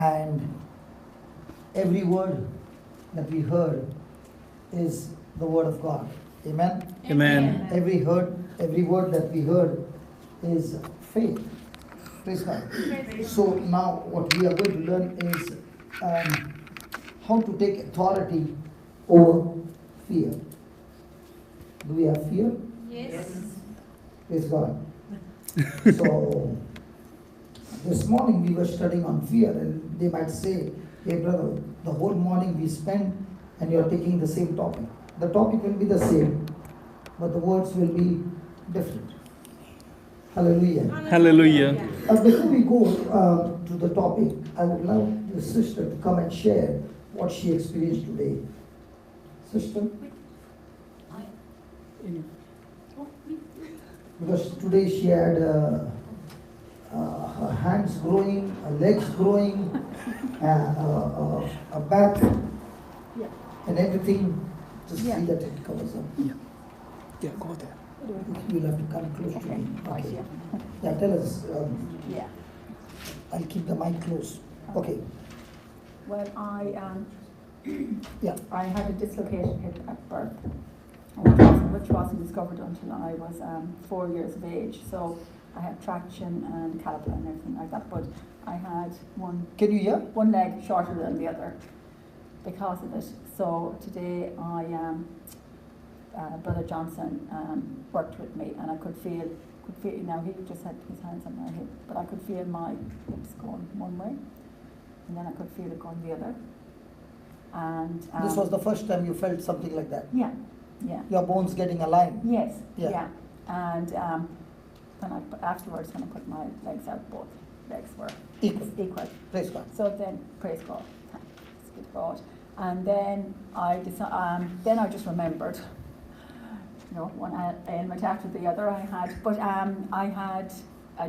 And every word that we heard is the word of God. Amen? Amen. Every word that we heard is faith. Praise God. So now what we are going to learn is how to take authority over fear. Do we have fear? Yes. Praise God. So this morning we were studying on fear, and they might say, hey brother, the whole morning we spent and you are taking the same topic. The topic will be the same, but the words will be different. Hallelujah. Hallelujah. Before we go to the topic, I would love the sister to come and share what she experienced today. Sister? Because today she had her hands growing, her legs growing, a back, and everything. Just see that it covers up. Yeah, go there. You'll have to come close to me. Okay. Yeah, tell us. Yeah. I'll keep the mic close. Okay. Well, Yeah. I had a dislocated hip at birth, which wasn't discovered until I was 4 years of age. So I had traction and caliper and everything like that. But I had Can you hear? one leg shorter than the other because of it. So today Brother Johnson worked with me, and I could feel. Now he just had his hands on my hip, but I could feel my hips going one way, and then I could feel it going the other. And This was the first time you felt something like that. yeah. Your bones getting aligned. Yes. Yeah. And afterwards, when I put my legs out, both legs were Equal. Praise God. So then, praise God, thanks be to God. And then I just remembered, one ailment after the other I had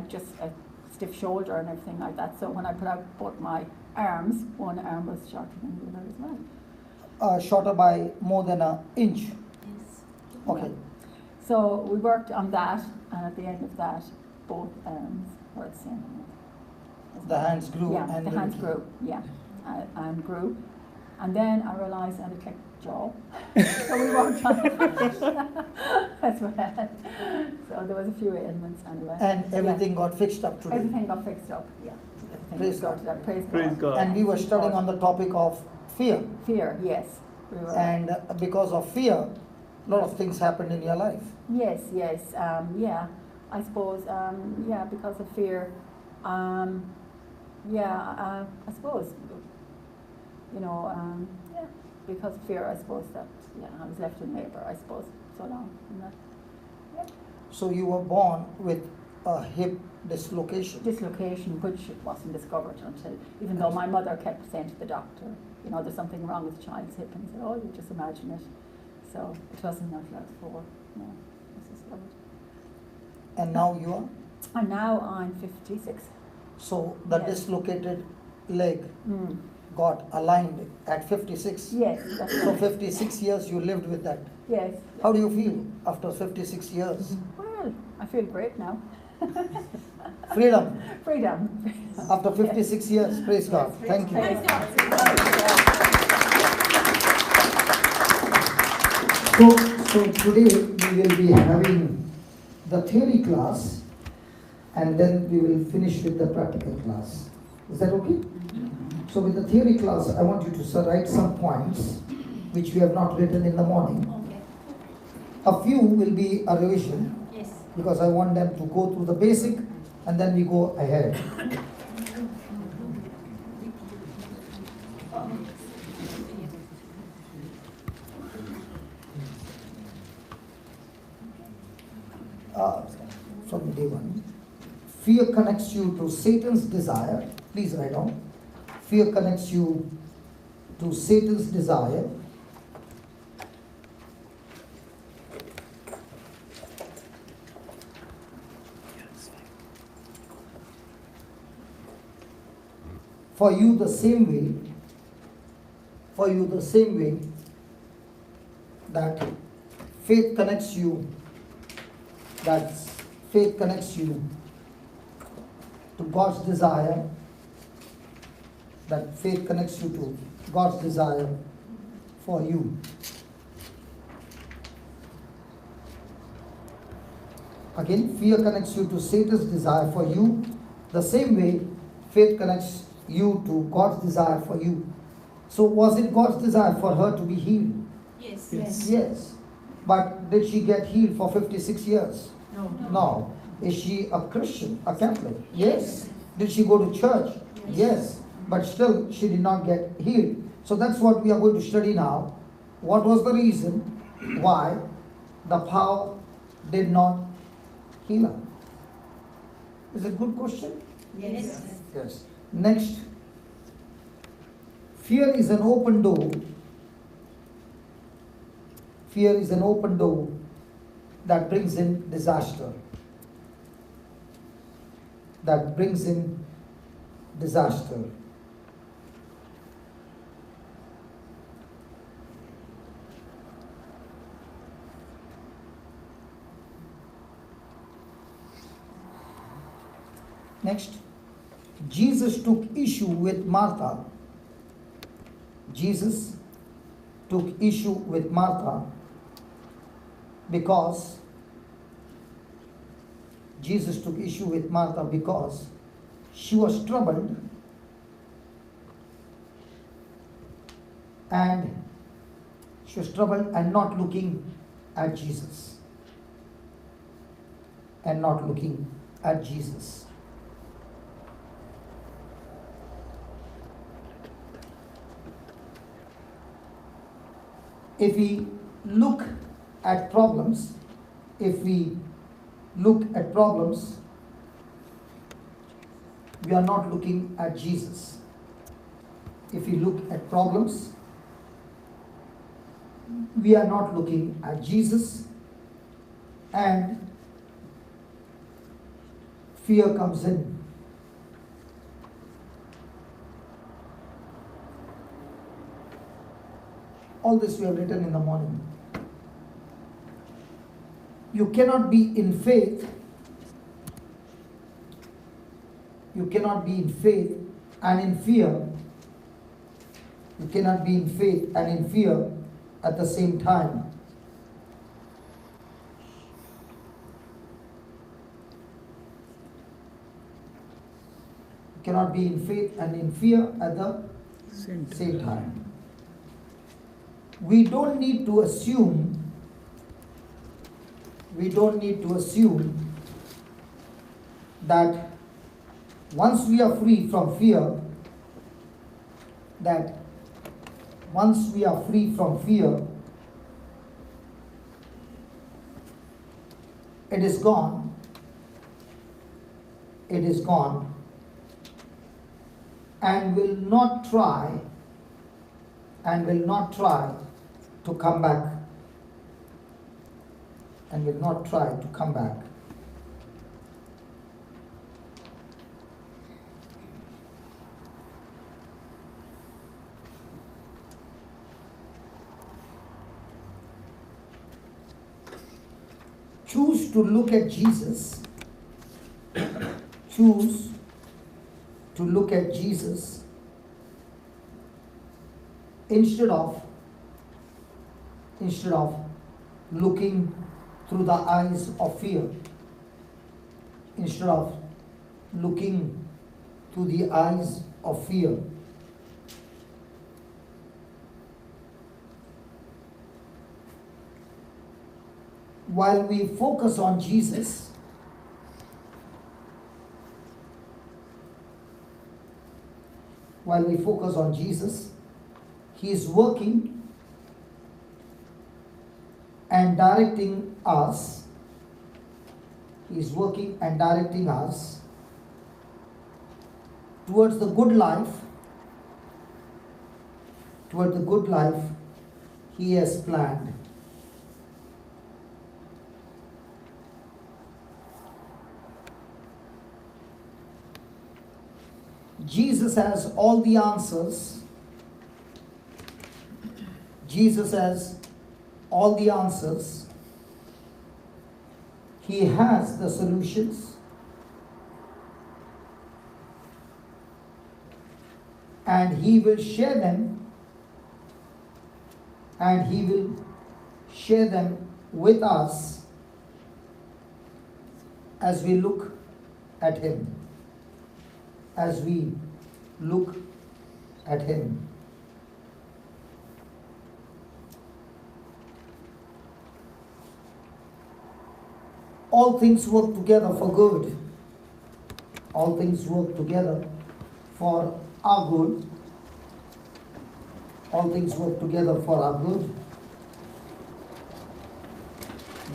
just a stiff shoulder and everything like that. So when I put out both my arms, one arm was shorter than the other as well. Shorter by more than an inch. Yes. Okay. So we worked on that, and at the end of that, both arms were the same. The hands grew. Yeah, and the hands grew. Yeah, and grew. And then I realised I had a clicked jaw. So we worked on it as well. So there was a few ailments anyway. And everything got fixed up today. Everything got fixed up, yeah. Praise God. Praise God. And we were studying on the topic of fear. Fear, yes. We were. And because of fear, a lot of things happened in your life. Yes. Yeah. I suppose, because of fear, I suppose, because of fear, I suppose that, I was left in labor, I suppose, so long. So you were born with a hip dislocation. Dislocation, which wasn't discovered until, even though my mother kept saying to the doctor, there's something wrong with the child's hip, and he said, oh, you just imagine it. So it wasn't until I was 4, no, it was discovered. And now you are? And now I'm 56. So the Yes. dislocated leg got aligned at 56. Yes, that's So right. 56 years you lived with that. Yes. How do you feel after 56 years? Well, I feel great now. Freedom. Freedom. After 56 years, praise God. Thank you. Praise God. So today we will be having the theory class, and then we will finish with the practical class. Is that okay? So with the theory class, I want you to write some points which we have not written in the morning. Okay. A few will be a revision, Yes. because I want them to go through the basic and then we go ahead. From day one. Fear connects you to Satan's desire. Please write down. Fear connects you to Satan's desire. For you the same way that faith connects you to God's desire. that faith connects you to God's desire for you. Again, fear connects you to Satan's desire for you. The same way, faith connects you to God's desire for you. So was it God's desire for her to be healed? Yes. Yes. Yes. But did she get healed for 56 years? No. No. Is she a Christian, a Catholic? Yes. Did she go to church? Yes. But still, she did not get healed. So that's what we are going to study now. What was the reason why the power did not heal her? Is it a good question? Yes. Yes. Next, fear is an open door. Fear is an open door that brings in disaster. That brings in disaster. Next, Jesus took issue with Martha. Jesus took issue with Martha because she was troubled and not looking at Jesus. And not looking at Jesus. If we look at problems, we are not looking at Jesus. If we look at problems, we are not looking at Jesus, and fear comes in. All this we have written in the morning. You cannot be in faith. You cannot be in faith and in fear. You cannot be in faith and in fear at the same time. You cannot be in faith and in fear at the same time. We don't need to assume that once we are free from fear, it is gone, and will not try to come back. Choose to look at Jesus. Choose to look at Jesus instead of looking through the eyes of fear. Instead of looking through the eyes of fear. While we focus on Jesus, He is working and directing us. He is working and directing us towards the good life, He has planned. Jesus has all the answers. Jesus has all the answers. He has the solutions. and He will share them, and He will share them with us as we look at Him. As we look at Him. All things work together for good. All things work together for our good. All things work together for our good.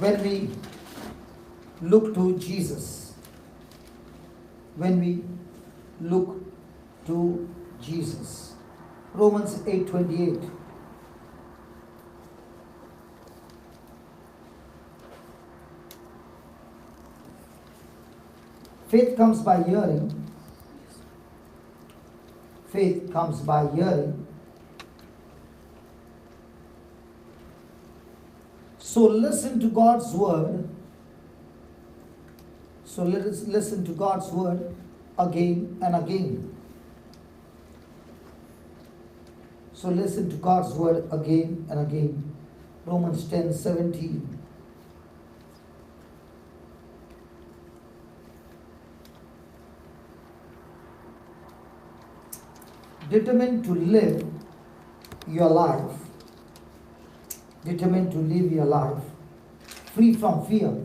When we look to Jesus, when we look to Jesus. Romans 8:28. Faith comes by hearing. Faith comes by hearing. So listen to God's word. So let us listen to God's word again and again. So listen to God's word again and again. Romans 10:17. Determined to live your life. Determined to live your life free from fear.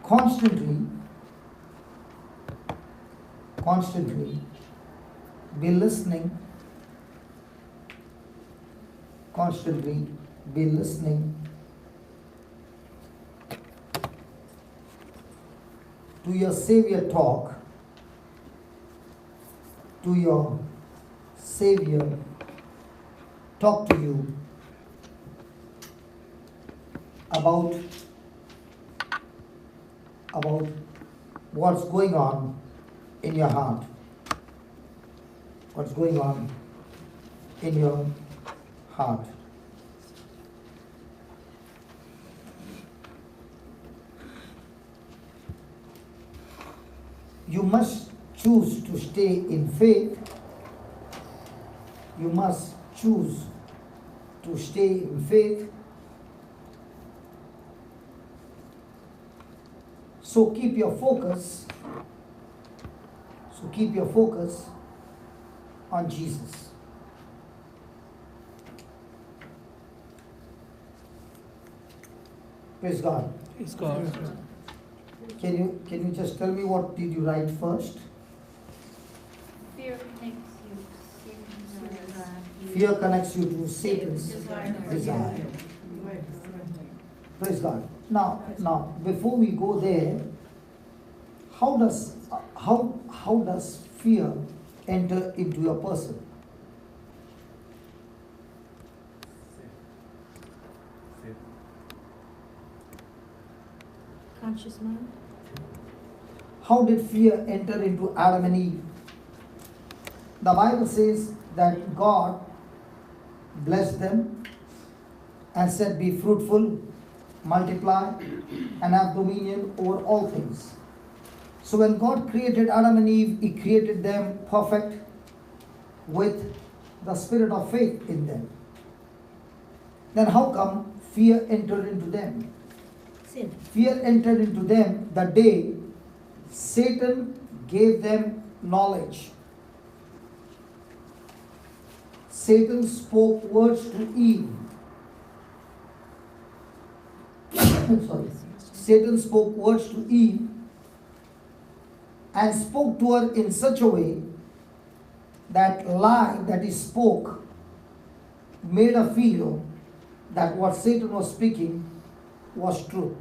Constantly be listening. Constantly be listening to your Savior talk, to your Savior talk to you about what's going on in your heart. What's going on in your heart. You must choose to stay in faith. You must choose to stay in faith. So keep your focus. So keep your focus on Jesus. Praise God. Praise God. Can you just tell me what did you write first? Fear connects you to Satan's Fear connects you to Satan's desire. desire. Praise God. Now, before we go there, how does fear enter into a person? Conscious mind. How did fear enter into Adam and Eve? The Bible says that God blessed them and said, "Be fruitful, multiply, and have dominion over all things." So when God created Adam and Eve, He created them perfect with the spirit of faith in them. Then how come fear entered into them? Sin. Fear entered into them the day Satan gave them knowledge. Satan spoke words to Eve. Sorry. Satan spoke words to Eve and spoke to her in such a way that lie that he spoke made her feel that what Satan was speaking was true.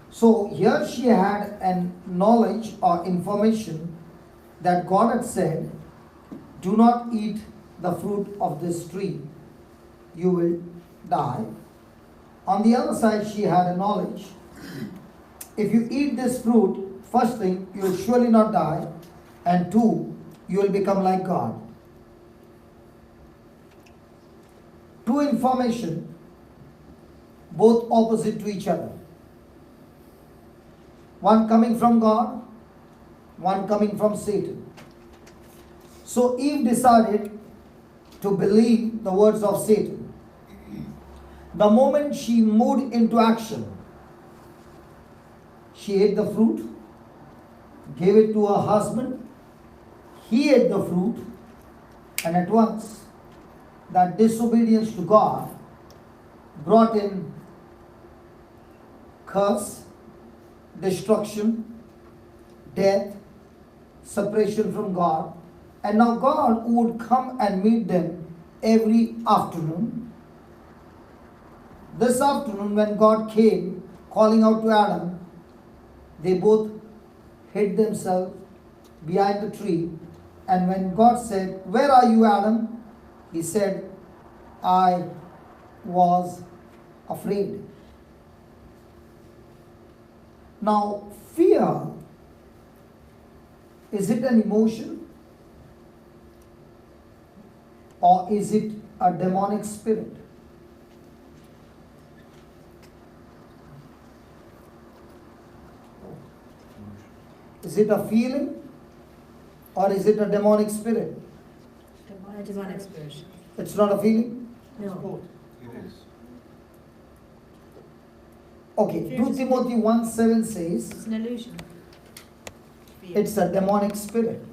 So here she had a knowledge or information that God had said, "Do not eat the fruit of this tree, you will die." On the other side, she had a knowledge, if you eat this fruit, first thing, you will surely not die, and two, you will become like God. Two information both opposite to each other. One coming from God, one coming from Satan. So Eve decided to believe the words of Satan. The moment she moved into action, she ate the fruit, gave it to her husband, he ate the fruit, and at once that disobedience to God brought in curse, destruction, death, separation from God. And now God would come and meet them every afternoon. This afternoon when God came calling out to Adam, they both hid themselves behind the tree. And when God said, "Where are you, Adam?" he said, "I was afraid." Now, fear, is it an emotion? Or is it a demonic spirit? Is it a feeling? Or is it a demonic spirit? Demonic spirit. It's not a feeling? No. It is. Okay, Fear 2 is- Timothy 1:7 says, It's an illusion. Fear. it's a demonic spirit.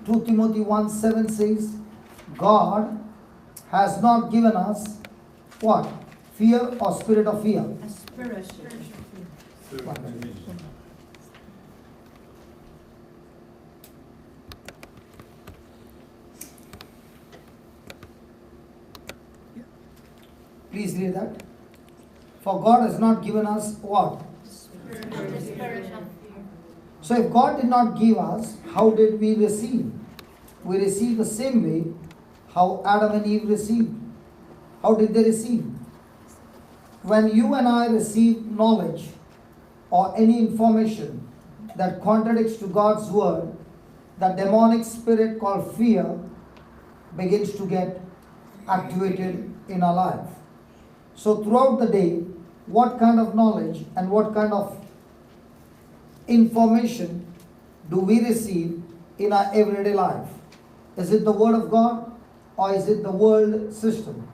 2 Timothy 1:7 says, God has not given us what? Fear or spirit of fear? A spirit. Please read that. For God has not given us what? The spirit of fear. So if God did not give us, how did we receive? We received the same way how Adam and Eve received. How did they receive? When you and I receive knowledge or any information that contradicts to God's word, the demonic spirit called fear begins to get activated in our life. So throughout the day, what kind of knowledge and what kind of information do we receive in our everyday life? Is it the word of God or is it the world system?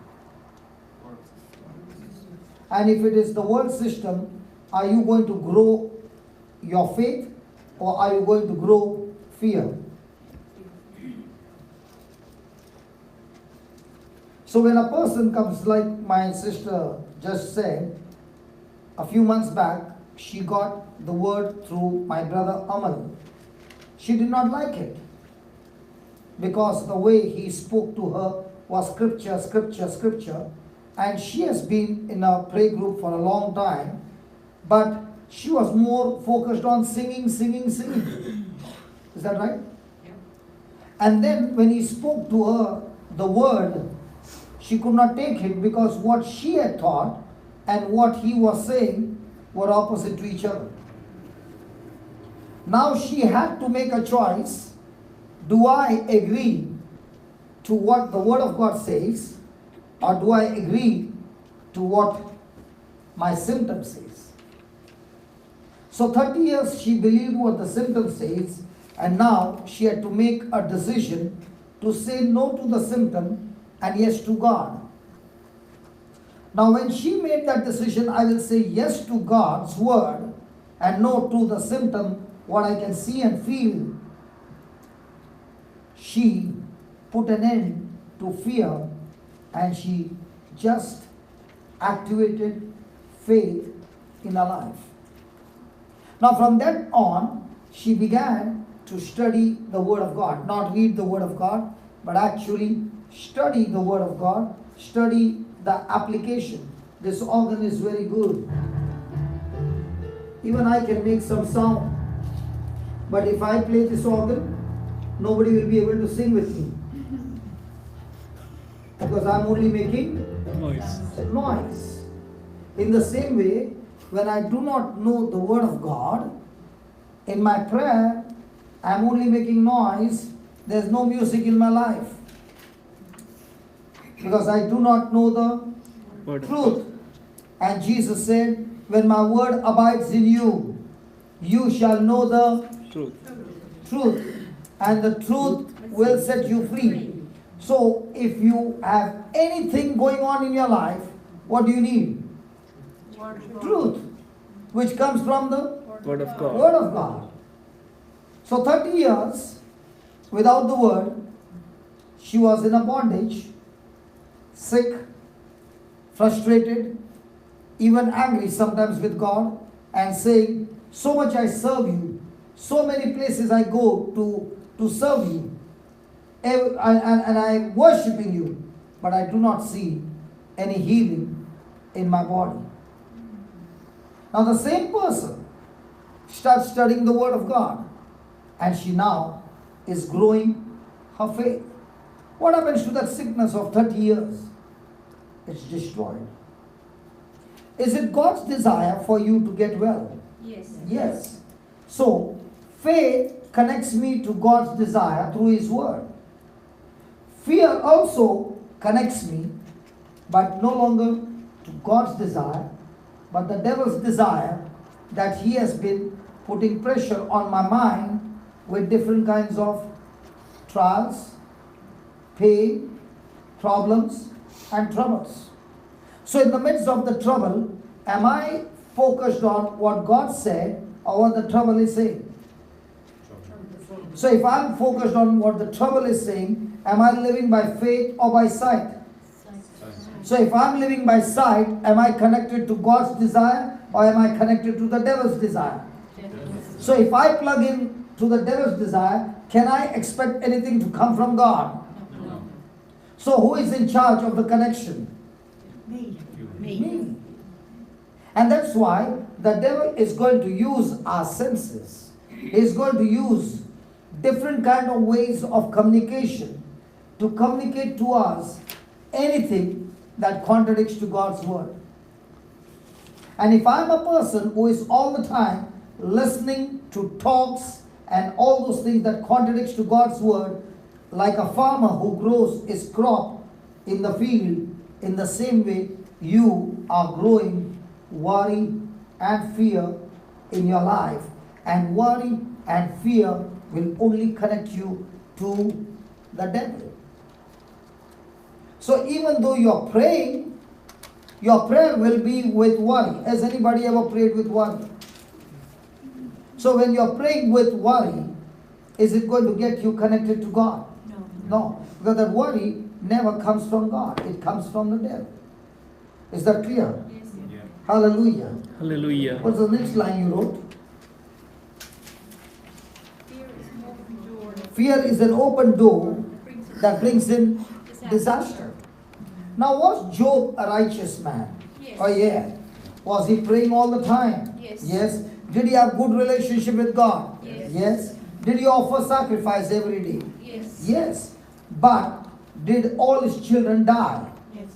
And if it is the world system, are you going to grow your faith or are you going to grow fear? So when a person comes, like my sister just said, a few months back, she got the word through my brother Amal. She did not like it because the way he spoke to her was scripture, scripture, scripture. And she has been in a prayer group for a long time, but she was more focused on singing, singing, singing. Is that right? Yeah. And then when he spoke to her the word, she could not take it because what she had thought and what he was saying were opposite to each other. Now she had to make a choice. Do I agree to what the word of God says, or do I agree to what my symptom says? So 30 years she believed what the symptom says, and now she had to make a decision to say no to the symptom and yes to God. Now when she made that decision, I will say yes to God's word and no to the symptom, what I can see and feel, she put an end to fear and she just activated faith in her life. Now from that on, she began to study the Word of God. Not read the Word of God, but actually study the Word of God, study the application. This organ is very good. Even I can make some sound. But if I play this organ, nobody will be able to sing with me. Because I'm only making Noise. noise. In the same way, when I do not know the Word of God, in my prayer, I'm only making noise. There's no music in my life. Because I do not know the Word of truth. And Jesus said, when my word abides in you, you shall know the Truth. truth, and the truth will set you free. So if you have anything going on in your life, what do you need? Truth, which comes from the Word of God. Word of God. So 30 years without the Word, she was in a bondage, sick, frustrated, even angry sometimes with God, and saying, so much I serve you, so many places I go to serve you, and I'm worshiping you, but I do not see any healing in my body. Now the same person starts studying the Word of God, and she now is growing her faith. What happens to that sickness of 30 years? It's destroyed. Is it God's desire for you to get well? Yes. Yes. So, faith connects me to God's desire through His Word. Fear also connects me, but no longer to God's desire, but the devil's desire that he has been putting pressure on my mind with different kinds of trials, pain, problems, and troubles. So in the midst of the trouble, am I focused on what God said or what the trouble is saying? So if I'm focused on what the trouble is saying, am I living by faith or by sight? So if I'm living by sight, am I connected to God's desire or am I connected to the devil's desire? So if I plug in to the devil's desire, can I expect anything to come from God? No. So who is in charge of the connection? Me. Me. And that's why the devil is going to use our senses. He's going to use different kind of ways of communication to communicate to us anything that contradicts to God's word. And if I'm a person who is all the time listening to talks and all those things that contradicts to God's word, like a farmer who grows his crop in the field, in the same way you are growing worry and fear in your life. And worry and fear will only connect you to the devil. So even though you're praying, your prayer will be with worry. Has anybody ever prayed with worry? So when you're praying with worry, is it going to get you connected to God? No. No, because that worry never comes from God. It comes from the devil. Is that clear? Yes. Hallelujah. Hallelujah. What's the next line you wrote? Fear is an open door Fear is an open door that brings in disaster. disaster. Now, was Job a righteous man? Yes. Oh yeah. Was he praying all the time? Yes. Yes. Did he have good relationship with God? Yes. Yes. Did he offer sacrifice every day? Yes. Yes. But did all his children die? Yes.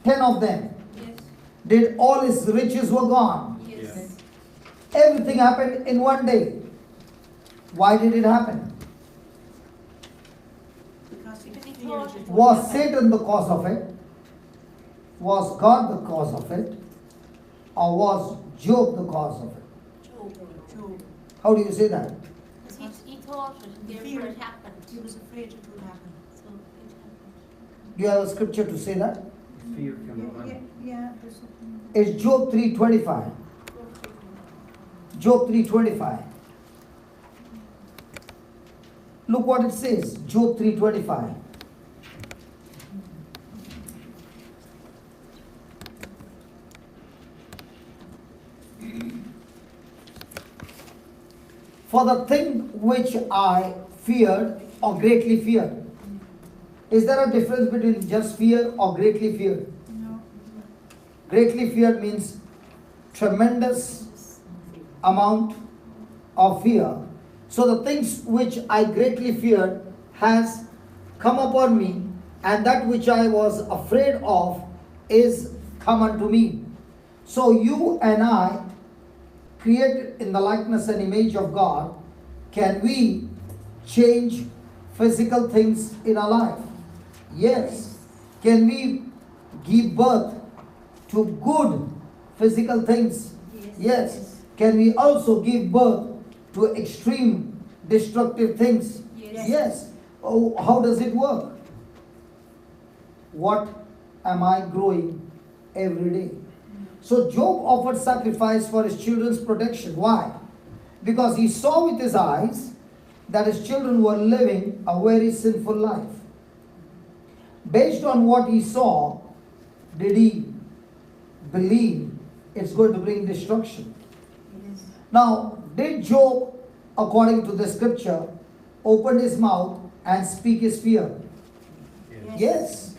10 of them. Yes. Did all his riches were gone? Yes. Everything happened in one day. Why did it happen? Because he thought it Was Satan the cause of it? Was God the cause of it? Or was Job the cause of it? Job. How do you say that? Because he thought it, and therefore it happened. He was afraid it would happen. So it happened. Do you have a scripture to say that? Fear can run. Yeah, there's something. It's Job 3:25. Job 3:25. Look what it says. Job 3:25. For the thing which I feared or greatly feared. Is there a difference between just fear or greatly feared? No. Greatly feared means tremendous amount of fear. So the things which I greatly feared has come upon me, and that which I was afraid of is come unto me. So you and I, created in the likeness and image of God, can we change physical things in our life? Yes. Can we give birth to good physical things? Yes. Can we also give birth to extreme destructive things? Yes. Oh, how does it work? What am I growing every day? So Job offered sacrifice for his children's protection. Why? Because he saw with his eyes that his children were living a very sinful life. Based on what he saw, did he believe it's going to bring destruction? Now, did Job, according to the scripture, open his mouth and speak his fear? Yes.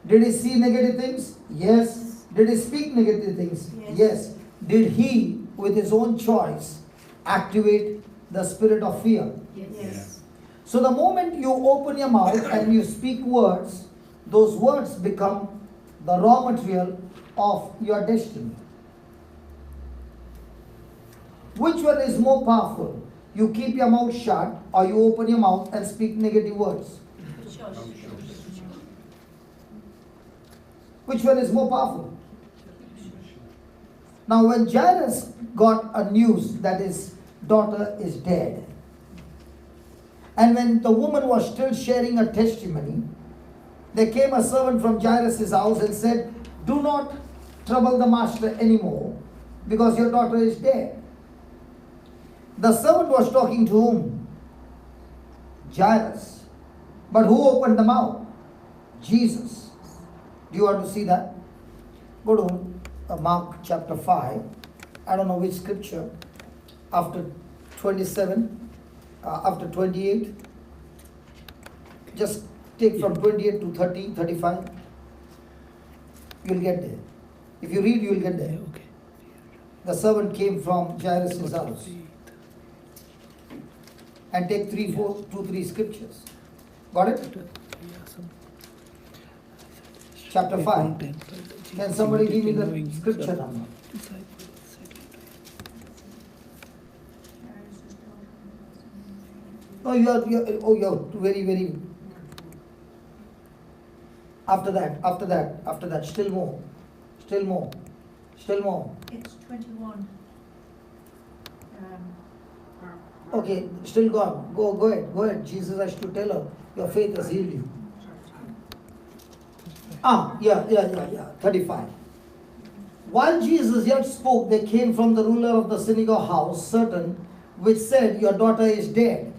Did he see negative things? Yes. Did he speak negative things? Yes. Did he, with his own choice, activate the spirit of fear? Yes. So the moment you open your mouth and you speak words, those words become the raw material of your destiny. Which one is more powerful? You keep your mouth shut or you open your mouth and speak negative words? Which one is more powerful? Now when Jairus got a news that his daughter is dead, and when the woman was still sharing her testimony, there came a servant from Jairus' house and said, "Do not trouble the master anymore, because your daughter is dead." The servant was talking to whom? Jairus. But who opened the mouth? Jesus. Do you want to see that? Go to Mark chapter 5. I don't know which scripture. After 27. After 28. Just take from 28 to 30, 35. You'll get there. If you read, you'll get there. Okay. The servant came from Jairus' house. And take 3 scriptures. Got it? Chapter 5. Can somebody give me the scripture number? No, you're very. After that, still more. It's 21. Okay, still gone. Go ahead. Jesus has to tell her, your faith has healed you. Yeah. 35. While Jesus yet spoke, there came from the ruler of the synagogue house certain which said, "Your daughter is dead."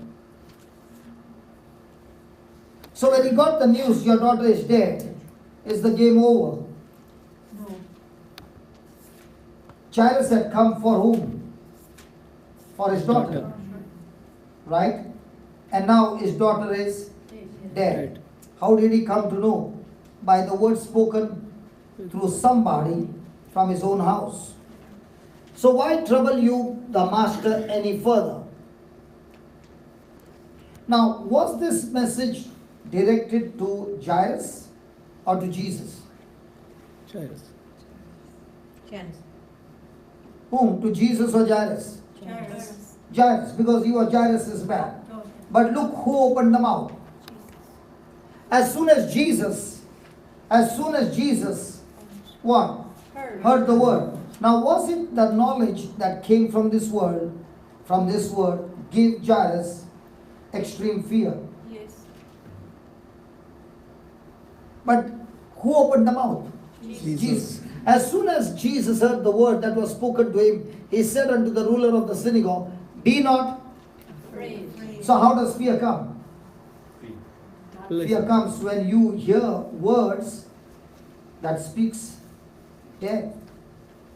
So when he got the news, "Your daughter is dead," is the game over? No. Jairus had come for whom? For his daughter. Right? And now his daughter is dead. How did he come to know? By the word spoken through somebody from his own house. So why trouble you the master any further? Now, was this message directed to Jairus or to Jesus? Jairus. Whom? To Jesus or Jairus? Jairus, because you are Jairus' man. But look who opened the mouth. As soon as Jesus, what? Heard the word. Now was it the knowledge that came from this word, give Jairus extreme fear? Yes. But who opened the mouth? Jesus. As soon as Jesus heard the word that was spoken to him, he said unto the ruler of the synagogue, "Be not Afraid. So how does fear come? Fear comes when you hear words that speaks death,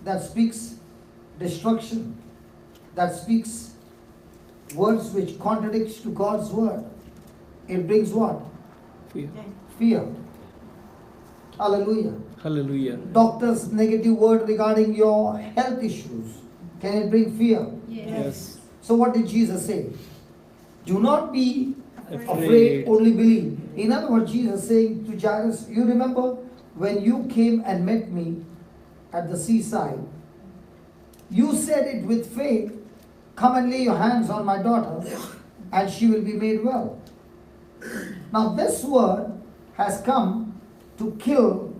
that speaks destruction, that speaks words which contradicts to God's word. It brings what? Fear. Fear. Hallelujah. Hallelujah. Doctor's negative word regarding your health issues. Can it bring fear? Yes. So what did Jesus say? Do not be afraid, only believe. In other words, Jesus saying to Jairus, you remember when you came and met me at the seaside, you said it with faith, come and lay your hands on my daughter and she will be made well. Now this word has come to kill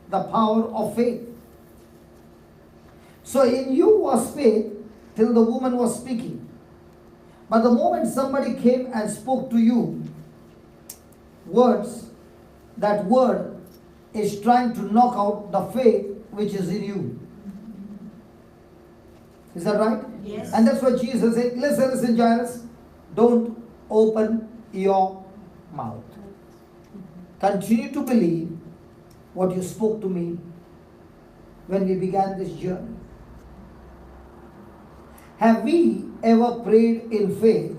the power of faith. So in you was faith till the woman was speaking. But the moment somebody came and spoke to you words, that word is trying to knock out the faith which is in you. Is that right? Yes. And that's what Jesus said. Listen, Jairus, don't open your mouth. Continue to believe what you spoke to me when we began this journey. Have we ever prayed in faith,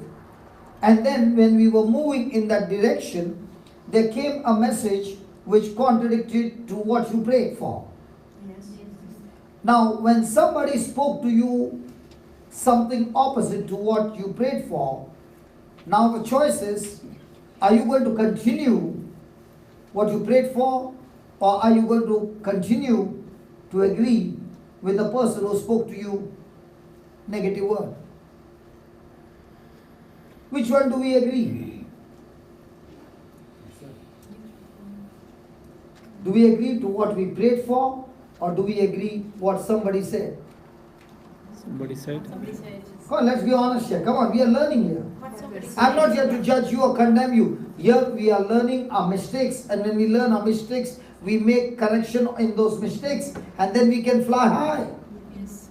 and then when we were moving in that direction, there came a message which contradicted to what you prayed for? Yes. Now, when somebody spoke to you something opposite to what you prayed for, now the choice is, are you going to continue what you prayed for, or are you going to continue to agree with the person who spoke to you negative word? Which one do we agree? Do we agree to what we prayed for, or do we agree what somebody said? Somebody said. Somebody said. Come on, let's be honest here. Come on, we are learning here. What somebody said. I'm not here to judge you or condemn you. Here we are learning our mistakes, and when we learn our mistakes, we make correction in those mistakes, and then we can fly high. Yes.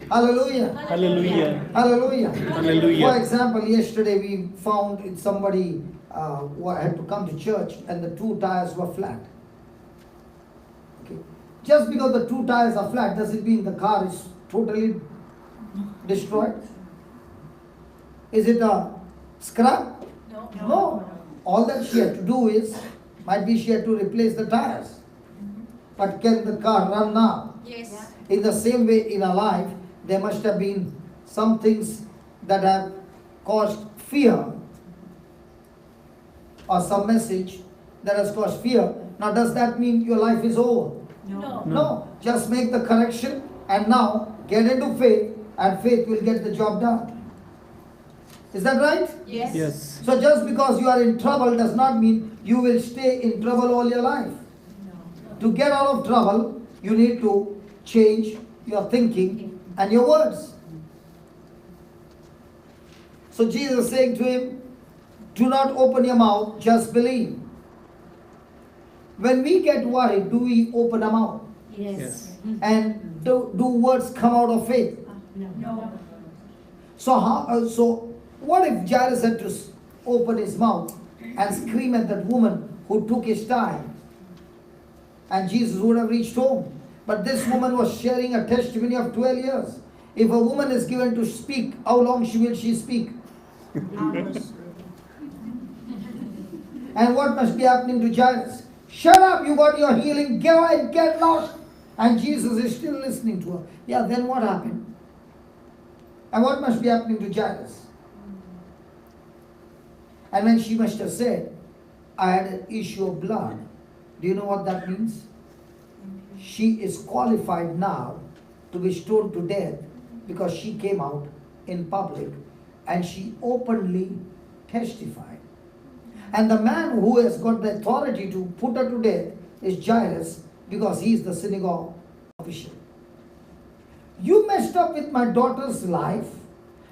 Hallelujah. Hallelujah. Hallelujah. Hallelujah. For example, yesterday we found somebody who had to come to church, and the two tires were flat. Okay. Just because the two tires are flat doesn't mean the car is totally destroyed. Is it a scrap? No. No. All that she had to do is, might be she had to replace the tires. But can the car run now? Yes. In the same way, in our life, there must have been some things that have caused fear, or some message that has caused fear. Now, does that mean your life is over? No. No. Just make the correction, and now get into faith, and faith will get the job done. Is that right? Yes. Yes. So just because you are in trouble does not mean you will stay in trouble all your life. No. To get out of trouble, you need to change your thinking and your words. So Jesus is saying to him, do not open your mouth, just believe. When we get worried, do we open our mouth? Yes. And do words come out of faith? No. So what if Jairus had to open his mouth and scream at that woman who took his time? And Jesus would have reached home. But this woman was sharing a testimony of 12 years. If a woman is given to speak, how long will she speak? Hours. And what must be happening to Jairus? Shut up, you got your healing, go and get lost. And Jesus is still listening to her. Yeah, then what happened? And what must be happening to Jairus? And then she must have said, I had an issue of blood. Do you know what that means? She is qualified now to be stoned to death because she came out in public and she openly testified. And the man who has got the authority to put her to death is Jairus, because he is the synagogue official. You messed up with my daughter's life.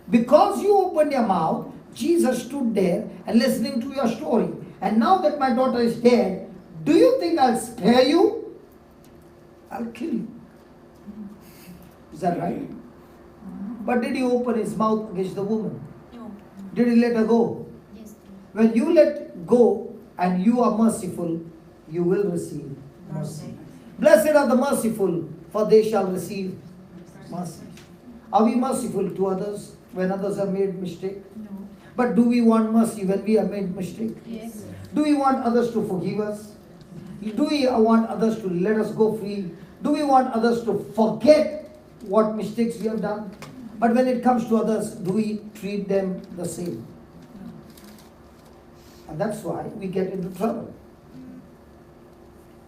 Because you opened your mouth, Jesus stood there and listening to your story. And now that my daughter is dead, do you think I'll spare you? I'll kill you. Is that right? But did he open his mouth against the woman? No. Did he let her go? Yes. When you let go and you are merciful, you will receive mercy. Blessed are the merciful, for they shall receive mercy. Are we merciful to others when others have made mistake? No. But do we want mercy when we have made mistake? Yes. Do we want others to forgive us? Do we want others to let us go free? Do we want others to forget what mistakes we have done? But when it comes to others, do we treat them the same? And that's why we get into trouble.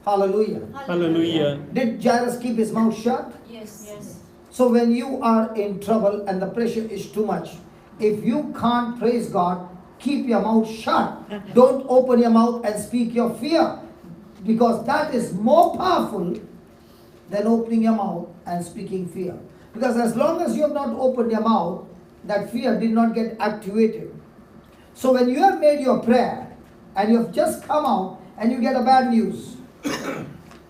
Hallelujah. Hallelujah. Did Jairus keep his mouth shut? Yes. Yes. So when you are in trouble and the pressure is too much, if you can't praise God, keep your mouth shut. Don't open your mouth and speak your fear, because that is more powerful than opening your mouth and speaking fear. Because as long as you have not opened your mouth, that fear did not get activated. So when you have made your prayer and you have just come out and you get a bad news,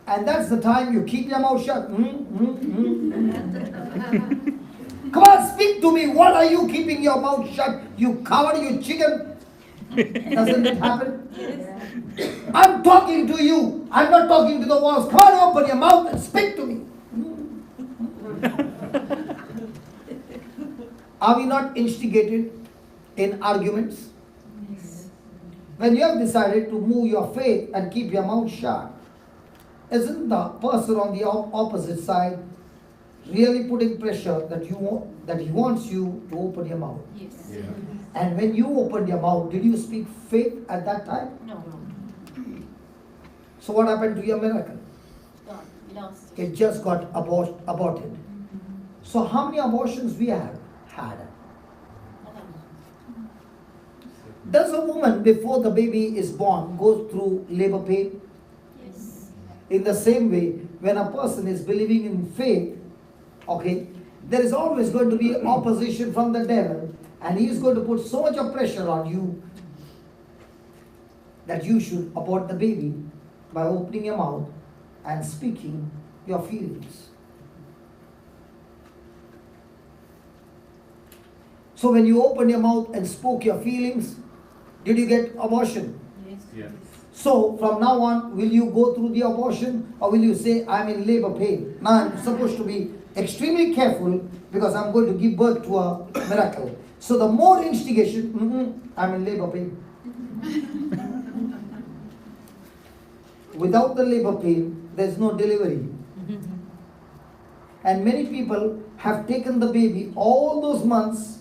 and that's the time you keep your mouth shut. Come on, speak to me. What are you keeping your mouth shut? You coward, you chicken. Doesn't it happen? I'm talking to you. I'm not talking to the walls. Come on, open your mouth and speak to me. Are we not instigated in arguments? Yes. When you have decided to move your faith and keep your mouth shut, isn't the person on the opposite side really putting pressure that he wants you to open your mouth? Yes. Yeah. And when you opened your mouth, did you speak faith at that time? No. So what happened to your miracle? Gone. Lost. It just got aborted. So how many abortions we have had? Does a woman before the baby is born go through labor pain? Yes. In the same way, when a person is believing in faith, okay, there is always going to be opposition from the devil, and he is going to put so much of pressure on you that you should abort the baby by opening your mouth and speaking your feelings. So when you opened your mouth and spoke your feelings, did you get abortion? Yes. Yeah. So from now on, will you go through the abortion, or will you say, I'm in labor pain? Now I'm supposed to be extremely careful because I'm going to give birth to a miracle. So the more instigation, I'm in labor pain. Without the labor pain, there's no delivery. And many people have taken the baby all those months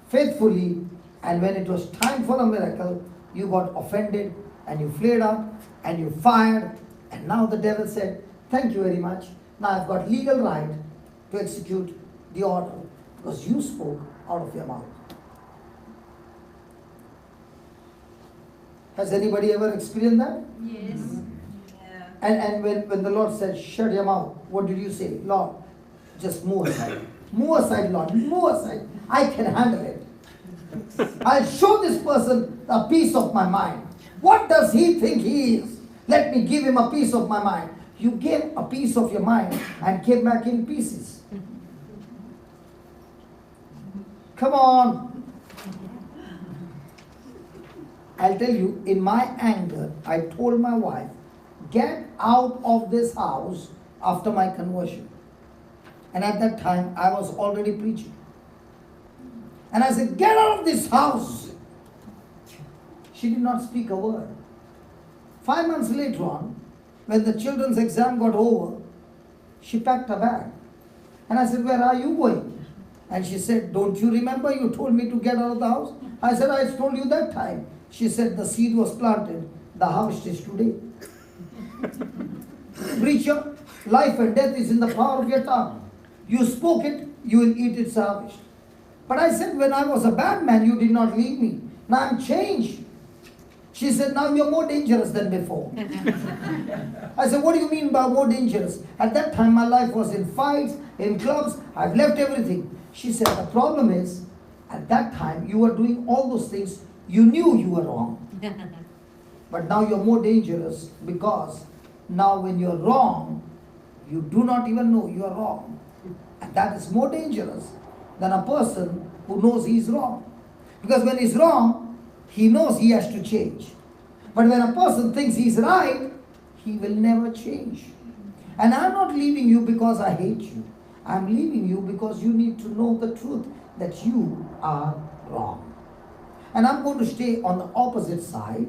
faithfully, and when it was time for a miracle, you got offended and you flared up and you fired, and now the devil said, thank you very much. Now I've got legal right to execute the order because you spoke out of your mouth. Has anybody ever experienced that? Yes. And when the Lord said, shut your mouth, what did you say? Lord, just move aside. Move aside, Lord. Move aside. I can handle it. I'll show this person a piece of my mind. What does he think he is? Let me give him a piece of my mind. You gave a piece of your mind and came back in pieces. Come on. I'll tell you, in my anger, I told my wife, get out of this house after my conversion. And at that time, I was already preaching. And I said, get out of this house. She did not speak a word. 5 months later on, when the children's exam got over, she packed her bag. And I said, where are you going? And she said, don't you remember you told me to get out of the house? I said, I told you that time. She said, the seed was planted, the harvest is today. Preacher, life and death is in the power of your tongue. You spoke it, you will eat its harvest. But I said, when I was a bad man, you did not leave me. Now I'm changed. She said, now you're more dangerous than before. I said, what do you mean by more dangerous? At that time, my life was in fights, in clubs. I've left everything. She said, the problem is, at that time, you were doing all those things. You knew you were wrong. But now you're more dangerous because now when you're wrong, you do not even know you are wrong. And that is more dangerous than a person who knows he's wrong. Because when he's wrong, he knows he has to change. But when a person thinks he's right, he will never change. And I'm not leaving you because I hate you. I'm leaving you because you need to know the truth that you are wrong. And I'm going to stay on the opposite side,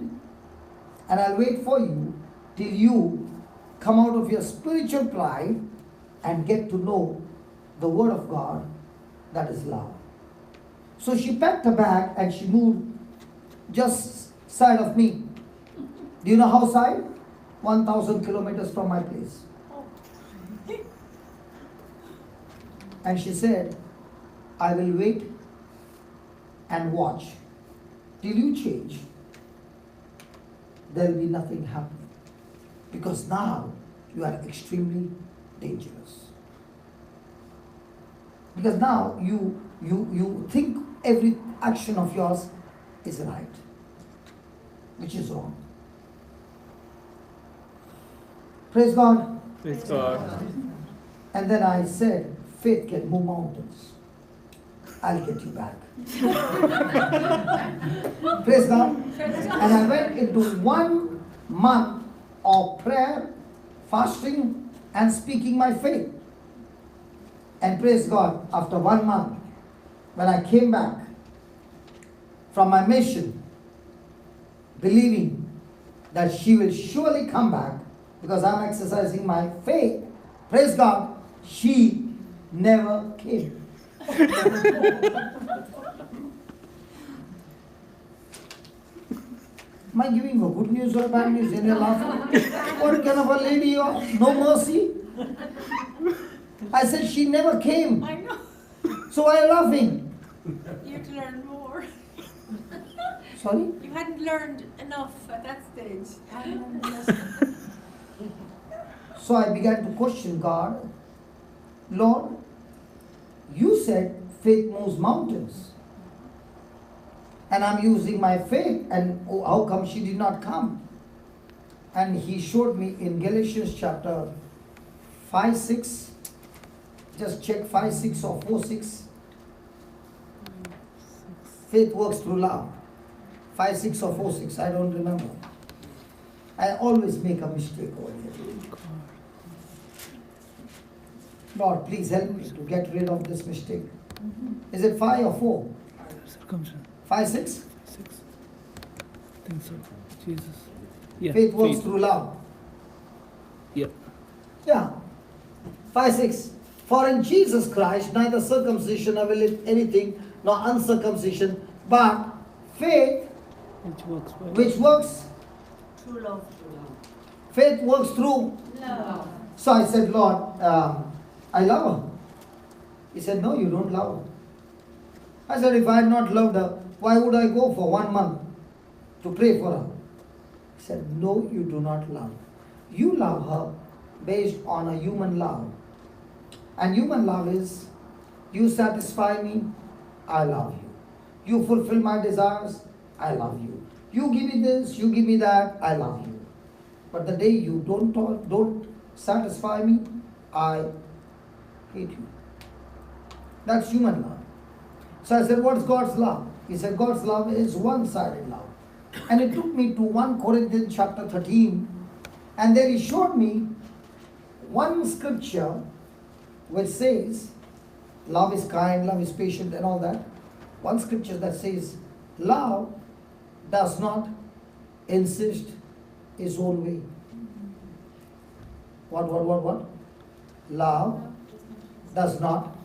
and I'll wait for you till you come out of your spiritual pride and get to know the Word of God, that is love. So she packed her bag and she moved just side of me. Do you know how side? 1,000 kilometers from my place. And she said, I will wait and watch till you change. There will be nothing happening. Because now you are extremely dangerous. Because now you think every action of yours is right, which is wrong. Praise God. Praise God. And then I said, faith can move mountains. I'll get you back. Praise God. And I went into 1 month of prayer, fasting, and speaking my faith. And praise God, after 1 month, when I came back from my mission, believing that she will surely come back because I'm exercising my faith, praise God, she never came. Am I giving you good news or bad news? And you're laughing. What kind of a lady you are? No mercy? I said she never came. I know. So why are you laughing? You have to learn more. Sorry? You hadn't learned enough at that stage. So I began to question God. Lord, you said faith moves mountains. And I'm using my faith, and how come she did not come? And he showed me in Galatians chapter 5, 6. Just check 5, 6 or 4, 6. Faith works through love. 5, 6 or 4, 6, I don't remember. I always make a mistake over here. Lord, please help me to get rid of this mistake. Is it 5 or 4? Circumcision. 5, 6? 6. I think so. Jesus. Yeah. Faith works through love. Yeah. Yeah. 5, 6. For in Jesus Christ neither circumcision availeth anything, nor uncircumcision, but faith Which works well. which works. True love. Faith works through. Love. So I said, Lord, I love her. He said, no, you don't love her. I said, if I had not loved her, why would I go for 1 month to pray for her? He said, no, you do not love. You love her based on a human love. And human love is, you satisfy me, I love you. You fulfill my desires, I love you. You give me this, you give me that, I love you. But the day you don't satisfy me, I hate you. That's human love. So I said, what's God's love? He said, God's love is one-sided love. And it took me to 1 Corinthians chapter 13. And there he showed me one scripture which says, love is kind, love is patient and all that. One scripture that says, love does not insist its own way. What? Love does not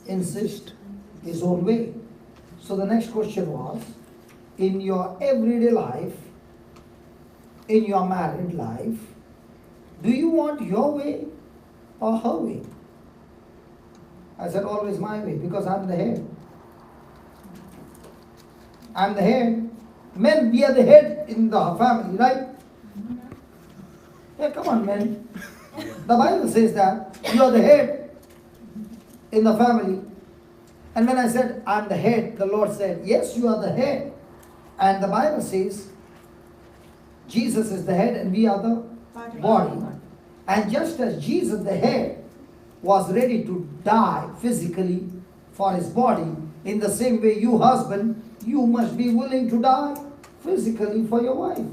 insist his own way. So the next question was, in your everyday life, in your married life, do you want your way or her way? I said, always my way, because I'm the head. I'm the head. Men, we are the head in the family, right? Yeah, come on, men. The Bible says that you are the head in the family. And when I said, I'm the head, the Lord said, yes, you are the head. And the Bible says, Jesus is the head and we are the body. And just as Jesus, the head, was ready to die physically for his body, in the same way, you husband, you must be willing to die physically for your wife.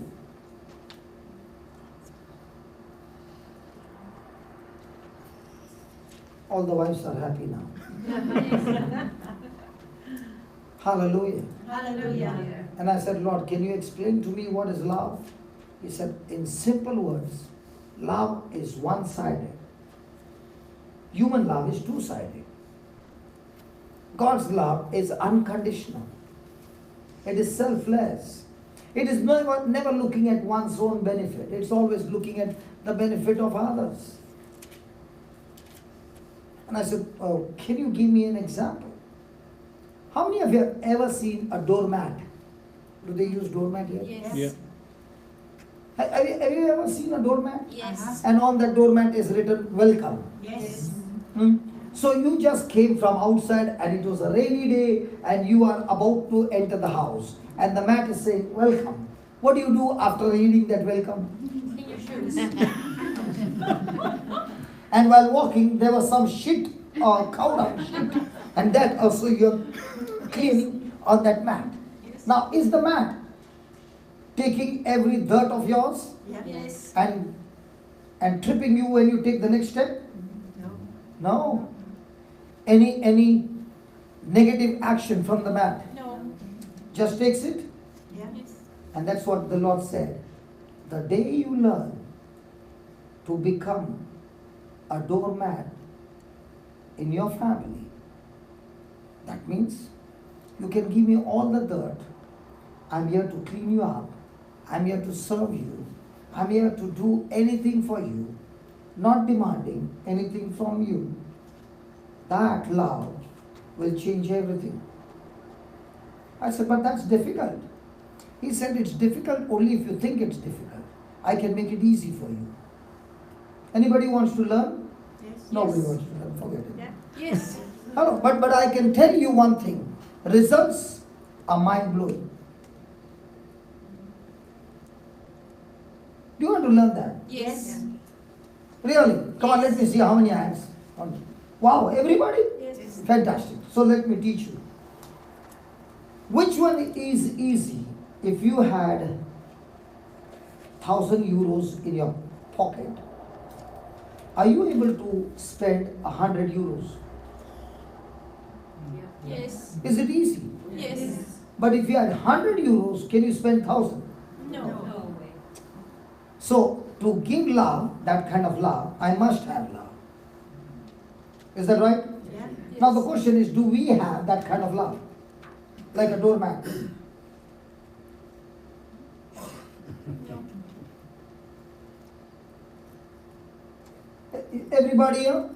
All the wives are happy now. Hallelujah. Hallelujah. And I said, Lord, can you explain to me what is love? He said, in simple words, love is one-sided. Human love is two-sided. God's love is unconditional. It is selfless. It is never looking at one's own benefit. It's always looking at the benefit of others. And I said, oh, can you give me an example? How many of you have ever seen a doormat? Do they use doormat here? Yes. Yeah. Have you ever seen a doormat? Yes. And on that doormat is written welcome. Yes. So you just came from outside and it was a rainy day and you are about to enter the house and the mat is saying welcome. What do you do after reading that welcome? In your shoes. And while walking there was some shit or cow dung shit and that also you're cleaning on that mat. Yes. Now is the mat taking every dirt of yours Yes. and tripping you when you take the next step? No. No. Any negative action from the mat No. just takes it. Yes. And that's what the Lord said. The day you learn to become a doormat in your family, that means you can give me all the dirt. I'm here to clean you up. I'm here to serve you. I'm here to do anything for you, not demanding anything from you. That love will change everything. I said, but that's difficult. He said, it's difficult only if you think it's difficult. I can make it easy for you. Anybody wants to learn? Yes. Nobody Yes. wants to learn, forget it. Yeah. Yes. Hello, but I can tell you one thing. Results are mind-blowing. Do you want to learn that? Yes. Really? Come on, let me see how many hands. Wow, everybody? Yes. Fantastic. So let me teach you. Which one is easy? If you had 1,000 euros in your pocket, are you able to spend 100 euros? Yes. Is it easy? Yes. But if you had 100 euros, can you spend 1,000? No. So, to give love, that kind of love, I must have love. Is that right? Yeah. Now the question is, do we have that kind of love? Like a doormat. No. Everybody here?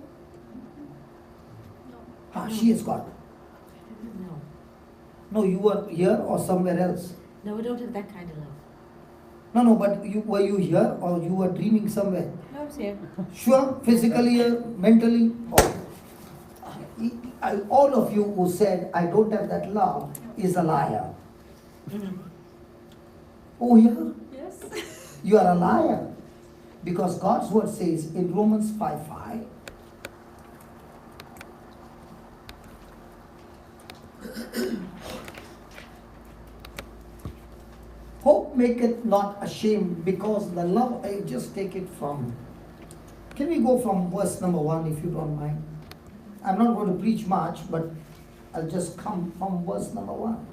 No. Ah, she has got. No. No, you were here or somewhere else. No, we don't have that kind of love. No, but were you here or you were dreaming somewhere? No, I was here. Sure, physically, mentally? All of you who said, I don't have that love, is a liar. Oh, yeah? Yes. You are a liar. Because God's word says in Romans 5:5, hope maketh not ashamed, because the love, I just take it from, can we go from verse number 1 if you don't mind? I'm not going to preach much, but I'll just come from verse number 1.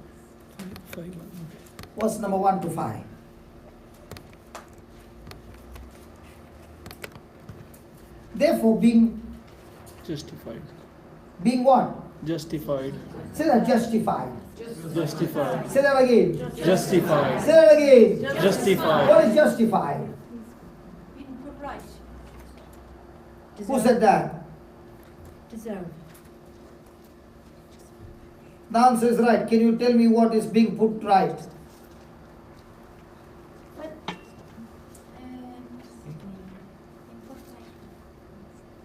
Verse number 1 to 5. Therefore, being Justified. what? Justified. Say that, justified. Justified. Say that again. Justified. Say that again. Justified. What is justified? Being put right. Who said that? Deserve. The answer is right. Can you tell me what is being put right? But, put right.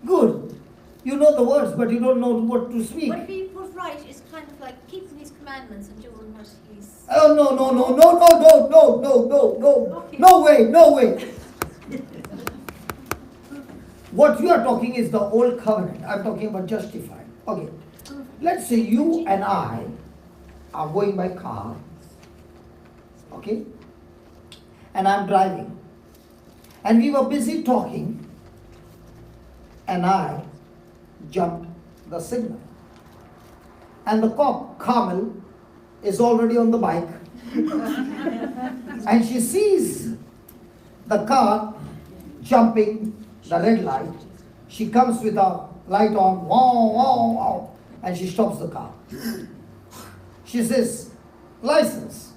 Good. You know the words, but you don't know what to speak. But being put right is kind of like keeping his commandments and doing what he's. Oh, no. Okay. No way. What you are talking is the old covenant. I'm talking about justified. Okay. Let's say you and I are going by car. Okay? And I'm driving. And we were busy talking. And I jumped the signal. And the cop, Carmel, is already on the bike. And she sees the car jumping the red light. She comes with a light on, wow, and she stops the car. She says, license.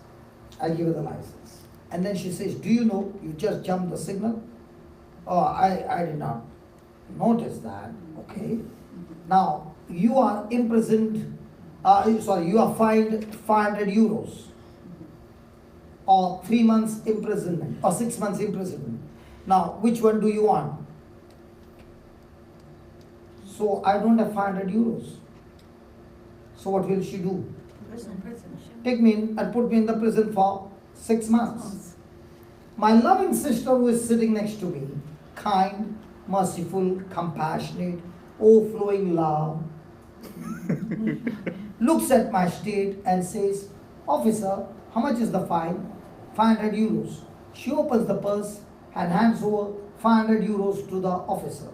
I give her the license. And then she says, do you know you just jumped the signal? Oh, I did not notice that. Okay. Now, you are imprisoned, you are fined 500 euros. or 3 months imprisonment or 6 months imprisonment. Now, which one do you want? So I don't have 500 euros. So what will she do? Prison. Take me in and put me in the prison for 6 months. My loving sister who is sitting next to me, kind, merciful, compassionate, overflowing love, looks at my state and says, officer, how much is the fine? 500 euros. She opens the purse and hands over 500 euros to the officer.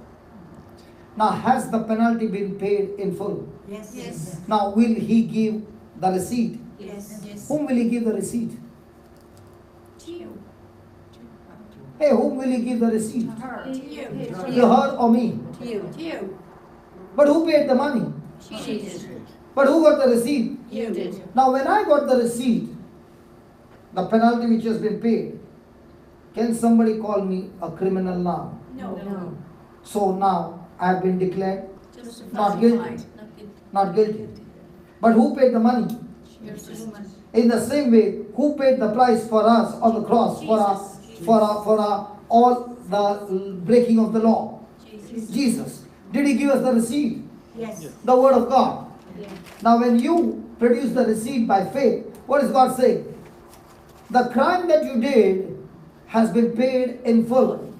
Now, has the penalty been paid in full? Yes. Now, will he give the receipt? Yes. Whom will he give the receipt? To you. Hey, whom will he give the receipt? To her. To you. To her or me? To you. But who paid the money? She did. But who got the receipt? You did. Now, when I got the receipt, the penalty which has been paid, can somebody call me a criminal now? No. So now I have been declared Just not guilty. Not guilty. But who paid the money? Your sister. In the same way, who paid the price for us on the cross for all the breaking of the law? Jesus. Did he give us the receipt? Yes. The word of God. Yeah. Now when you produce the receipt by faith, what is God saying? The crime that you did has been paid in full.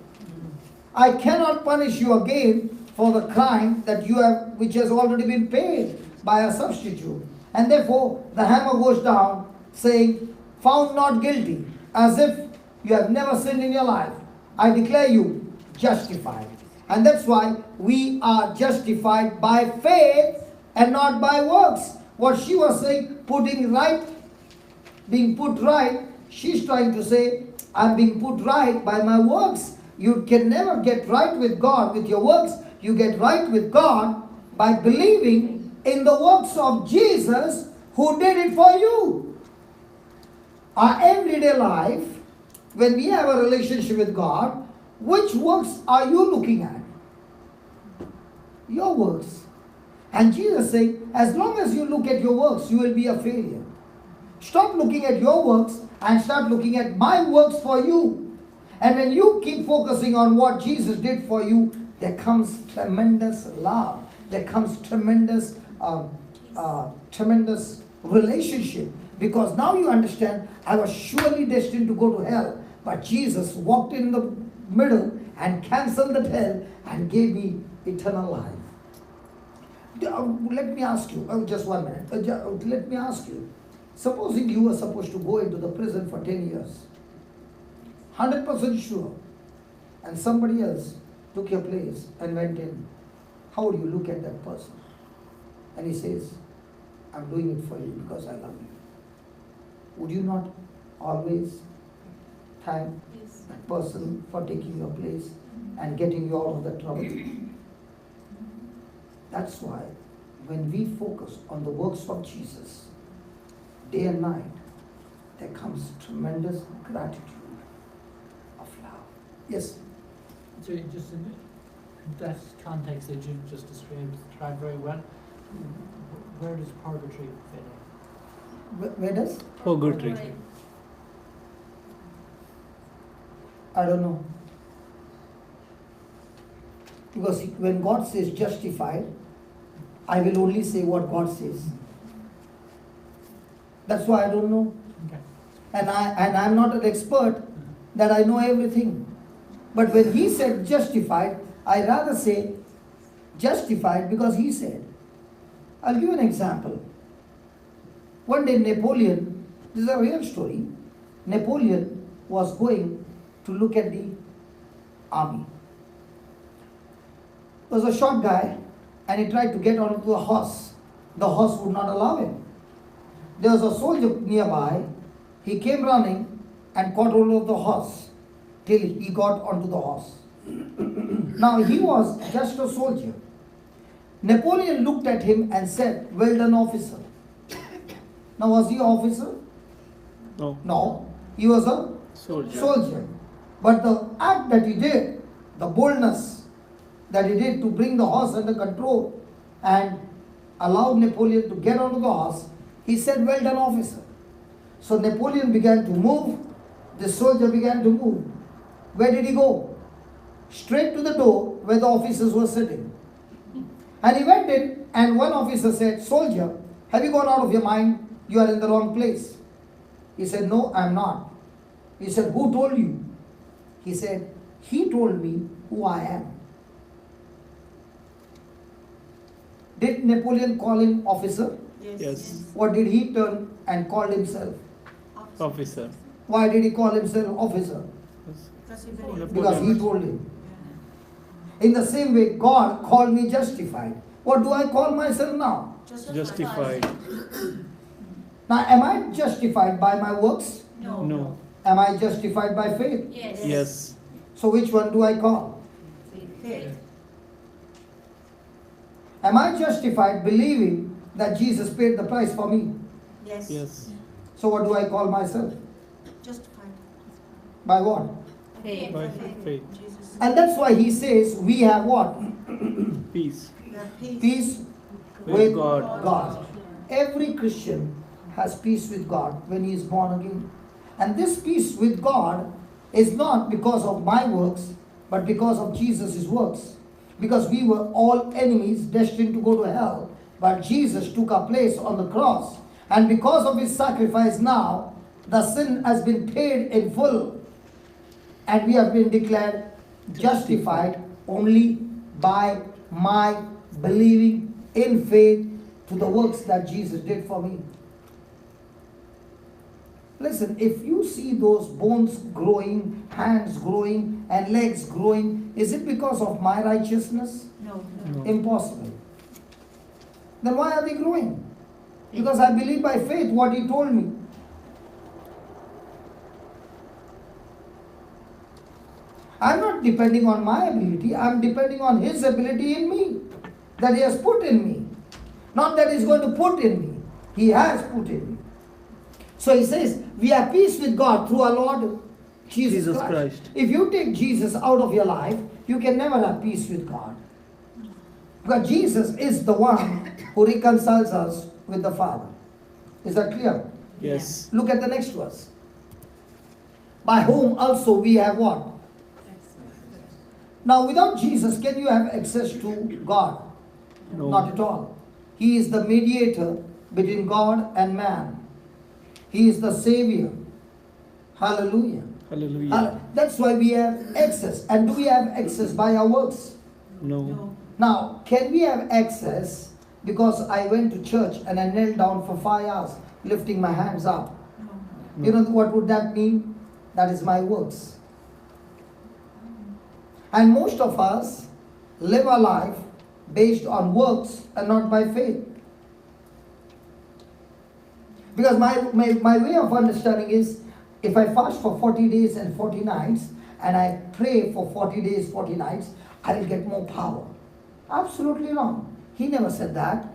I cannot punish you again for the crime that you have, which has already been paid by a substitute. And therefore, the hammer goes down saying, found not guilty, as if you have never sinned in your life. I declare you justified. And that's why we are justified by faith and not by works. What she was saying, putting right, being put right, she's trying to say, I'm being put right by my works. You can never get right with God with your works. You get right with God by believing in the works of Jesus who did it for you. Our everyday life, when we have a relationship with God, which works are you looking at? Your works. And Jesus said, as long as you look at your works, you will be a failure. Stop looking at your works and start looking at my works for you. And when you keep focusing on what Jesus did for you, there comes tremendous love. There comes tremendous relationship. Because now you understand, I was surely destined to go to hell. But Jesus walked in the middle and canceled that hell and gave me eternal life. Let me ask you, just 1 minute. Let me ask you. Supposing you were supposed to go into the prison for 10 years, 100% sure, and somebody else took your place and went in, how would you look at that person? And he says, I'm doing it for you because I love you. Would you not always thank that person for taking your place and getting you out of that trouble? That's why when we focus on the works of Jesus, day and night, there comes tremendous gratitude of love. Yes? So just in that context that you just described very well, where does purgatory fit in? Where does? Purgatory. I don't know. Because when God says justified, I will only say what God says. That's why I don't know. Okay. And I'm not an expert that I know everything. But when he said justified, I rather say justified because he said. I'll give an example. One day Napoleon, this is a real story, Napoleon was going to look at the army. He was a short guy and he tried to get onto a horse. The horse would not allow him. There was a soldier nearby. He came running and caught hold of the horse till he got onto the horse. Now he was just a soldier. Napoleon looked at him and said, well done, officer. Now was he an officer? No. No. He was a Soldier. soldier. But the act that he did, the boldness that he did to bring the horse under control and allow Napoleon to get onto the horse, he said, well done, officer. So Napoleon began to move The soldier began to move. Where did he go? Straight to the door where the officers were sitting. And he went in, and one officer said, "Soldier, have you gone out of your mind? You are in the wrong place." He said, "No, I am not." He said, "Who told you?" He said, "He told me who I am." Did Napoleon call him officer? Yes. What did he turn and called himself? Officer. Why did he call himself officer? Because he told him. In the same way, God called me justified. What do I call myself now? Justified. Now, am I justified by my works? No. Am I justified by faith? Yes. Yes. So which one do I call? Faith. Am I justified believing that Jesus paid the price for me? Yes. Yes. So what do I call myself? Justified. By what? Faith. By faith. Jesus. And that's why he says we have what? Peace. Peace With with God. God. Every Christian has peace with God when he is born again. And this peace with God is not because of my works, but because of Jesus' works. Because we were all enemies destined to go to hell. But Jesus took our place on the cross. And because of his sacrifice now, the sin has been paid in full. And we have been declared justified only by my believing in faith to the works that Jesus did for me. Listen, if you see those bones growing, hands growing, and legs growing, is it because of my righteousness? No. No. Impossible. Then why are they growing? Because I believe by faith what he told me. I'm not depending on my ability, I'm depending on his ability in me, that he has put in me. Not that he's going to put in me, he has put in me. So he says, we have peace with God through our Lord Jesus Christ. If you take Jesus out of your life, you can never have peace with God. Because Jesus is the one who reconciles us with the Father. Is that clear? Yes. Look at the next verse. By whom also we have what? Now without Jesus, can you have access to God? No. Not at all. He is the mediator between God and man. He is the Savior. Hallelujah. Hallelujah. That's why we have access. And do we have access by our works? No. Now, can we have access because I went to church and I knelt down for 5 hours lifting my hands up? You know what would that mean? That is my works. And most of us live our life based on works and not by faith. Because my way of understanding is, if I fast for 40 days and 40 nights, and I pray for 40 days, 40 nights, I will get more power. Absolutely wrong. He never said that.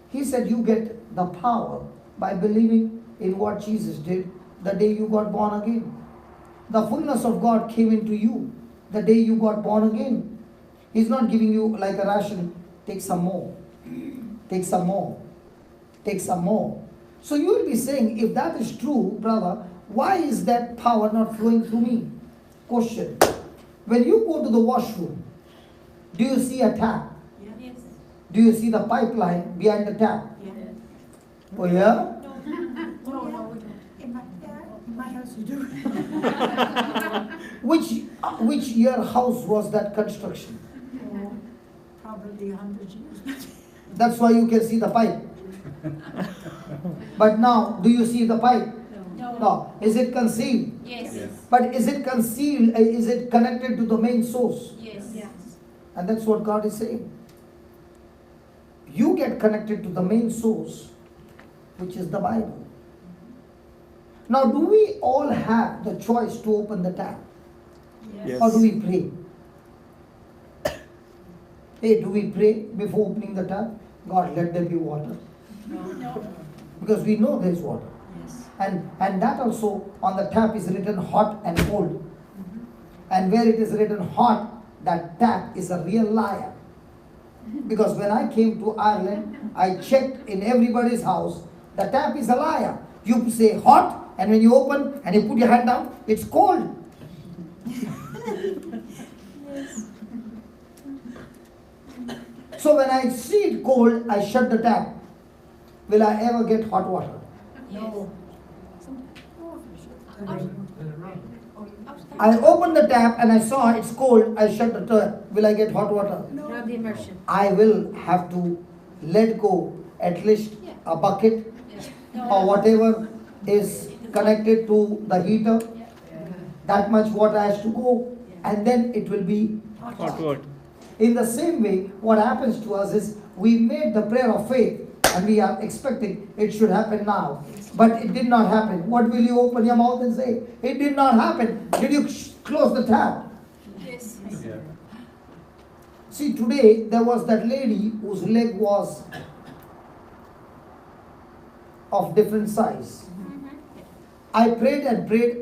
He said you get the power by believing in what Jesus did the day you got born again. The fullness of God came into you the day you got born again. He's not giving you like a ration, take some more, take some more, take some more. So you will be saying, if that is true, brother, why is that power not flowing through me? Question. When you go to the washroom, do you see a tap? Yes. Do you see the pipeline behind the tap? Yeah. Oh yeah? No, we don't. In my house you do. Which year house was that construction? Probably 100 years. That's why you can see the pipe. But now, do you see the pipe? No. No. Is it concealed? Yes. But is it concealed? Is it connected to the main source? Yes. And that's what God is saying. You get connected to the main source, which is the Bible. Now, do we all have the choice to open the tap? Yes. Or do we pray? Hey, do we pray before opening the tap? God, let there be water. No. Because we know there's water. Yes. And that also on the tap is written hot and cold. And where it is written hot, that tap is a real liar. Because when I came to Ireland, I checked in everybody's house, the tap is a liar. You say hot and when you open and you put your hand down, it's cold. So when I see it cold, I shut the tap. Will I ever get hot water? No. I opened the tap and I saw it's cold, I shut the tap. Will I get hot water? Grab the immersion. I will have to let go at least a bucket or whatever is connected to the heater. That much water has to go, and then it will be Hot water. in the same way. What happens to us is we made the prayer of faith and we are expecting it should happen now, but it did not happen. What will you open your mouth and say? It did not happen. Did you close the tap? Yes. Yeah. See, today there was that lady whose leg was of different size. I prayed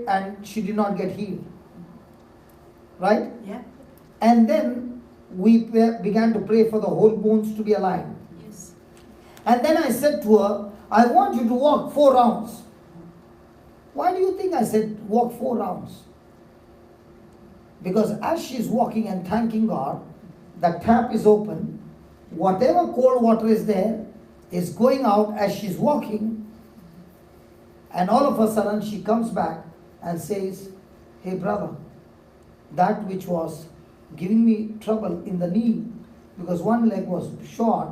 and she did not get healed. Right? Yeah. And then we began to pray for the whole bones to be aligned. Yes. And then I said to her, I want you to walk 4 rounds. Why do you think I said walk 4 rounds? Because as she's walking and thanking God, the tap is open. Whatever cold water is there is going out as she's walking. And all of a sudden she comes back and says, hey brother, that which was giving me trouble in the knee, because one leg was short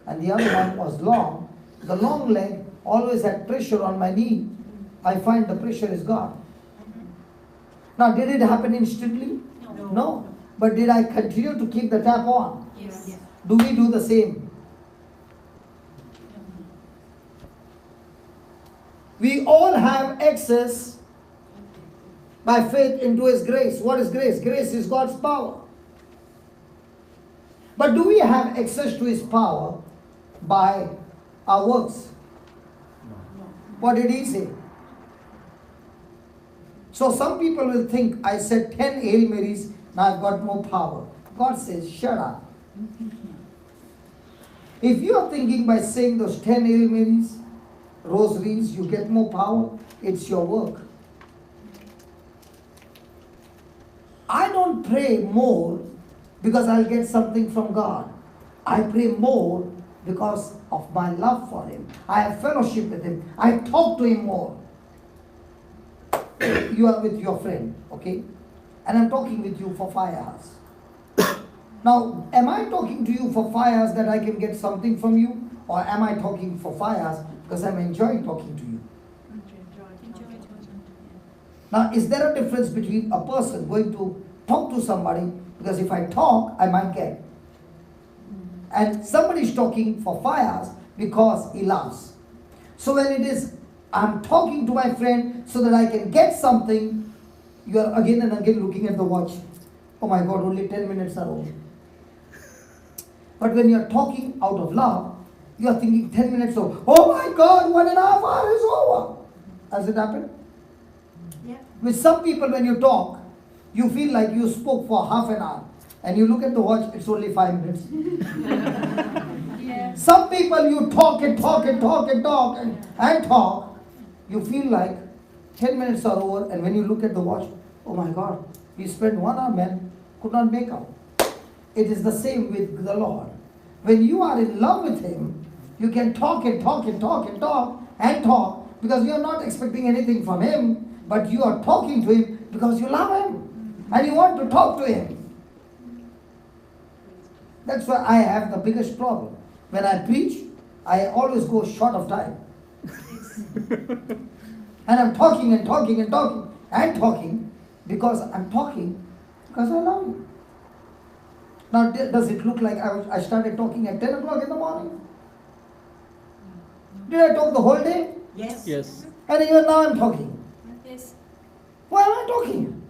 and the other one was long. The long leg always had pressure on my knee. I find the pressure is gone. Now, did it happen instantly? No. But did I continue to keep the tap on? Yes. Do we do the same? We all have access by faith into His grace. What is grace? Grace is God's power. But do we have access to His power by our works? What did He say? So some people will think, I said 10 Hail Marys, now I've got more power. God says, shut up. If you are thinking by saying those 10 Hail Marys, rosaries, you get more power, it's your work. I don't pray more because I'll get something from God. I pray more because of my love for Him. I have fellowship with Him. I talk to Him more. You are with your friend, okay? And I'm talking with you for 5 hours. Now, am I talking to you for 5 hours that I can get something from you? Or am I talking for 5 hours because I'm enjoying talking to you? Now, is there a difference between a person going to talk to somebody, because if I talk, I might get, and somebody is talking for 5 hours because he loves. So when it is, I'm talking to my friend so that I can get something, you are again and again looking at the watch. Oh my God, only 10 minutes are over. But when you are talking out of love, you are thinking 10 minutes over. Oh my God, 1.5 hours is over. Has it happened? Yeah. With some people, when you talk, you feel like you spoke for half an hour. And you look at the watch, it's only 5 minutes. Yeah. Some people, you talk and talk and talk and talk and talk. You feel like 10 minutes are over, and when you look at the watch, oh my God, we spent 1 hour, man, could not make out. It is the same with the Lord. When you are in love with Him, you can talk and talk and talk and talk and talk, because you are not expecting anything from Him, but you are talking to Him because you love Him and you want to talk to Him. That's why I have the biggest problem. When I preach, I always go short of time. And I'm talking and talking and talking and talking because I'm talking because I love you. Now, does it look like I started talking at 10 o'clock in the morning? Did I talk the whole day? Yes. Yes. And even now I'm talking. Yes. Why am I talking?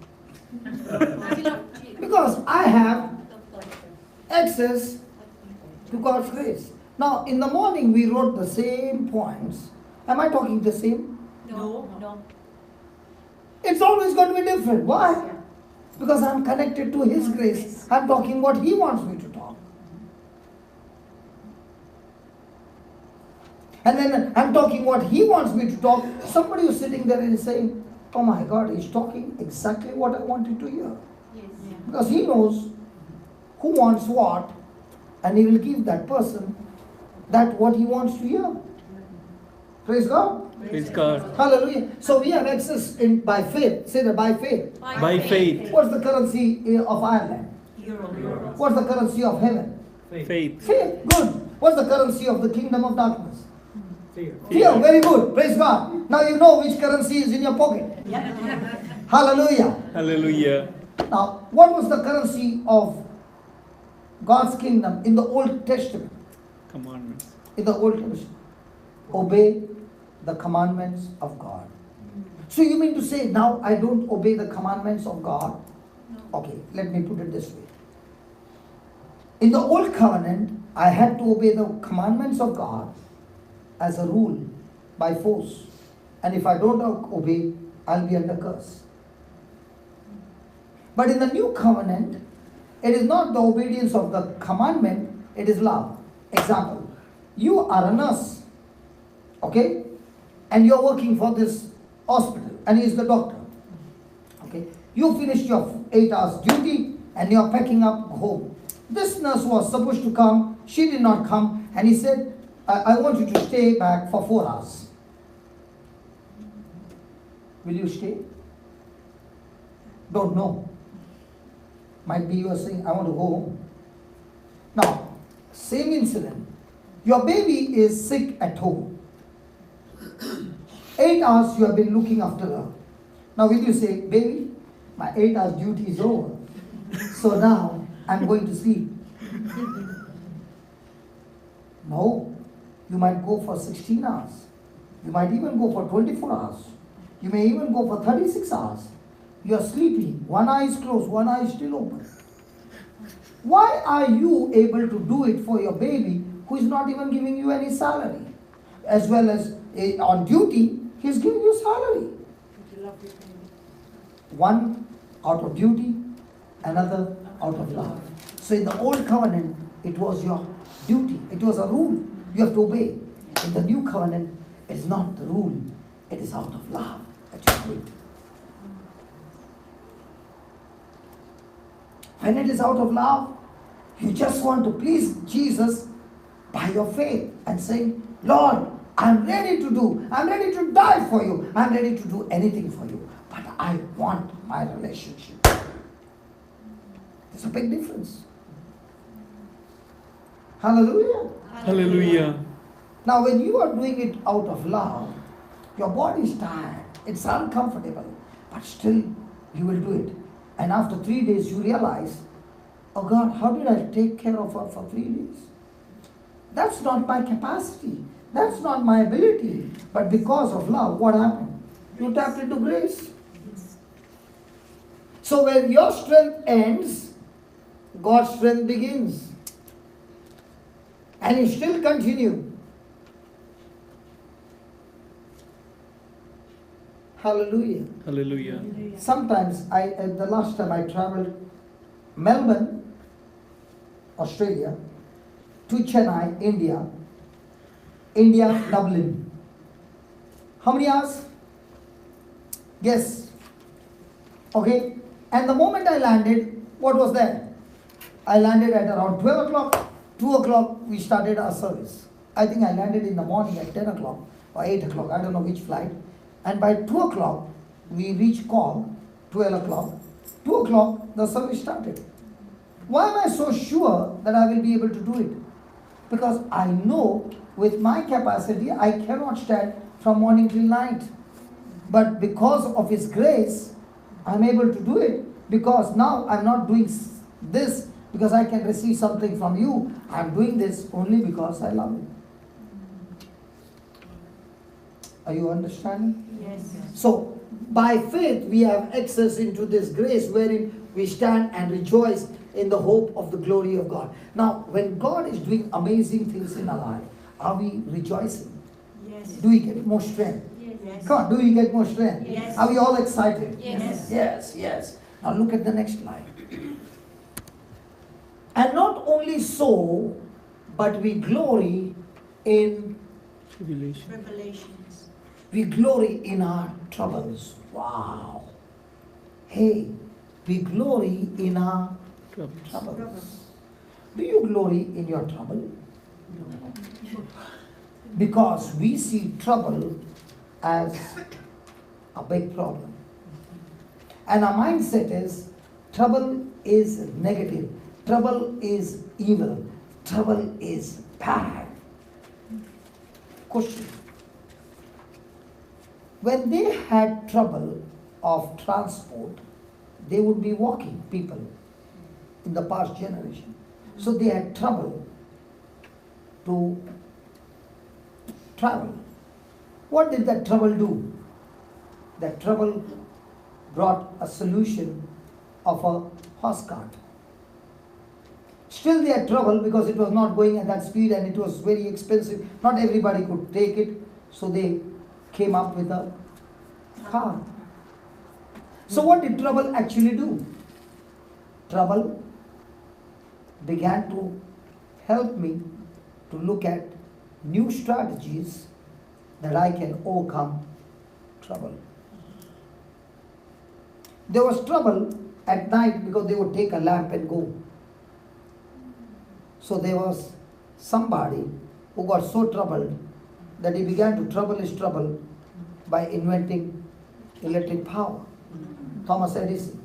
I love Jesus. Because I have Love God. access to God's grace. Now, in the morning we wrote the same points. Am I talking the same? No. No. It's always going to be different. Why? Because I'm connected to His grace. I'm talking what He wants me to talk. And then I'm talking what he wants me to talk. Somebody is sitting there and is saying, oh my God, he's talking exactly what I wanted to hear. Yes. Because he knows who wants what, and he will give that person that what he wants to hear. Praise God. Praise God. Hallelujah. So we have access in by faith. Say that by faith. By faith. What's the currency of Ireland? Euro. What's the currency of heaven? Faith. Faith. Good. What's the currency of the kingdom of darkness? Fear. Fear. Very good. Praise God. Now you know which currency is in your pocket. Hallelujah. Hallelujah. Now, what was the currency of God's kingdom in the Old Testament? Commandments. In the Old Testament. Obey the commandments of God. So you mean to say now I don't obey the commandments of God? Okay, let me put it this way. In the Old Covenant, I had to obey the commandments of God as a rule by force. And if I don't obey, I'll be under curse. But in the New Covenant, it is not the obedience of the commandment, it is love. Example, you are a nurse, okay? And you're working for this hospital, and he's the doctor, okay? You finished your 8 hours duty, and you're packing up home. This nurse was supposed to come, she did not come, and he said, I want you to stay back for 4 hours. Will you stay? Don't know. Might be you are saying, I want to go home. Now, same incident. Your baby is sick at home. 8 hours you have been looking after her. Now will you say, baby, my 8 hours duty is over. So now I'm going to sleep. No. You might go for 16 hours. You might even go for 24 hours. You may even go for 36 hours. You are sleeping. One eye is closed, one eye is still open. Why are you able to do it for your baby who is not even giving you any salary? As well as on duty, he is giving you salary. One out of duty, another out of love. So in the Old Covenant, it was your duty. It was a rule. You have to obey. In the New Covenant, it is not the rule. It is out of love that you do it. When it is out of love, you just want to please Jesus by your faith and saying, Lord, I'm ready to die for you. I'm ready to do anything for you. But I want my relationship. There's a big difference. Hallelujah. Hallelujah. Now when you are doing it out of love, your body is tired. It's uncomfortable. But still, you will do it. And after 3 days, you realize, oh God, how did I take care of her for 3 days? That's not my capacity. That's not my ability. But because of love, what happened? You tapped into grace. So when your strength ends, God's strength begins. And you still continue. Hallelujah. Hallelujah. Sometimes, the last time I traveled Melbourne, Australia, to Chennai, India, Dublin. How many hours? Guess. Okay. And the moment I landed, what was there? I landed at around 12 o'clock. 2 o'clock, we started our service. I think I landed in the morning at 10 o'clock or 8 o'clock. I don't know which flight. And by 2 o'clock, we reached call, 12 o'clock. 2 o'clock, the service started. Why am I so sure that I will be able to do it? Because I know with my capacity, I cannot stand from morning till night. But because of His grace, I'm able to do it. Because now I'm not doing this because I can receive something from you. I'm doing this only because I love you. Are you understanding? Yes. So, by faith, we have access into this grace wherein we stand and rejoice in the hope of the glory of God. Now, when God is doing amazing things in our life, are we rejoicing? Yes. Do we get more strength? Yes. Come on, do we get more strength? Yes. Are we all excited? Yes. Yes. Now look at the next line. And not only so, but we glory in Tribulation. Revelations. We glory in our troubles. Wow. Hey, we glory in our Troubles. troubles. Do you glory in your trouble? Because we see trouble as a big problem. And our mindset is trouble is negative, trouble is evil, trouble is bad. Question. When they had trouble of transport, they would be walking, people, in the past generation. So they had trouble to travel. What did that trouble do? That trouble brought a solution of a horse cart. Still they had trouble because it was not going at that speed and it was very expensive. Not everybody could take it, so they came up with a car. So what did trouble actually do? Trouble began to help me to look at new strategies that I can overcome trouble. There was trouble at night because they would take a lamp and go. So there was somebody who got so troubled that he began to trouble his trouble by inventing electric power. Thomas Edison.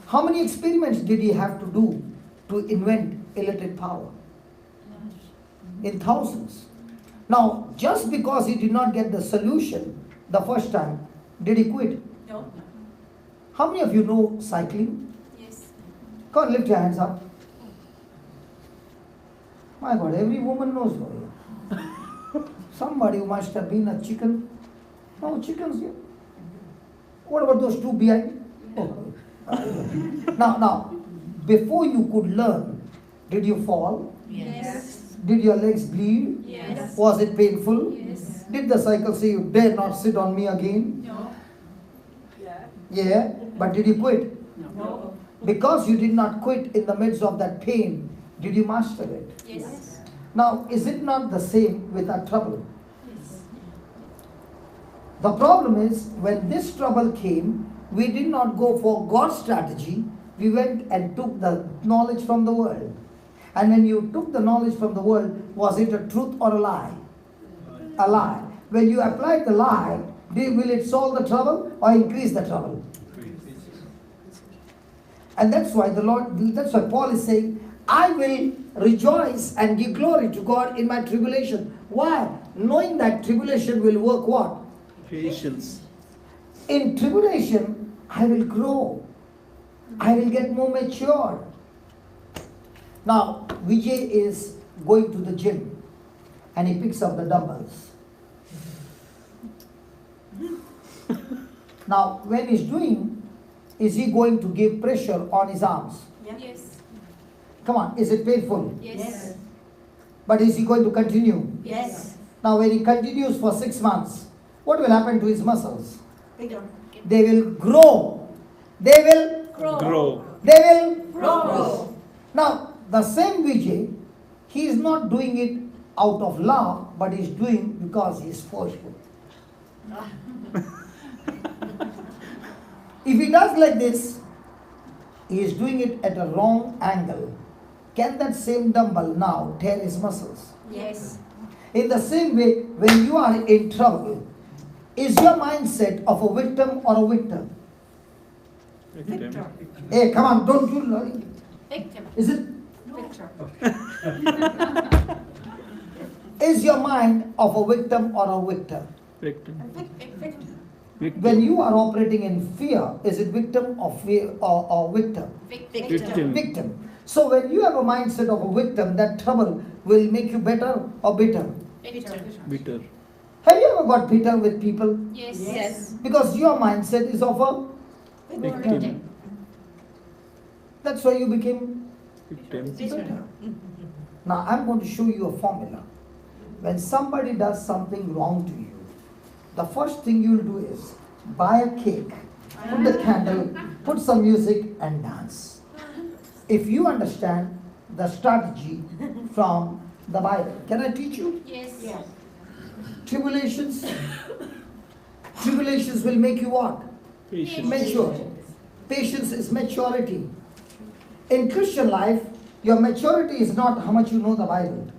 How many experiments did he have to do to invent electric power? In thousands. Now, just because he did not get the solution the first time, did he quit? No. How many of you know cycling? Yes. Come on, lift your hands up. My God, every woman knows about it. Somebody who must have been a chicken. No chickens here. What about those two behind? Oh. Now, before you could learn, did you fall? Yes. Did your legs bleed? Yes. Was it painful? Yes. Did the cycle say you dare not sit on me again? No. Yeah, but did you quit? No. Because you did not quit in the midst of that pain, did you master it? Yes. Now, is it not the same with our trouble? Yes. The problem is, when this trouble came, we did not go for God's strategy. We went and took the knowledge from the world. And when you took the knowledge from the world, was it a truth or a lie? A lie. When you applied the lie, will it solve the trouble or increase the trouble? And that's why Paul is saying, I will rejoice and give glory to God in my tribulation. Why? Knowing that tribulation will work what? Patience. In tribulation, I will grow. I will get more mature. Now, Vijay is going to the gym and he picks up the dumbbells. Now, when he's doing, is he going to give pressure on his arms? Yes. Come on, is it painful? Yes. But is he going to continue? Yes. Now, when he continues for 6 months, what will happen to his muscles? Bigger. They will grow. They will Grow. They will Grow. Now, the same Vijay, he is not doing it out of love, but he is doing because he is forceful. If he does like this, he is doing it at a wrong angle. Can that same dumbbell now tear his muscles? Yes. In the same way, when you are in trouble, is your mindset of a victim or a victor? Victim. Hey, come on, don't you know? Victim. Is it? Victor. Is your mind of a victim or a victor? Victim. Victim. Victim. When you are operating in fear, is it victim or fear or victim? Victim. Victim. So when you have a mindset of a victim, that trouble will make you better or bitter. Victor. Bitter. Have you ever got bitter with people? Yes. Yes. Because your mindset is of a Victim. That's why you became Victim. bitter. Now I'm going to show you a formula. When somebody does something wrong to you, the first thing you'll do is buy a cake, put the candle, put some music and dance. If you understand the strategy from the Bible, can I teach you? Yes. Yes. tribulations? Tribulations will make you what? Patience. Mature. Patience is maturity. In Christian life, your maturity is not how much you know the Bible.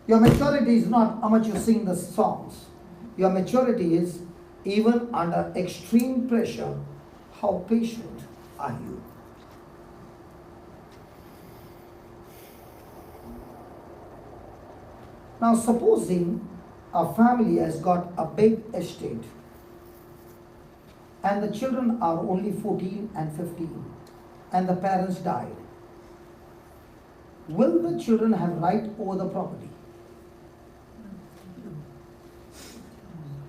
Your maturity is not how much you sing the songs. Your maturity is, even under extreme pressure, how patient are you? Now, supposing a family has got a big estate and the children are only 14 and 15 and the parents died. Will the children have right over the property?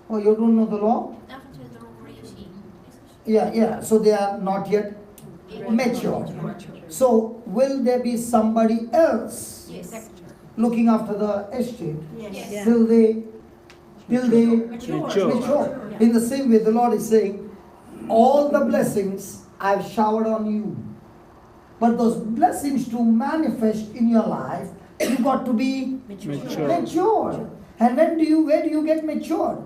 Oh, you don't know the law? Not until they're over 18, isn't Yeah. So they are not yet it? mature. So will there be somebody else Yes. looking after the estate Yes. Yeah. till they Mature. mature? In the same way, the Lord is saying, all the blessings I've showered on you. But those blessings to manifest in your life, you got to be Mature. matured. And where do you get matured?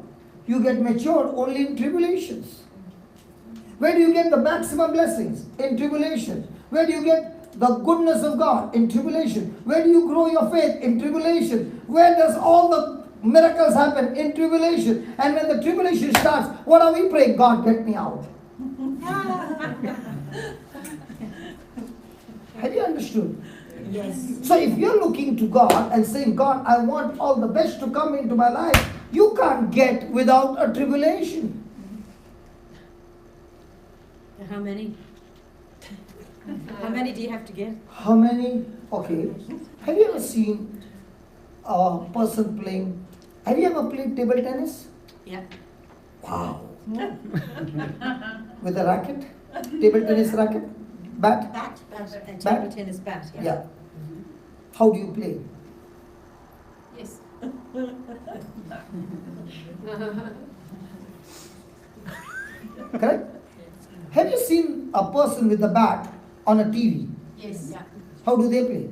You get matured only in tribulations. Where do you get the maximum blessings? In tribulation. Where do you get the goodness of God? In tribulation. Where do you grow your faith? In tribulation. Where does all the miracles happen? In tribulation. And when the tribulation starts, what are we praying? God, get me out. Have you understood? Yes. So if you're looking to God and saying, God, I want all the best to come into my life, you can't get without a tribulation. How many? How many do you have to get? How many? Okay. Have you ever seen a person playing? Have you ever played table tennis? Yeah. Wow. With a racket? Table tennis racket? Bat? Bat. And Bat? table tennis bat. Yeah. How do you play? Yes. Correct? Have you seen a person with a bat on a TV? Yes. Yeah. How do they play?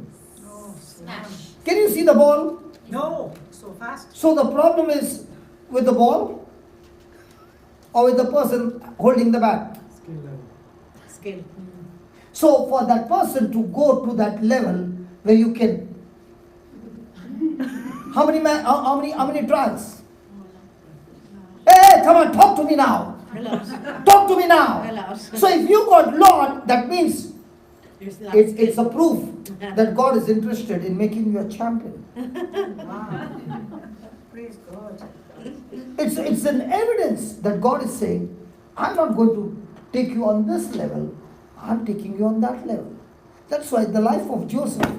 Smash. Can you see the ball? No. So fast. So the problem is with the ball or with the person holding the bat? Skill level. Skill. So for that person to go to that level where you can, how many trials? Hey, come on, talk to me now. A lot. Talk to me now. A lot. So if you got Lord, that means There's a lot of it's a skill. proof that God is interested in making you a champion. Wow. Praise God. It's an evidence that God is saying, I'm not going to take you on this level, I'm taking you on that level. That's why the life of Joseph,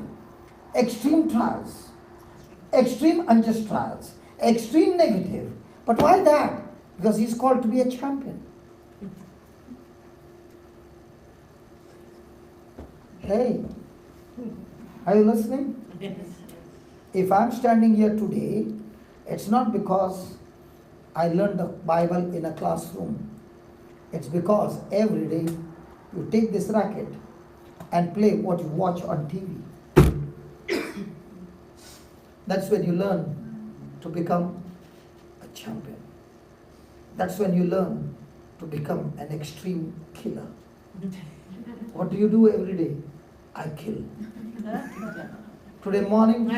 extreme trials, extreme unjust trials, extreme negative. But why that? Because he's called to be a champion. Hey, are you listening? Yes. If I'm standing here today, it's not because I learned the Bible in a classroom. It's because every day you take this racket and play what you watch on TV. That's when you learn to become a champion. That's when you learn to become an extreme killer. What do you do every day? I kill. Today morning,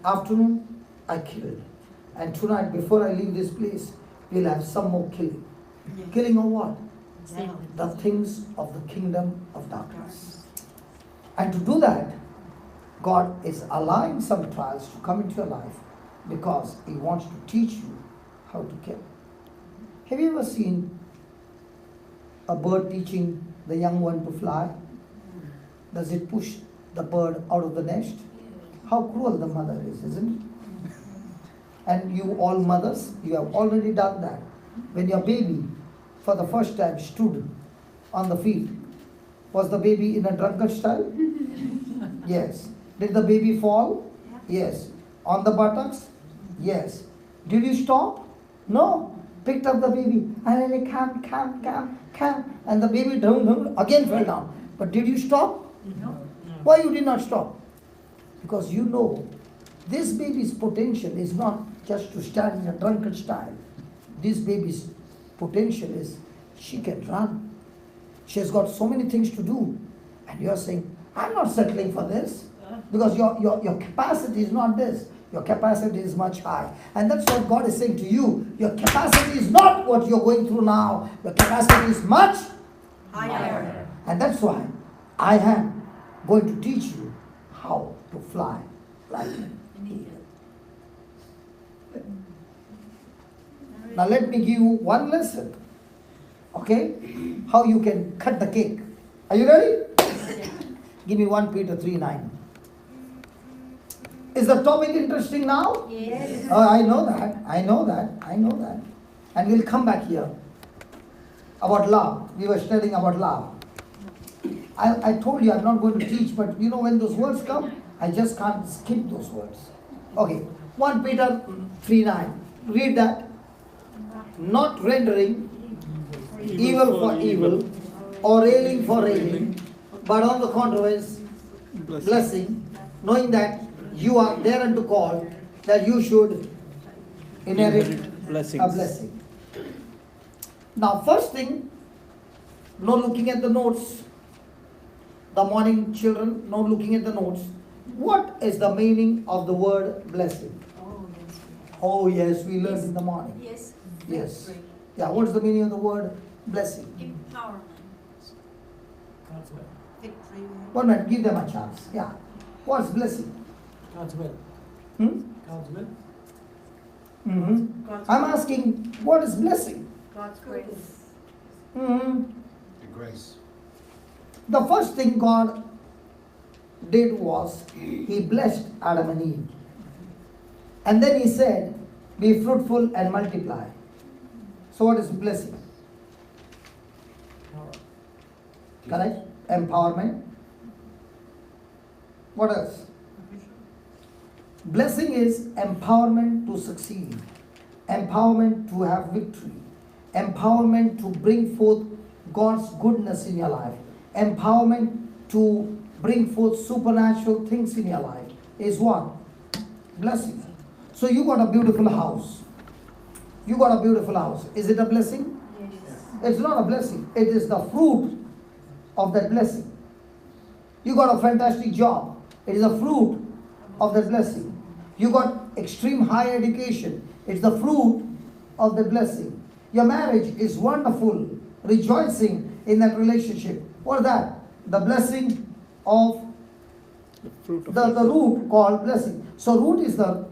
afternoon, I kill. And tonight, before I leave this place, we'll have some more killing. Killing of what? The things of the kingdom of darkness. And to do that, God is allowing some trials to come into your life because He wants to teach you how to kill. Have you ever seen a bird teaching the young one to fly? Does it push the bird out of the nest? How cruel the mother is, isn't it? And you all mothers, you have already done that. When your baby for the first time stood on the feet, was the baby in a drunkard style? Yes. Did the baby fall? Yes. On the buttocks? Yes. Did you stop? No. Picked up the baby and then come. And the baby again fell down. But did you stop? No. Why you did not stop? Because you know this baby's potential is not just to stand in a drunken style. This baby's potential is she can run. She has got so many things to do. And you are saying, I'm not settling for this. Because your capacity is not this. Your capacity is much high. And that's what God is saying to you. Your capacity is not what you're going through now. Your capacity is much Higher. And that's why I am going to teach you how to fly like an eagle. Now let me give you one lesson. Okay? How you can cut the cake. Are you ready? Give me 1 Peter 3:9. Is the topic interesting now? Yes. Oh, I know that. And we'll come back here. About love. We were studying about love. I told you I'm not going to teach, but you know when those words come, I just can't skip those words. Okay. 1 Peter 3:9. Read that. Not rendering evil for evil or railing for railing, but on the contrary, blessing, knowing that you are thereunto called, that you should inherit blessings. a blessing. Now, first thing, no looking at the notes. The morning children, no looking at the notes. What is the meaning of the word blessing? Oh, yes, we learned in the morning. Yes. Yes. Yeah, what's the meaning of the word blessing? Empowerment. God's will. Victory. 1 minute, give them a chance. Yeah. What's blessing? God's will. Hmm? God's will. Mm-hmm. I'm asking, what is blessing? God's grace. Mm-hmm. The grace. The first thing God did was He blessed Adam and Eve. And then He said, be fruitful and multiply. So what is blessing? Power. Correct? Empowerment. What else? Blessing is empowerment to succeed, empowerment to have victory, empowerment to bring forth God's goodness in your life, empowerment to bring forth supernatural things in your life is what? Blessing. So you got a beautiful house. You got a beautiful house. Is it a blessing? Yes. It's not a blessing. It is the fruit of that blessing. You got a fantastic job. It is a fruit of that blessing. You got extreme high education. It's the fruit of the blessing. Your marriage is wonderful. Rejoicing in that relationship. What is that? The blessing of The fruit of the root called blessing. So root is the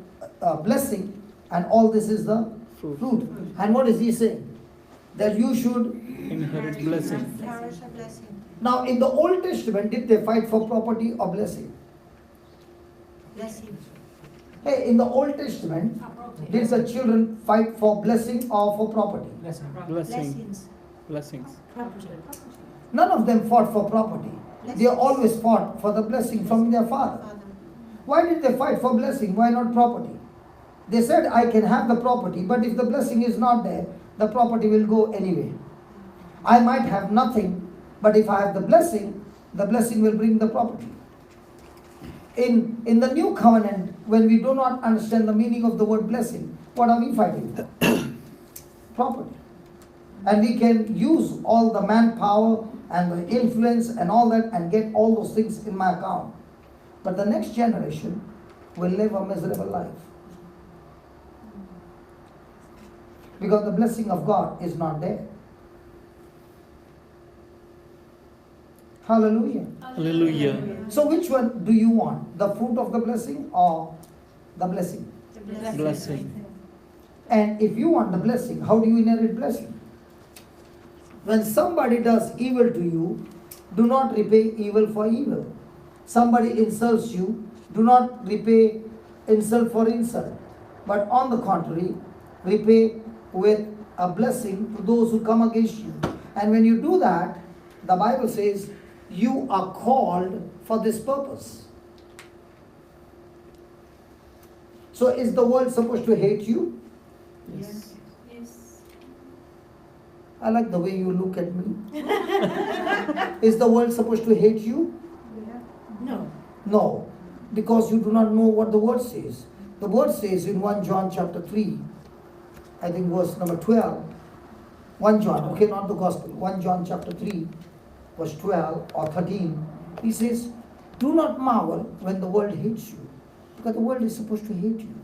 blessing and all this is the fruit. fruit. And what is he saying? That you should. Inherit blessing. Flourish a blessing. Now in the Old Testament, did they fight for property or blessing? Blessing. Hey, in the Old Testament, did the children fight for blessing or for property? Blessing. Blessing. Blessings. Blessings. Property. None of them fought for property. They Blessings. always fought for the blessing from their father. Father. Why did they fight for blessing? Why not property? They said, I can have the property, but if the blessing is not there, the property will go anyway. I might have nothing, but if I have the blessing will bring the property. In the new covenant, when we do not understand the meaning of the word blessing, what are we fighting for? Property. And we can use all the manpower and the influence and all that and get all those things in my account. But the next generation will live a miserable life. Because the blessing of God is not there. Hallelujah. Hallelujah. So which one do you want? The fruit of the blessing or the blessing? The blessing. Blessing. And if you want the blessing, how do you inherit blessing? When somebody does evil to you, do not repay evil for evil. Somebody insults you, do not repay insult for insult. But on the contrary, repay with a blessing to those who come against you. And when you do that, the Bible says, you are called for this purpose. So is the world supposed to hate you? Yes. Yes. I like the way you look at me. Is the world supposed to hate you? No. No, because you do not know what the word says. The word says in 1 John chapter 3, I think verse number 12, 1 John, okay, not the gospel, 1 John chapter 3, verse 12 or 13, he says, do not marvel when the world hates you, because the world is supposed to hate you.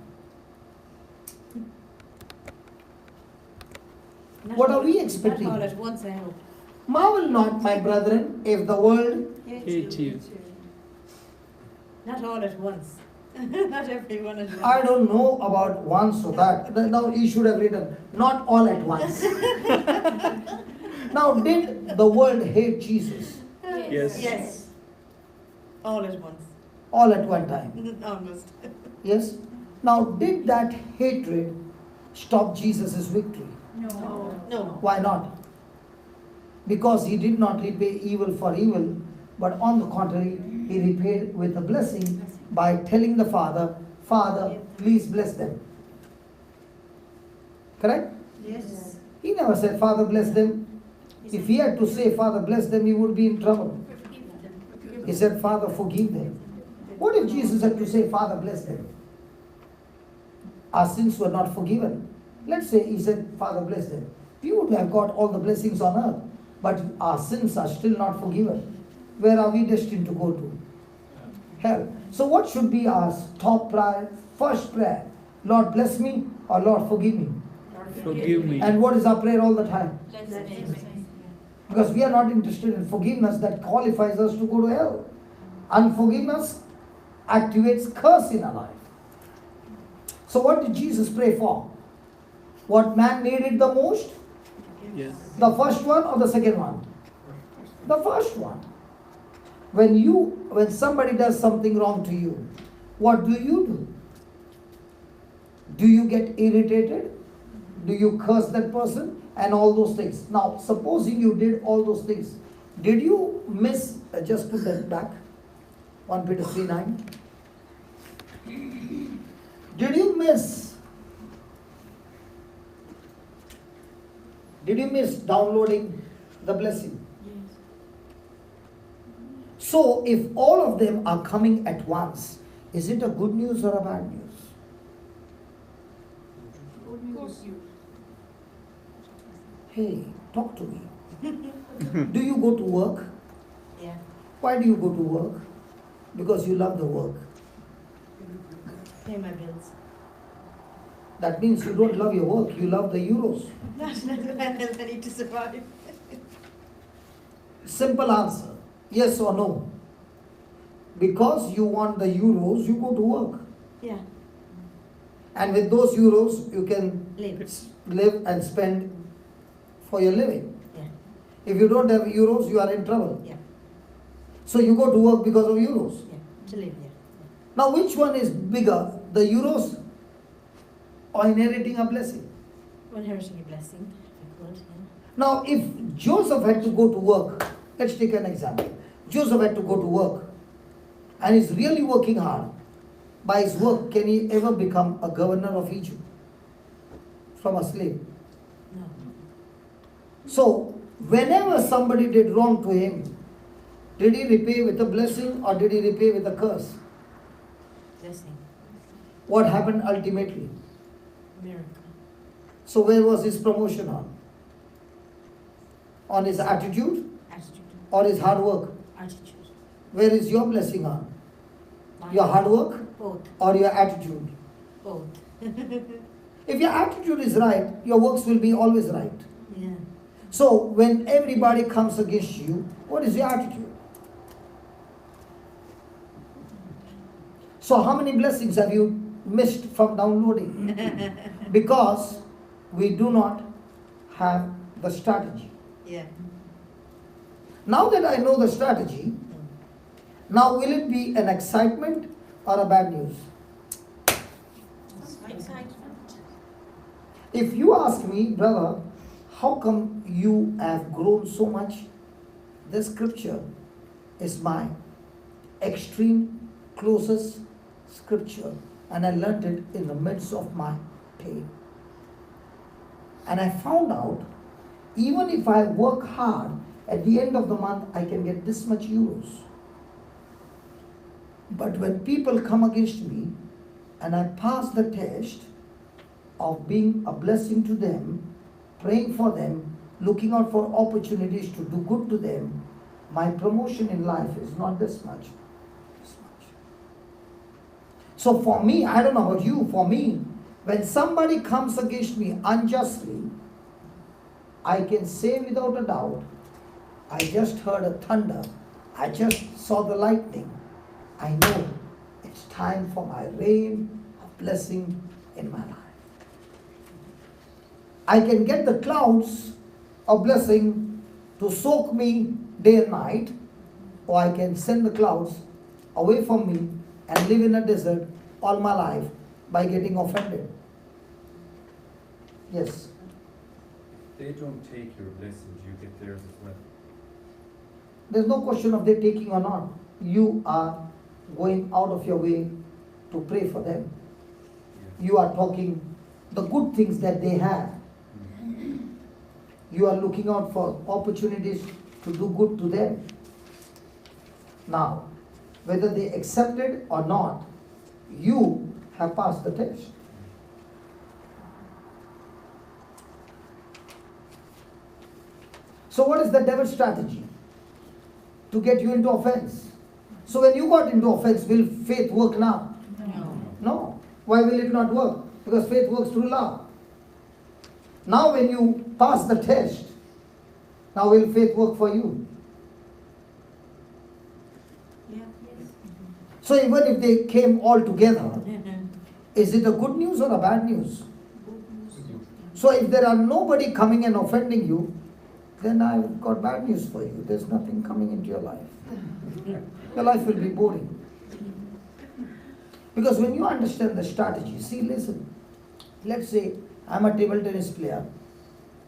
What are we expecting? Not all at once, I hope. Marvel not, my brethren, if the world, Hate you. Not all at once. Not everyone at once. I don't know about once or that. Now he should have written, not all at once. Now, did the world hate Jesus? Yes. Yes. All at once. All at one time? Almost. Yes? Now, did that hatred stop Jesus' victory? No. Why not? Because he did not repay evil for evil, but on the contrary, he repaid with a blessing by telling the Father, Father, please bless them. Correct? Yes. He never said, Father, bless them. If he had to say, Father, bless them, he would be in trouble. He said, Father, forgive them. What if Jesus had to say, Father, bless them? Our sins were not forgiven. Let's say he said, Father, bless them. We would have got all the blessings on earth, but our sins are still not forgiven. Where are we destined to go to? Hell. So what should be our top prayer, first prayer? Lord, bless me, or Lord, forgive me. Forgive me. And what is our prayer all the time? Let's name. Because we are not interested in forgiveness that qualifies us to go to hell. Unforgiveness activates curse in our life. So what did Jesus pray for? What man needed the most? Yes. The first one or the second one? The first one. When somebody does something wrong to you, what do? Do you get irritated? Do you curse that person? And all those things. Now, supposing you did all those things, did you miss, just put that back, 1 Peter 3:9. Did you miss downloading the blessing? Yes. So, if all of them are coming at once, is it a good news or a bad news? Hey, talk to me. Do you go to work? Yeah. Why do you go to work? Because you love the work. Pay my bills. That means you don't love your work, you love the euros. That's not what I need to survive. Simple answer, yes or no. Because you want the euros, you go to work. Yeah. And with those euros, you can Live. and spend for your living. Yeah. If you don't have euros, you are in trouble. Yeah. So you go to work because of euros. Yeah. To live, yeah. Now, which one is bigger, the euros or inheriting a blessing? Well, inheriting a blessing, if I could, yeah. Now, if Joseph had to go to work, let's take an example. Joseph had to go to work and is really working hard. By his work, can he ever become a governor of Egypt from a slave? No. So, whenever somebody did wrong to him, did he repay with a blessing or did he repay with a curse? Blessing. What happened ultimately? Miracle. So, where was his promotion on? On his attitude Attitude. or his hard work? Attitude. Where is your blessing on? Mine. Your hard work Both. or your attitude? Both. If your attitude is right, your works will be always right. Yeah. So when everybody comes against you, what is your attitude? So how many blessings have you missed from downloading? Because we do not have the strategy. Yeah. Now that I know the strategy, now will it be an excitement or a bad news? Excitement. If you ask me, brother, how come you have grown so much? This scripture is my extreme closest scripture, and I learned it in the midst of my pain. And I found out, even if I work hard, at the end of the month I can get this much euros. But when people come against me and I pass the test of being a blessing to them, praying for them, looking out for opportunities to do good to them, my promotion in life is not this much. This much. So for me, I don't know about you, for me, when somebody comes against me unjustly, I can say without a doubt, I just heard a thunder, I just saw the lightning. I know it's time for my rain of blessing in my life. I can get the clouds of blessing to soak me day and night, or I can send the clouds away from me and live in a desert all my life by getting offended. Yes. They don't take your blessings, you get theirs as well. There's no question of they taking or not. You are going out of your way to pray for them. Yeah. You are talking the good things that they have. You are looking out for opportunities to do good to them. Now, whether they accept it or not, you have passed the test. So what is the devil's strategy? To get you into offense. So when you got into offense, will faith work now? No. No. Why will it not work? Because faith works through love. Now when you pass the test, now will faith work for you? Yeah, yes. So even if they came all together, is it a good news or a bad news? So if there are nobody coming and offending you, then I've got bad news for you. There's nothing coming into your life. Your life will be boring. Because when you understand the strategy, see, listen, let's say I'm a table tennis player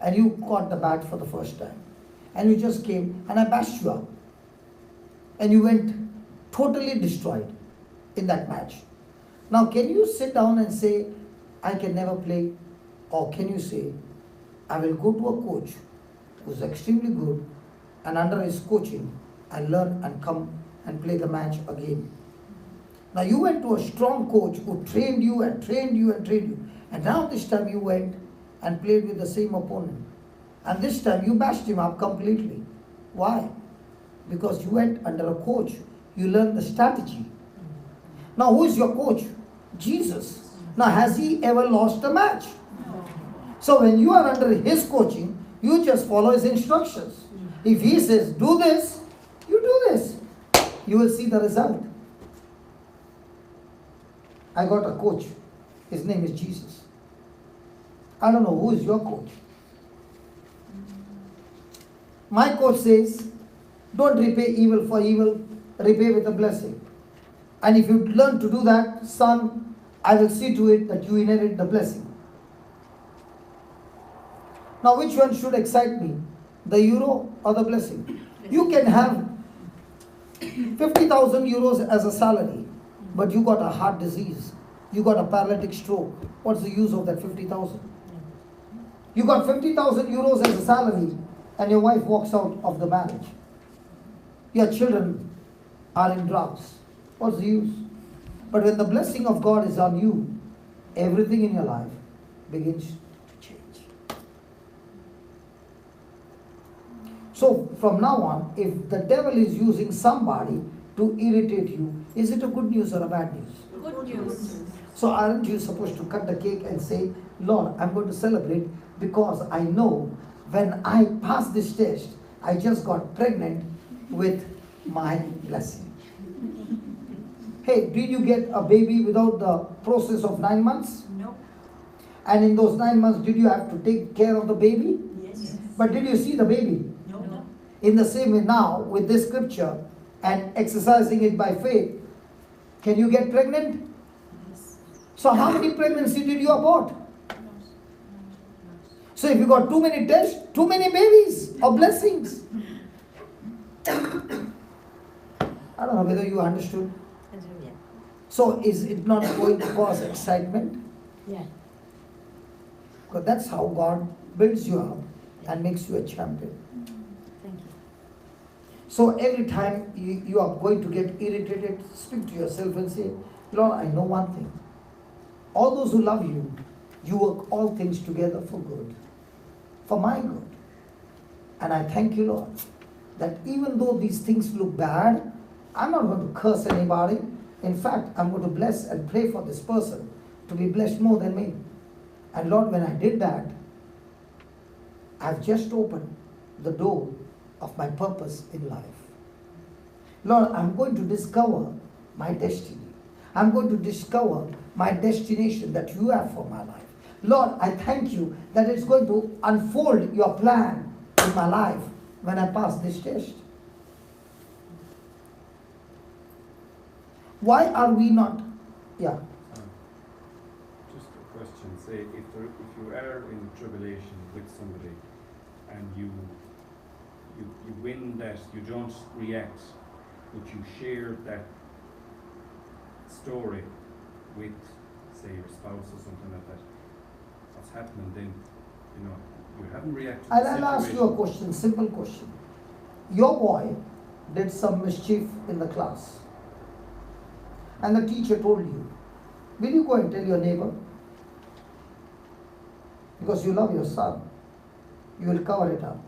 and you caught the bat for the first time and you just came and I bashed you up and you went totally destroyed in that match. Now can you sit down and say, I can never play? Or can you say, I will go to a coach who's extremely good and under his coaching and learn and come and play the match again? Now you went to a strong coach who trained you and trained you and trained you. And now this time you went and played with the same opponent. And this time you bashed him up completely. Why? Because you went under a coach. You learned the strategy. Now who is your coach? Jesus. Now has he ever lost a match? So when you are under his coaching, you just follow his instructions. If he says do this, you do this. You will see the result. I got a coach. His name is Jesus. I don't know who is your coach. My coach says, don't repay evil for evil, repay with a blessing. And if you learn to do that, son, I will see to it that you inherit the blessing. Now which one should excite me? The euro or the blessing? You can have 50,000 euros as a salary, but you got a heart disease. You got a paralytic stroke. What's the use of that 50,000? You got 50,000 euros as a salary and your wife walks out of the marriage. Your children are in drugs. What's the use? But when the blessing of God is on you, everything in your life begins to change. So from now on, if the devil is using somebody to irritate you, is it a good news or a bad news? Good news. So aren't you supposed to cut the cake and say, Lord, I'm going to celebrate because I know when I pass this test, I just got pregnant with my blessing. Hey, did you get a baby without the process of 9 months? No. And in those 9 months, did you have to take care of the baby? Yes. But did you see the baby? No. In the same way now, with this scripture and exercising it by faith, can you get pregnant? Yes. So how many pregnancy did you abort? So if you got too many tests, too many babies or blessings. I don't know whether you understood. Yeah. So is it not going to cause excitement? Yeah. Because that's how God builds you up and makes you a champion. Thank you. So every time you are going to get irritated, speak to yourself and say, Lord, I know one thing. all those who love you, you work all things together for good, for my good. And I thank you, Lord, that even though these things look bad, I'm not going to curse anybody. In fact, I'm going to bless and pray for this person to be blessed more than me. And Lord, when I did that, I've just opened the door of my purpose in life. Lord, I'm going to discover my destiny. I'm going to discover my destination that you have for my life. Lord, I thank you that it's going to unfold your plan in my life when I pass this test. Why are we not? Yeah. Just a question. Say, if you are in tribulation with somebody and you win that, you don't react, but you share that story with, say, your spouse or something like that, what's happening then? You know, you haven't reacted to the I'll ask you a situation. question, simple question. Your boy did some mischief in the class, and the teacher told you, will you go and tell your neighbor? Because you love your son, you will cover it up.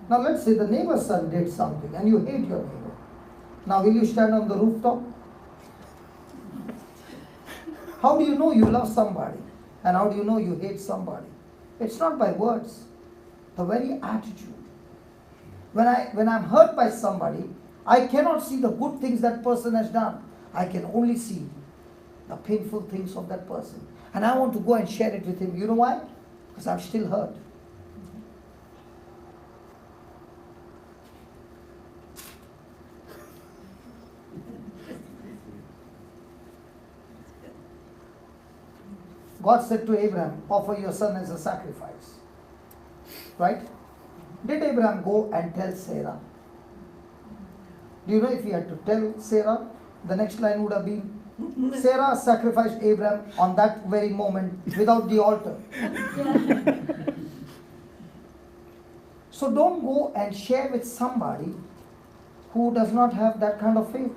Now let's say the neighbor's son did something and you hate your neighbor. Now will you stand on the rooftop? How do you know you love somebody? And how do you know you hate somebody? It's not by words, the very attitude. When I'm hurt by somebody, I cannot see the good things that person has done. I can only see the painful things of that person. And I want to go and share it with him. You know why? Because I'm still hurt. God said to Abraham, offer your son as a sacrifice. Right? Did Abraham go and tell Sarah? Do you know if he had to tell Sarah, the next line would have been, Sarah sacrificed Abraham on that very moment without the altar. So don't go and share with somebody who does not have that kind of faith.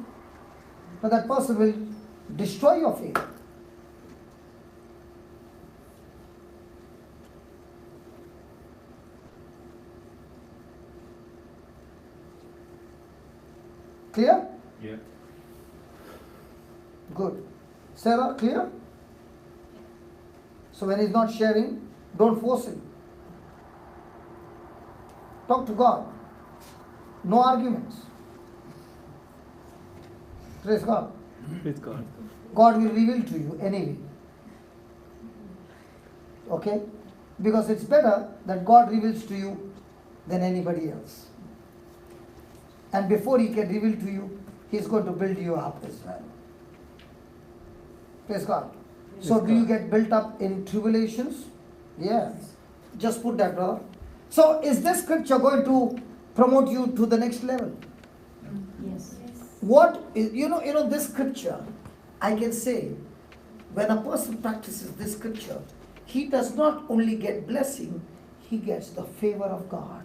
But that person will destroy your faith. Clear? Yeah. Good. Sarah, clear? So when he's not sharing, don't force him. Talk to God. No arguments. Praise God. With God. God will reveal to you anyway. Okay? Because it's better that God reveals to you than anybody else. And before he can reveal to you, he's going to build you up as well. Praise God. So do you get built up in tribulations? Yes. Just put that, brother. So is this scripture going to promote you to the next level? Yes. What is, this scripture, I can say, when a person practices this scripture, he does not only get blessing, he gets the favor of God.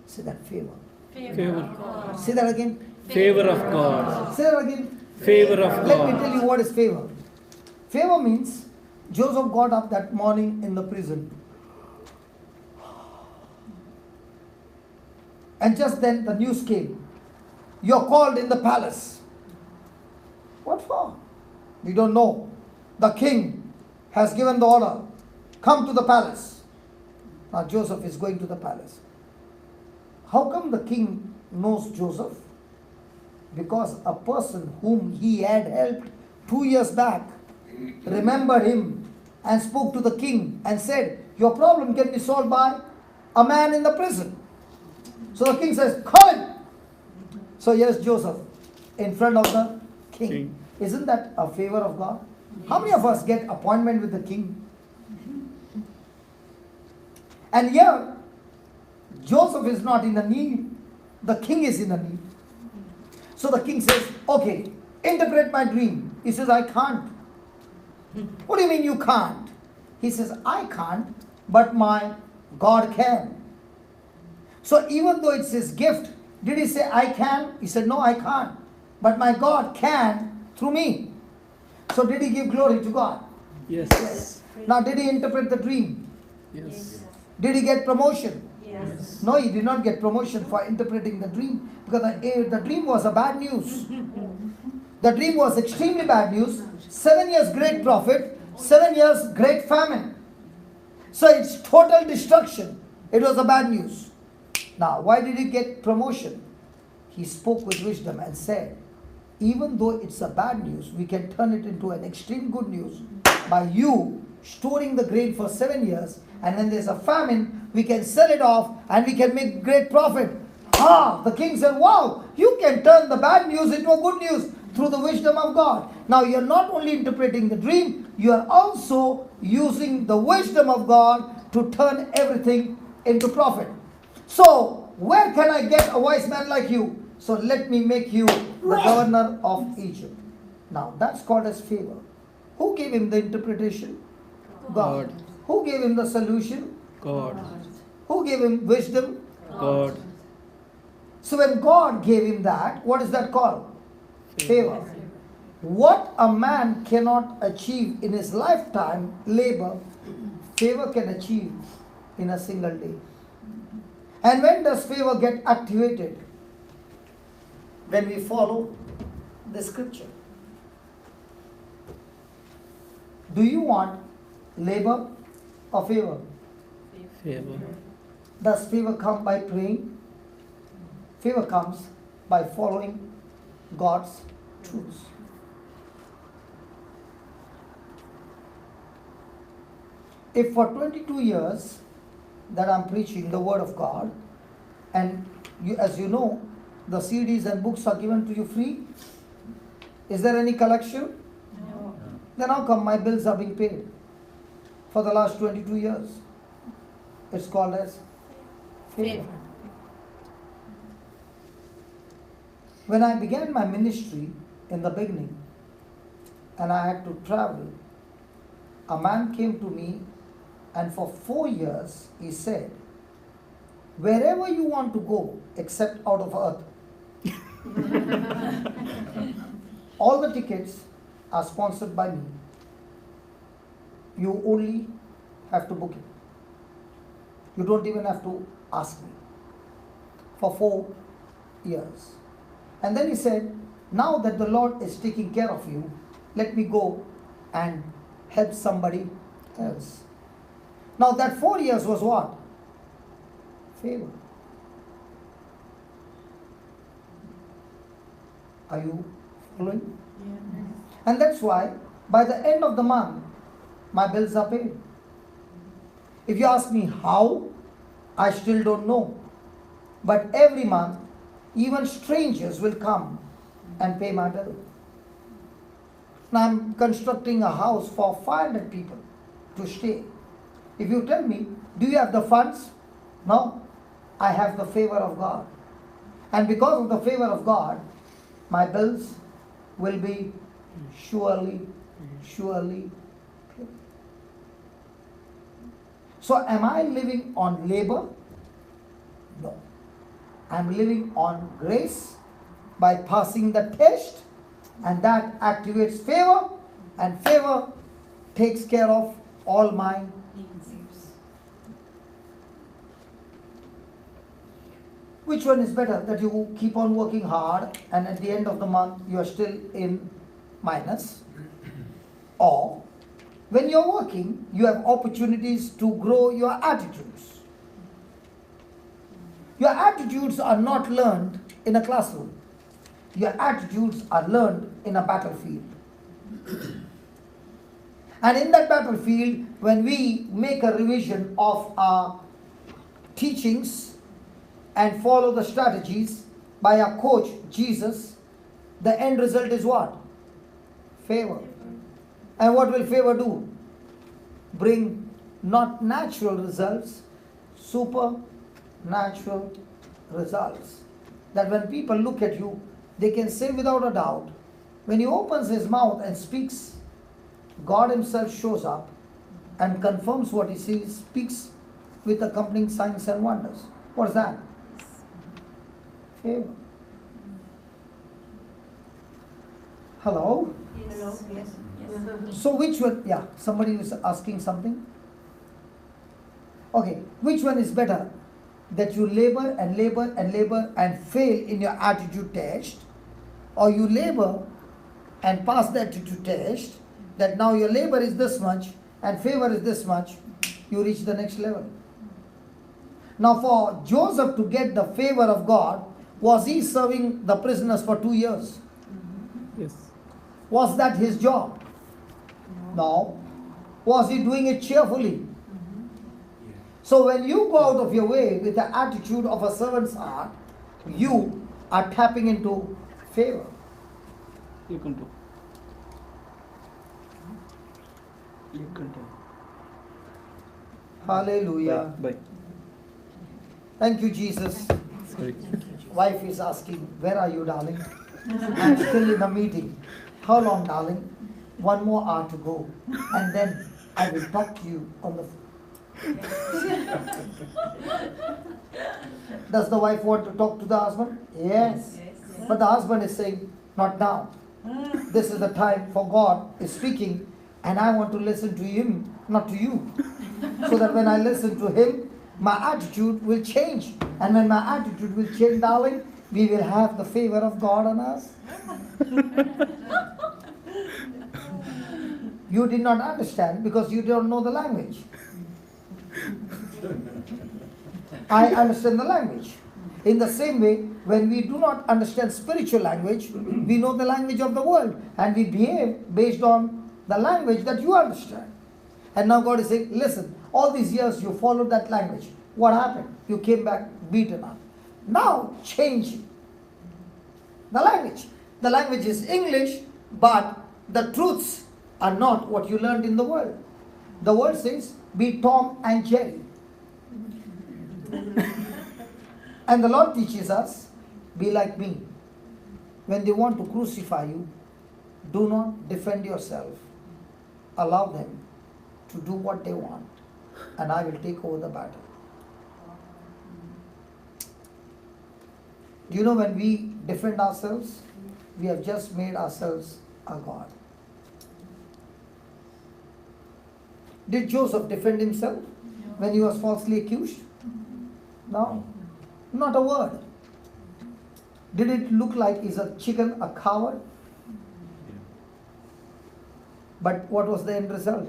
Say that favor. Favor. Say that again. Favor of God. Say that again. Favor of Let me God. tell you what is favor. Favor means Joseph got up that morning in the prison. And just then the news came. You're called in the palace. What for? We don't know. The king has given the order. Come to the palace. Now Joseph is going to the palace. How come the king knows Joseph? Because a person whom he had helped 2 years back remembered him and spoke to the king and said, your problem can be solved by a man in the prison. So the king says, call him. So here's Joseph in front of the king. Isn't that a favor of God? How many of us get appointment with the king? And here, Joseph is not in the need. The king is in the need. So the king says, okay, interpret my dream. He says, I can't. What do you mean you can't? He says, I can't, but my God can. So even though it's his gift, did he say, I can? He said, no, I can't. But my God can through me. So did he give glory to God? Yes. Now, did he interpret the dream? Yes. Did he get promotion? Yes. No, he did not get promotion for interpreting the dream, because the dream was a bad news. The dream was extremely bad news. 7 years great profit, 7 years great famine. So it's total destruction. It was a bad news. Now, why did he get promotion? He spoke with wisdom and said, even though it's a bad news, we can turn it into an extreme good news by you storing the grain for 7 years, and when there's a famine, we can sell it off and we can make great profit. The king said, wow, you can turn the bad news into a good news through the wisdom of God. Now you're not only interpreting the dream, you are also using the wisdom of God to turn everything into profit. So, where can I get a wise man like you? So let me make you the governor of Egypt. Now that's called as favor. Who gave him the interpretation? God. Who gave him the solution? God. Who gave him wisdom? God. So when God gave him that, what is that called? Favor. What a man cannot achieve in his lifetime labor, favor can achieve in a single day. And when does favor get activated? When we follow the scripture. Do you want labor or favor? Favor. Does favor come by praying? Favor comes by following God's truths. If for 22 years that I'm preaching the word of God, and you, as you know, the CDs and books are given to you free, is there any collection? No. Then how come my bills are being paid for the last 22 years? It's called as favor. When I began my ministry in the beginning and I had to travel, a man came to me, and for 4 years he said, wherever you want to go except out of earth, all the tickets are sponsored by me. You only have to book it. You don't even have to ask me. For 4 years. And then he said, now that the Lord is taking care of you, let me go and help somebody else. Now that 4 years was what? Favor. Are you following? Yeah. And that's why by the end of the month, my bills are paid. If you ask me how, I still don't know. But every month, even strangers will come and pay my bill. Now I'm constructing a house for 500 people to stay. If you tell me, do you have the funds? No, I have the favor of God. And because of the favor of God, my bills will be surely paid. So am I living on labor? No. I'm living on grace by passing the test, and that activates favor, and favor takes care of all my needs. Which one is better? That you keep on working hard and at the end of the month you are still in minus? Or when you're working, you have opportunities to grow your attitudes. Your attitudes are not learned in a classroom. Your attitudes are learned in a battlefield. And in that battlefield, when we make a revision of our teachings and follow the strategies by our coach, Jesus, the end result is what? Favor. And what will favor do? Bring not natural results, supernatural results. That when people look at you, they can say without a doubt, when he opens his mouth and speaks, God himself shows up and confirms what he says, speaks with accompanying signs and wonders. What is that? Favor. Hello? Hello, yes. So which one? Yeah, somebody is asking something. Okay, which one is better? That you labor and labor and labor and fail in your attitude test, or you labor and pass the attitude test, that now your labor is this much and favor is this much, you reach the next level. Now for Joseph to get the favor of God, was he serving the prisoners for 2 years? Yes. Was that his job? No. Was he doing it cheerfully? So when you go out of your way with the attitude of a servant's heart, you are tapping into favor. You can do. You can do. Hallelujah. Bye. Thank you, Jesus. Sorry. Wife is asking, where are you, darling? I'm still in a meeting. How long, darling? 1 more hour to go. And then I will talk to you on the phone. Does the wife want to talk to the husband? Yes. But the husband is saying, not now. This is the time for God is speaking, and I want to listen to him, not to you. So that when I listen to him, my attitude will change. And when my attitude will change, darling, we will have the favor of God on us. You did not understand because you don't know the language. I understand the language. In the same way, when we do not understand spiritual language, we know the language of the world and we behave based on the language that you understand. And now God is saying, listen, all these years you followed that language. What happened? You came back beaten up. Now change the language. The language is English, but the truths are not what you learned in the world. The world says, be Tom and Jerry. And the Lord teaches us, be like me. When they want to crucify you, do not defend yourself. Allow them to do what they want, and I will take over the battle. Do you know when we defend ourselves, we have just made ourselves a God. Did Joseph defend himself when he was falsely accused? No, not a word. Did it look like he's a chicken, a coward? But what was the end result?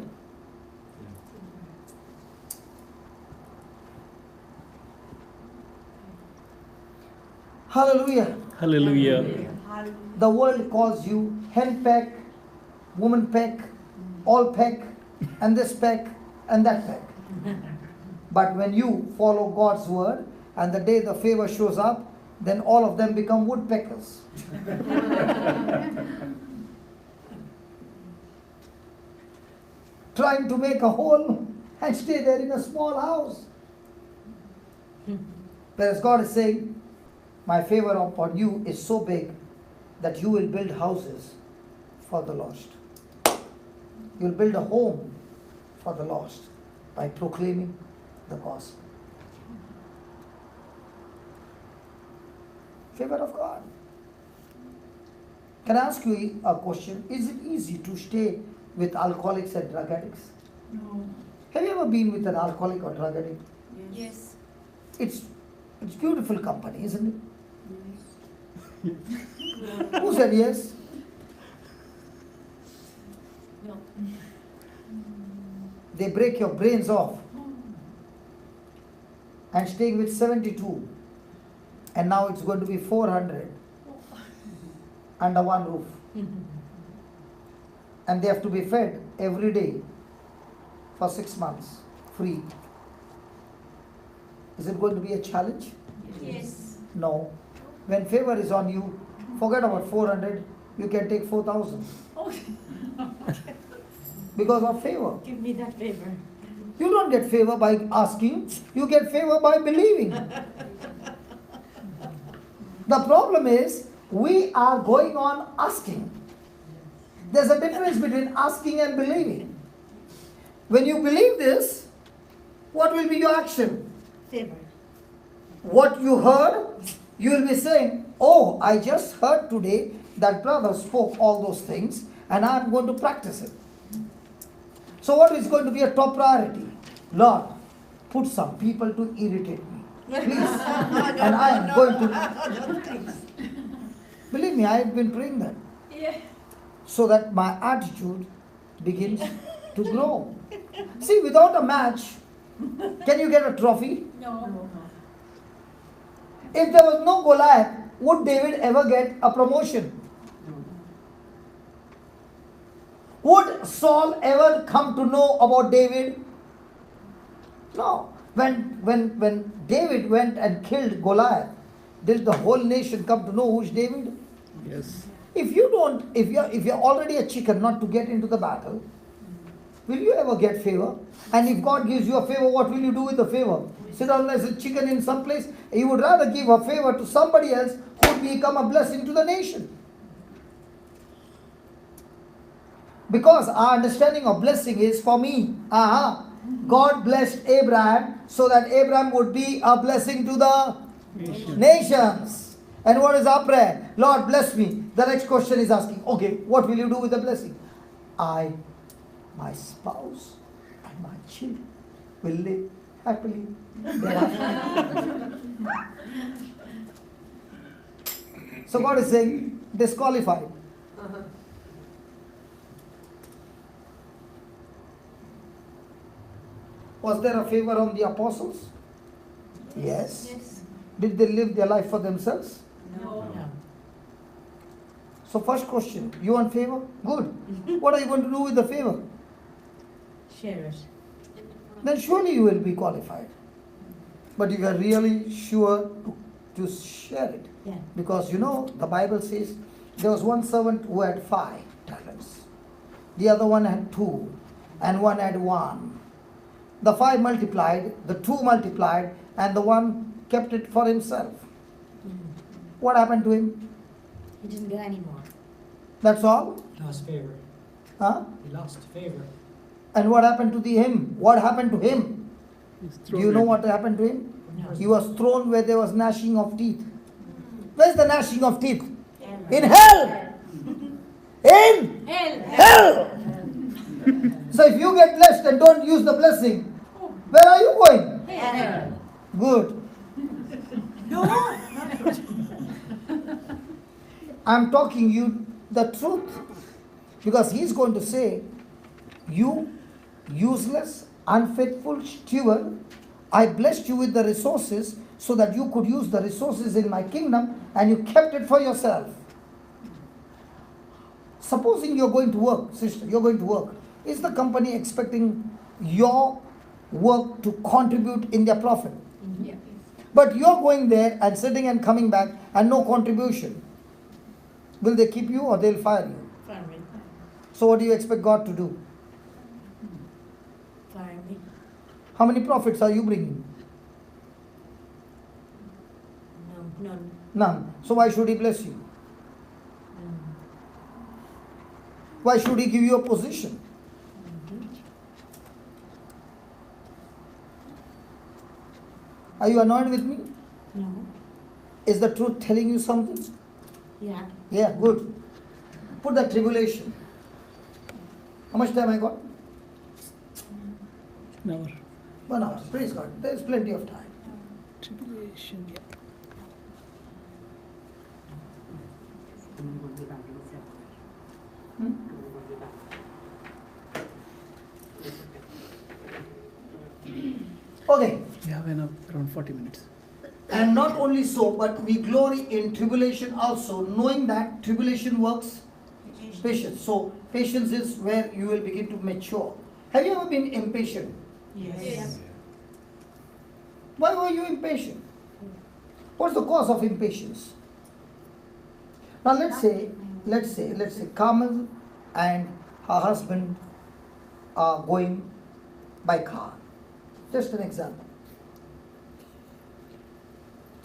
Hallelujah. Hallelujah. The world calls you henpeck, woman peck, all peck, and this peck, and that peck. But when you follow God's word, and the day the favor shows up, then all of them become woodpeckers. Trying to make a hole and stay there in a small house. Whereas God is saying, my favor upon you is so big that you will build houses for the lost. You'll build a home for the lost by proclaiming the gospel. Favor of God. Can I ask you a question? Is it easy to stay with alcoholics and drug addicts? No. Have you ever been with an alcoholic or drug addict? Yes. It's beautiful company, isn't it? Who said yes? No. They break your brains off. And staying with 72. And now it's going to be 400 under one roof. And they have to be fed every day for 6 months, free. Is it going to be a challenge? Yes. No. When favor is on you, forget about 400, you can take 4,000. Because of favor. Give me that favor. You don't get favor by asking, you get favor by believing. The problem is, we are going on asking. There's a difference between asking and believing. When you believe this, what will be your action? Favor. What you heard, you will be saying, oh, I just heard today that brother spoke all those things, and I am going to practice it. So what is going to be a top priority? Lord, put some people to irritate me. Please. And I am going to... Believe me, I have been praying that. Yeah. So that my attitude begins to grow. See, without a match, can you get a trophy? No. If there was no Goliath, would David ever get a promotion? Would Saul ever come to know about David? No. When David went and killed Goliath, did the whole nation come to know who's David? Yes. If you're already a chicken not to get into the battle, will you ever get favor? And if God gives you a favor, what will you do with the favor? Sit down as a chicken in some place? You would rather give a favor to somebody else who would become a blessing to the nation. Because our understanding of blessing is for me. God blessed Abraham so that Abraham would be a blessing to the nations. And what is our prayer? Lord, bless me. The next question is asking, okay, what will you do with the blessing? I, my spouse, and my children will live happily thereafter. So God is saying, disqualified. Was there a favor on the apostles? Yes. Yes. Did they live their life for themselves? No. So first question, you want favor? Good. What are you going to do with the favor? Share it. Then surely you will be qualified. But you are really sure to share it. Yeah. Because the Bible says there was one servant who had 5 talents. The other one had 2. And one had 1. The 5 multiplied, the 2 multiplied, and the 1 kept it for himself. What happened to him? He didn't get any more. That's all? He lost favor. Huh? He lost favor. And what happened to him? What happened to him? He's Do you know what happened to him? No. He was thrown where there was gnashing of teeth. Where's the gnashing of teeth? Hell. In hell! In Hell. hell! So if you get blessed and don't use the blessing, where are you going? Hell. Good. No. I'm talking you the truth. Because he's going to say, you useless, unfaithful steward, I blessed you with the resources so that you could use the resources in my kingdom and you kept it for yourself. Supposing you're going to work, sister, you're going to work. Is the company expecting your work to contribute in their profit? Yeah. But you're going there and sitting and coming back and no contribution. Will they keep you or they'll fire you? Fire me. So what do you expect God to do? Fire me. How many profits are you bringing? No, none. None. So why should he bless you? Why should he give you a position? Are you annoyed with me? No. Is the truth telling you something? Yeah. Yeah, good. Put the tribulation. How much time I got? an hour. 1 hour. Praise God. There is plenty of time. Tribulation, yeah. Hmm? Okay. We have enough, around 40 minutes. And not only so, but we glory in tribulation also, knowing that tribulation works patience. So patience is where you will begin to mature. Have you ever been impatient? Yes. Why were you impatient? What's the cause of impatience? Now let's say Carmel and her husband are going by car. Just an example.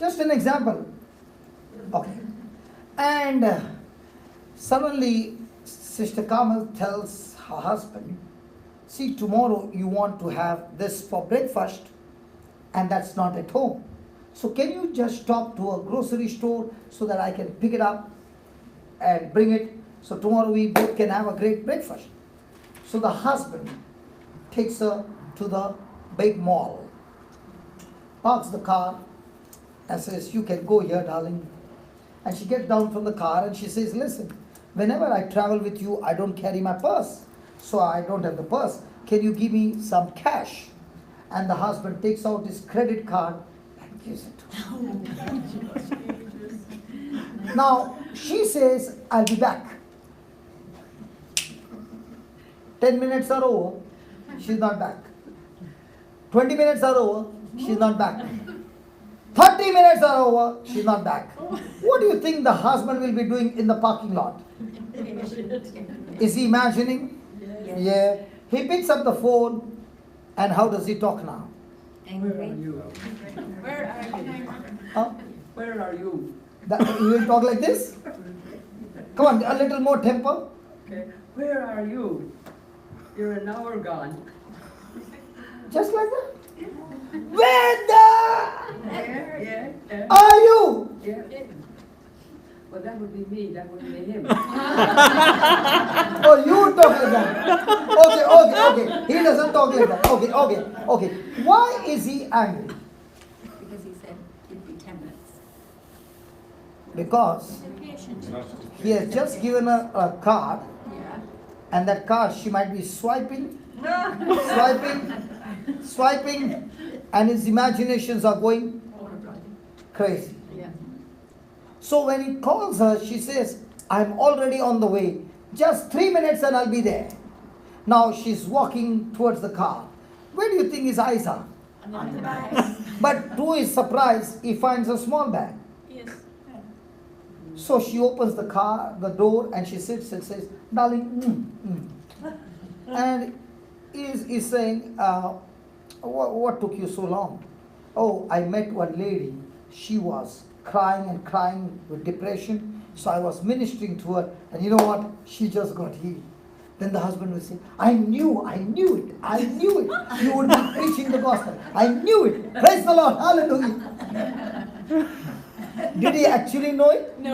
Just an example. Okay. And suddenly Sister Carmel tells her husband, see, tomorrow you want to have this for breakfast and that's not at home. So can you just stop to a grocery store so that I can pick it up and bring it So tomorrow we both can have a great breakfast. So the husband takes her to the big mall, parks the car, and says, you can go here, darling. And she gets down from the car and she says, listen, whenever I travel with you, I don't carry my purse. So I don't have the purse. Can you give me some cash? And the husband takes out his credit card and gives it to her. Now, she says, I'll be back. 10 minutes are over, she's not back. 20 minutes are over, she's not back. 30 minutes are over, she's not back. What do you think the husband will be doing in the parking lot? Is he imagining? Yes. Yeah. He picks up the phone, and how does he talk now? Angry. Where are you? Huh? Where are you? He will talk like this? Come on, a little more temper. Okay. Where are you? You're an hour gone. Just like that. Where the Yeah. are you? Yeah. Well, that would be me. That would be him. Oh, you talk like that. Okay. He doesn't talk like that. Okay. Why is he angry? Because he said it'd be 10 minutes. Because Impatient. he has just given her a card, Yeah. and that card she might be swiping, and his imaginations are going crazy. Yeah. So when he calls her, she says, I'm already on the way. Just 3 minutes and I'll be there. Now she's walking towards the car. Where do you think his eyes are? On the back. But to his surprise, he finds a small bag. Yes. So she opens the door, and she sits and says, darling, And he's saying, what took you so long? Oh, I met one lady. She was crying with depression. So I was ministering to her, and you know what? She just got healed. Then the husband will say, I knew it. You would be preaching the gospel. I knew it. Praise the Lord. Hallelujah. Did he actually know it? No.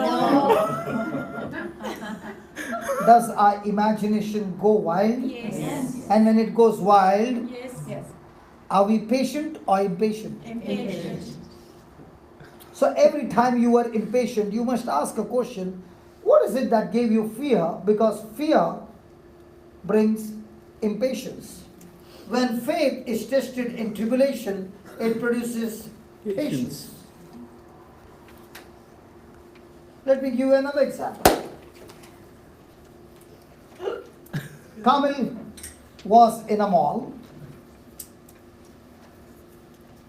Does our imagination go wild? Yes. And when it goes wild, Yes. Yes. are we patient or impatient? Impatient. So every time you are impatient, you must ask a question, what is it that gave you fear? Because fear brings impatience. When faith is tested in tribulation, it produces patience. Let me give you another example. Kamil was in a mall,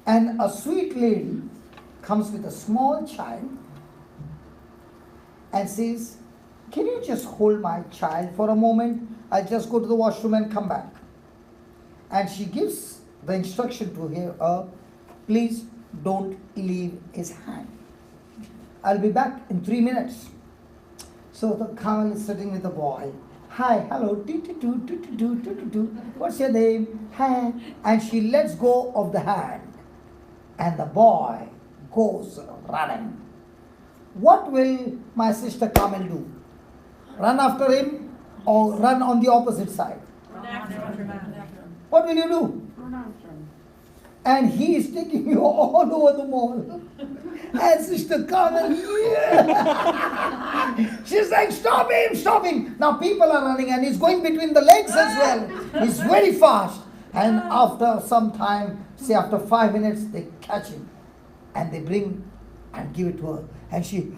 and a sweet lady comes with a small child and says, can you just hold my child for a moment? I'll just go to the washroom and come back. And she gives the instruction to her, please don't leave his hand. I'll be back in 3 minutes. So the Kamil is sitting with the boy. Hi, hello, what's your name? Hi. And she lets go of the hand, and the boy goes running. What will my sister Kamil do? Run after him or run on the opposite side? What will you do? And he is taking you all over the mall. And Sister Kamil, she's like, stop him. Now people are running, and he's going between the legs as well. He's very fast. And after some time, say after 5 minutes, they catch him. And they bring and give it to her. And she,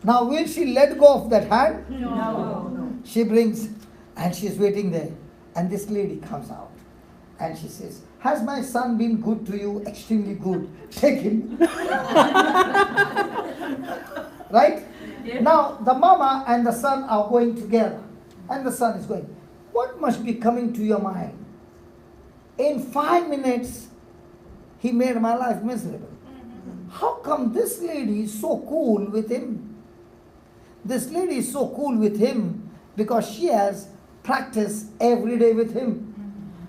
now will she let go of that hand? No. She brings, and she's waiting there. And this lady comes out. And she says, has my son been good to you? Extremely good. Take him. Right? Yeah. Now, the mama and the son are going together. And the son is going, what must be coming to your mind? In 5 minutes, he made my life miserable. How come this lady is so cool with him? This lady is so cool with him because she has practiced every day with him.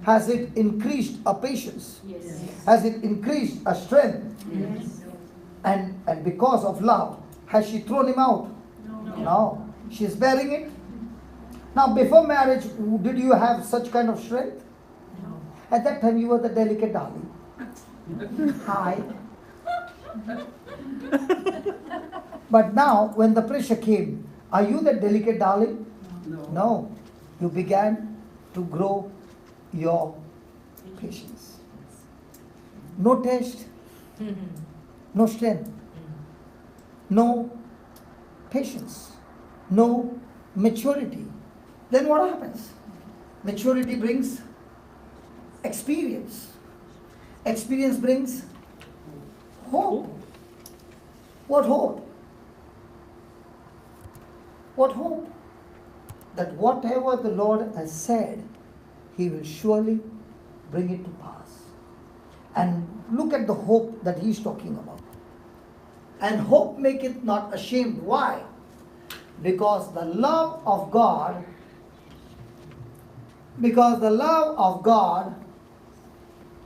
Has it increased her patience? Yes. Has it increased her strength? Yes. And because of love, has she thrown him out? No. She's bearing it. Now, before marriage, did you have such kind of strength? No. At that time, you were the delicate darling. Hi. But now, when the pressure came, are you the delicate darling? No. You began to grow your patience. No test, no strength, no patience, no maturity. Then what happens? Maturity brings experience. Experience brings hope. What hope? What hope? That whatever the Lord has said, He will surely bring it to pass. And look at the hope that He's talking about. And hope maketh not ashamed. Why? Because the love of God,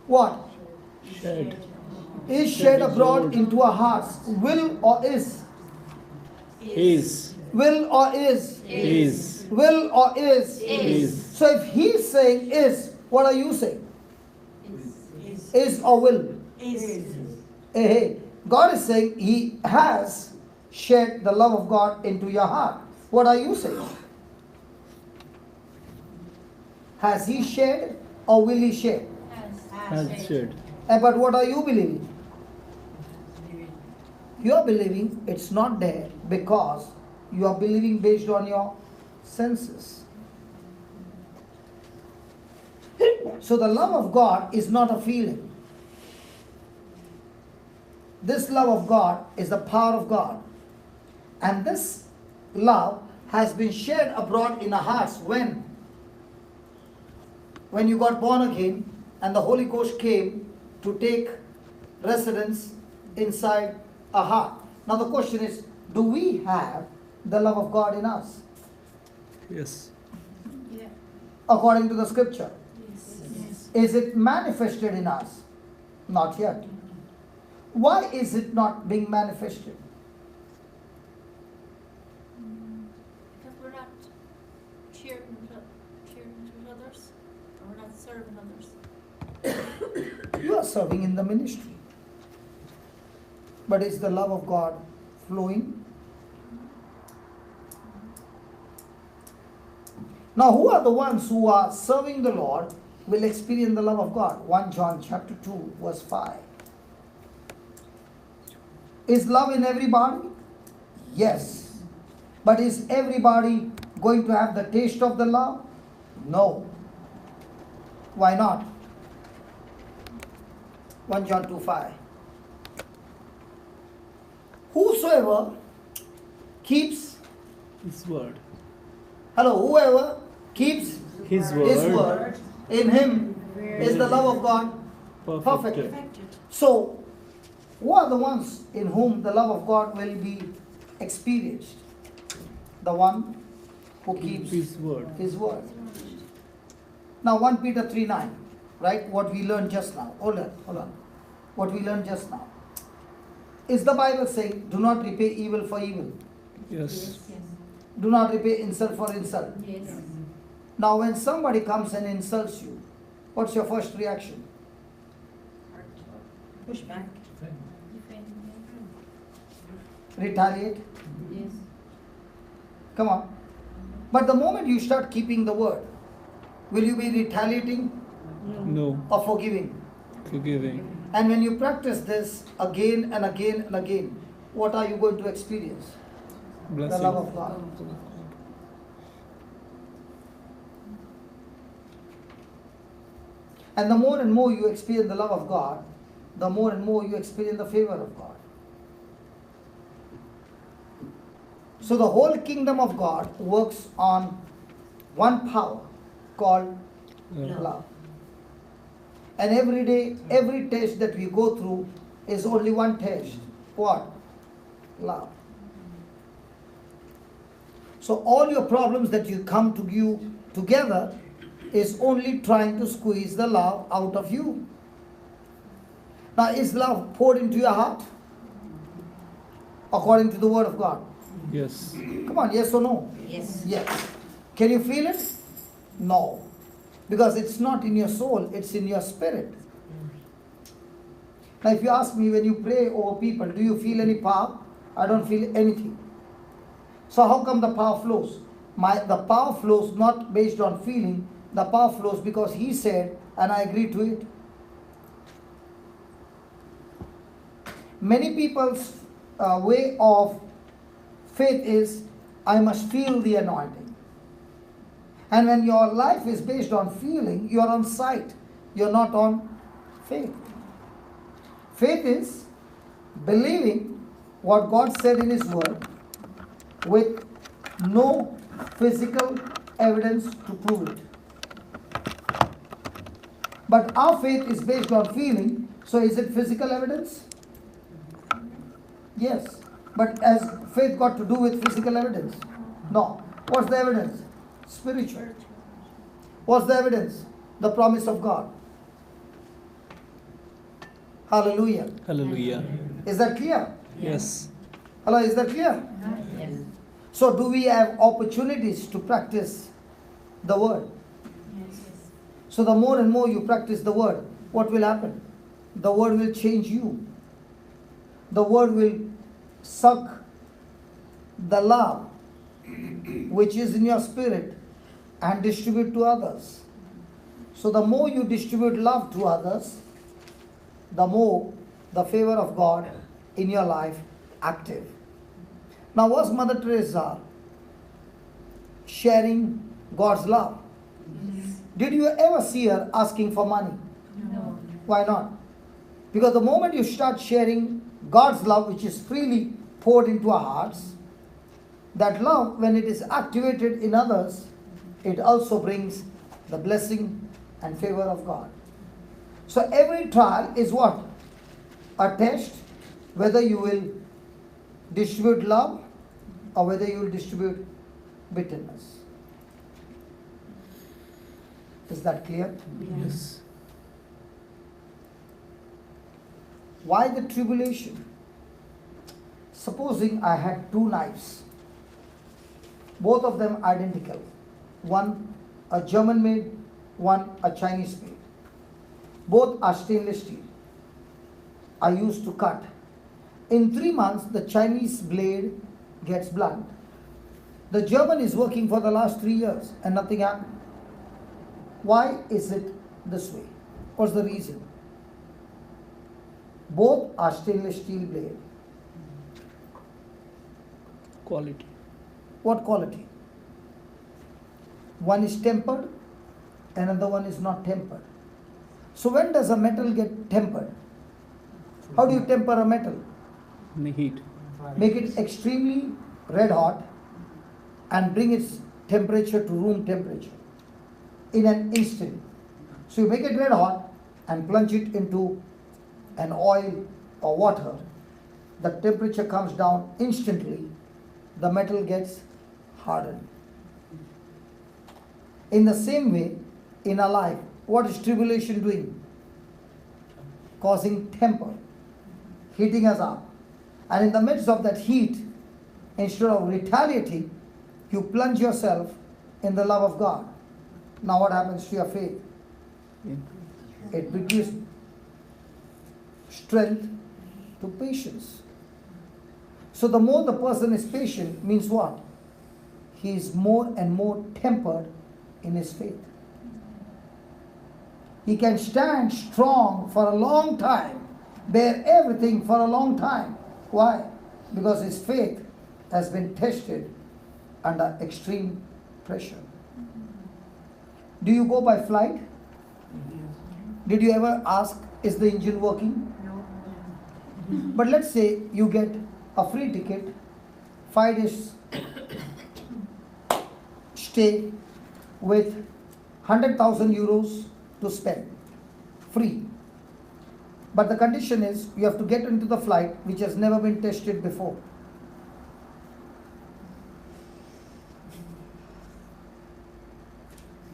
what? Shed. Is shed abroad into our hearts. Will or is? Is. Will or is? Is. Will or is? Is. So if He's saying is, what are you saying? Is or will? Hey, God is saying He has shed the love of God into your heart. What are you saying? Has He shed or will He shed? Has shed. But what are you believing? You are believing it's not there because you are believing based on your senses. So the love of God is not a feeling. This love of God is the power of God. And this love has been shed abroad in our hearts. When? When you got born again and the Holy Ghost came to take residence inside our heart. Now the question is, do we have the love of God in us? Yes. According to the scripture. Is it manifested in us? Not yet. Why is it not being manifested? Because we're not cheering to others, or we're not serving others. You are serving in the ministry. But is the love of God flowing? Now, who are the ones who are serving the Lord will experience the love of God? 1 John chapter 2 verse 5. Is love in everybody? Yes. But is everybody going to have the taste of the love? No. Why not? 1 John 2 5. Whosoever keeps, His word. whoever keeps His word. His word, in him is the love of God perfected. So, who are the ones in whom the love of God will be experienced? The one who keeps His word. His word. Now 1 Peter 3:9, right? What we learned just now. Hold on. What we learned just now. Is the Bible saying, do not repay evil for evil? Yes. Do not repay insult for insult. Yes. Now when somebody comes and insults you, what's your first reaction? Push back. Retaliate? Yes. Come on. But the moment you start keeping the word, will you be retaliating No. or forgiving? Forgiving. And when you practice this again and again and again, what are you going to experience? Blessing. The love of God. And the more and more you experience the love of God, the more and more you experience the favor of God. So the whole kingdom of God works on one power called love. And every day, every test that we go through is only one test. What? Love. So all your problems that you come to you together is only trying to squeeze the love out of you. Now, is love poured into your heart? According to the word of God. Yes. Come on, yes or no? Yes. Yes. Can you feel it? No. Because it's not in your soul, it's in your spirit. Now if you ask me, when you pray over people, do you feel any power? I don't feel anything. So how come the power flows? The power flows not based on feeling, the power flows because he said and I agree to it. Many people's way of faith is, I must feel the anointing. And when your life is based on feeling, you are on sight. You're not on faith. Faith is believing what God said in His Word with no physical evidence to prove it. But our faith is based on feeling, so is it physical evidence? Yes. But has faith got to do with physical evidence? No. What's the evidence? Spiritual. What's the evidence? The promise of God. Hallelujah. Hallelujah. Is that clear? Yes. Hello, is that clear? Yes. So do we have opportunities to practice the word? Yes. So the more and more you practice the word, what will happen? The word will change you. The word will suck the love which is in your spirit and distribute to others. So the more you distribute love to others, the more the favor of God in your life active. Now was Mother Teresa sharing God's love? Did you ever see her asking for money? No. Why not? Because the moment you start sharing God's love, which is freely poured into our hearts, that love, when it is activated in others, it also brings the blessing and favor of God. So every trial is what? A test, whether you will distribute love or whether you will distribute bitterness. Is that clear? Yes. Why the tribulation? Supposing I had two knives, both of them identical. One a German made, one a Chinese made. Both are stainless steel. I used to cut. In 3 months, the Chinese blade gets blunt. The German is working for the last 3 years and nothing happened. Why is it this way? What's the reason? Both are stainless steel blade. Quality. What quality? One is tempered, another one is not tempered. So when does a metal get tempered? How do you temper a metal? In the heat. Make it extremely red hot and bring its temperature to room temperature in an instant. So you make it red hot and plunge it into an oil or water. The temperature comes down instantly. The metal gets hardened. In the same way, in our life, what is tribulation doing? Causing temper, heating us up. And in the midst of that heat, instead of retaliating, you plunge yourself in the love of God. Now what happens to your faith? It brings strength to patience. So the more the person is patient means what? He is more and more tempered in his faith. He can stand strong for a long time, bear everything for a long time. Why? Because his faith has been tested under extreme pressure. Do you go by flight? Did you ever ask, is the engine working? No. But let's say you get a free ticket, 5 days stay with 100,000 euros to spend, free. But the condition is you have to get into the flight which has never been tested before.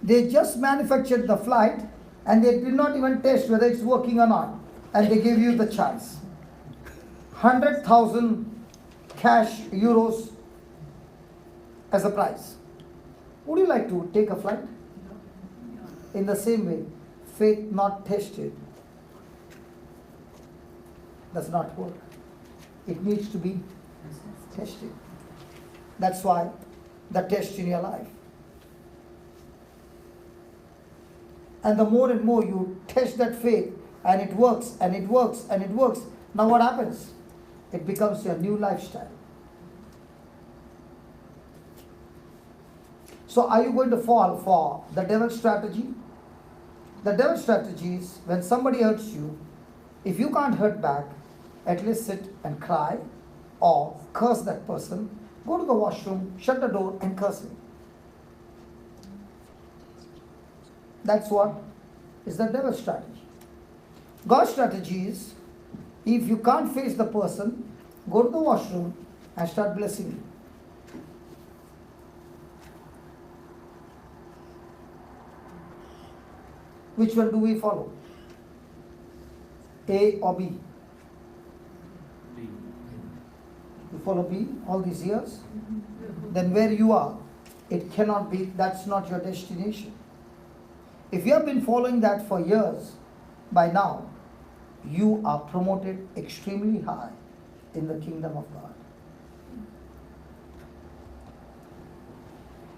They just manufactured the flight and they did not even test whether it's working or not. And they gave you the choice. 100,000 cash euros as a prize. Would you like to take a flight? In the same way, faith not tested does not work. It needs to be tested. That's why the test in your life. And the more and more you test that faith, and it works, and it works, and it works, now what happens? It becomes your new lifestyle. So are you going to fall for the devil's strategy? The devil's strategy is when somebody hurts you, if you can't hurt back, at least sit and cry or curse that person, go to the washroom, shut the door and curse him. That's what is the devil's strategy. God's strategy is, if you can't face the person, go to the washroom and start blessing him. Which one do we follow? A or B? B. You follow B all these years? Then where you are, it cannot be, that's not your destination. If you have been following that for years, by now, you are promoted extremely high in the kingdom of God.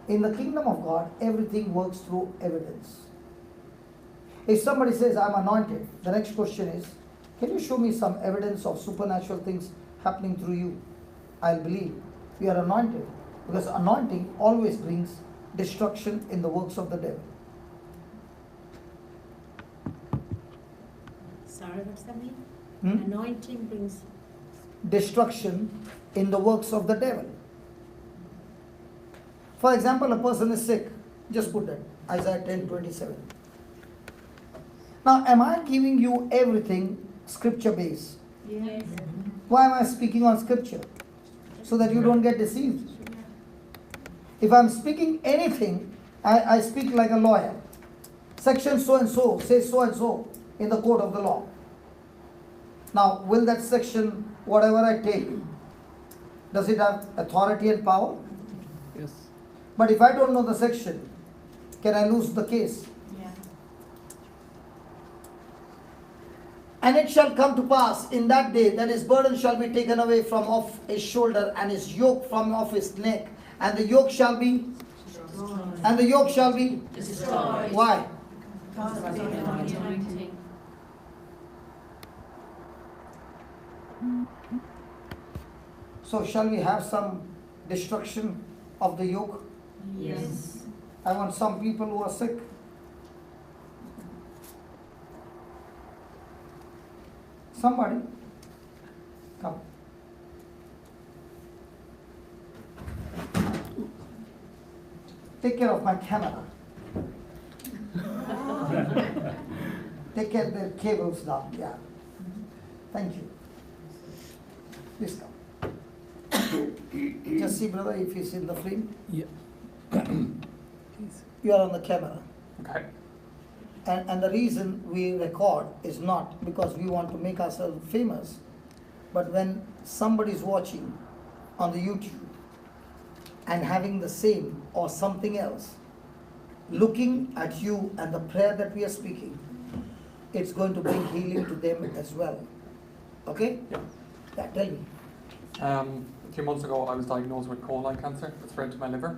In the kingdom of God, everything works through evidence. If somebody says, I'm anointed, the next question is, can you show me some evidence of supernatural things happening through you? I'll believe you are anointed, because anointing always brings destruction in the works of the devil. Sorry, what's that mean? Hmm? Anointing brings. Destruction in the works of the devil. For example, a person is sick. Just put that. Isaiah 10:27. Now, am I giving you everything scripture based? Yes. Why am I speaking on scripture? So that you don't get deceived. If I'm speaking anything, I speak like a lawyer. Section so and so says so and so in the court of the law. Now, will that section, whatever I take, does it have authority and power? Yes. But if I don't know the section, can I lose the case? Yeah. And it shall come to pass in that day that his burden shall be taken away from off his shoulder, and his yoke from off his neck, and the yoke shall be Destroyed. Why? Because of the anointing. So shall we have some destruction of the yoke? Yes. I want some people who are sick. Somebody, come. Take care of my camera. Take care of the cables down, yeah. Thank you. Please come. Just see, brother, if he's in the frame. Yeah. You are on the camera. Okay. And the reason we record is not because we want to make ourselves famous, but when somebody is watching on the YouTube and having the same or something else, looking at you and the prayer that we are speaking, it's going to bring healing to them as well. Okay? Yeah. Yeah, tell me. A few months ago, I was diagnosed with colon cancer. It's spread to my liver.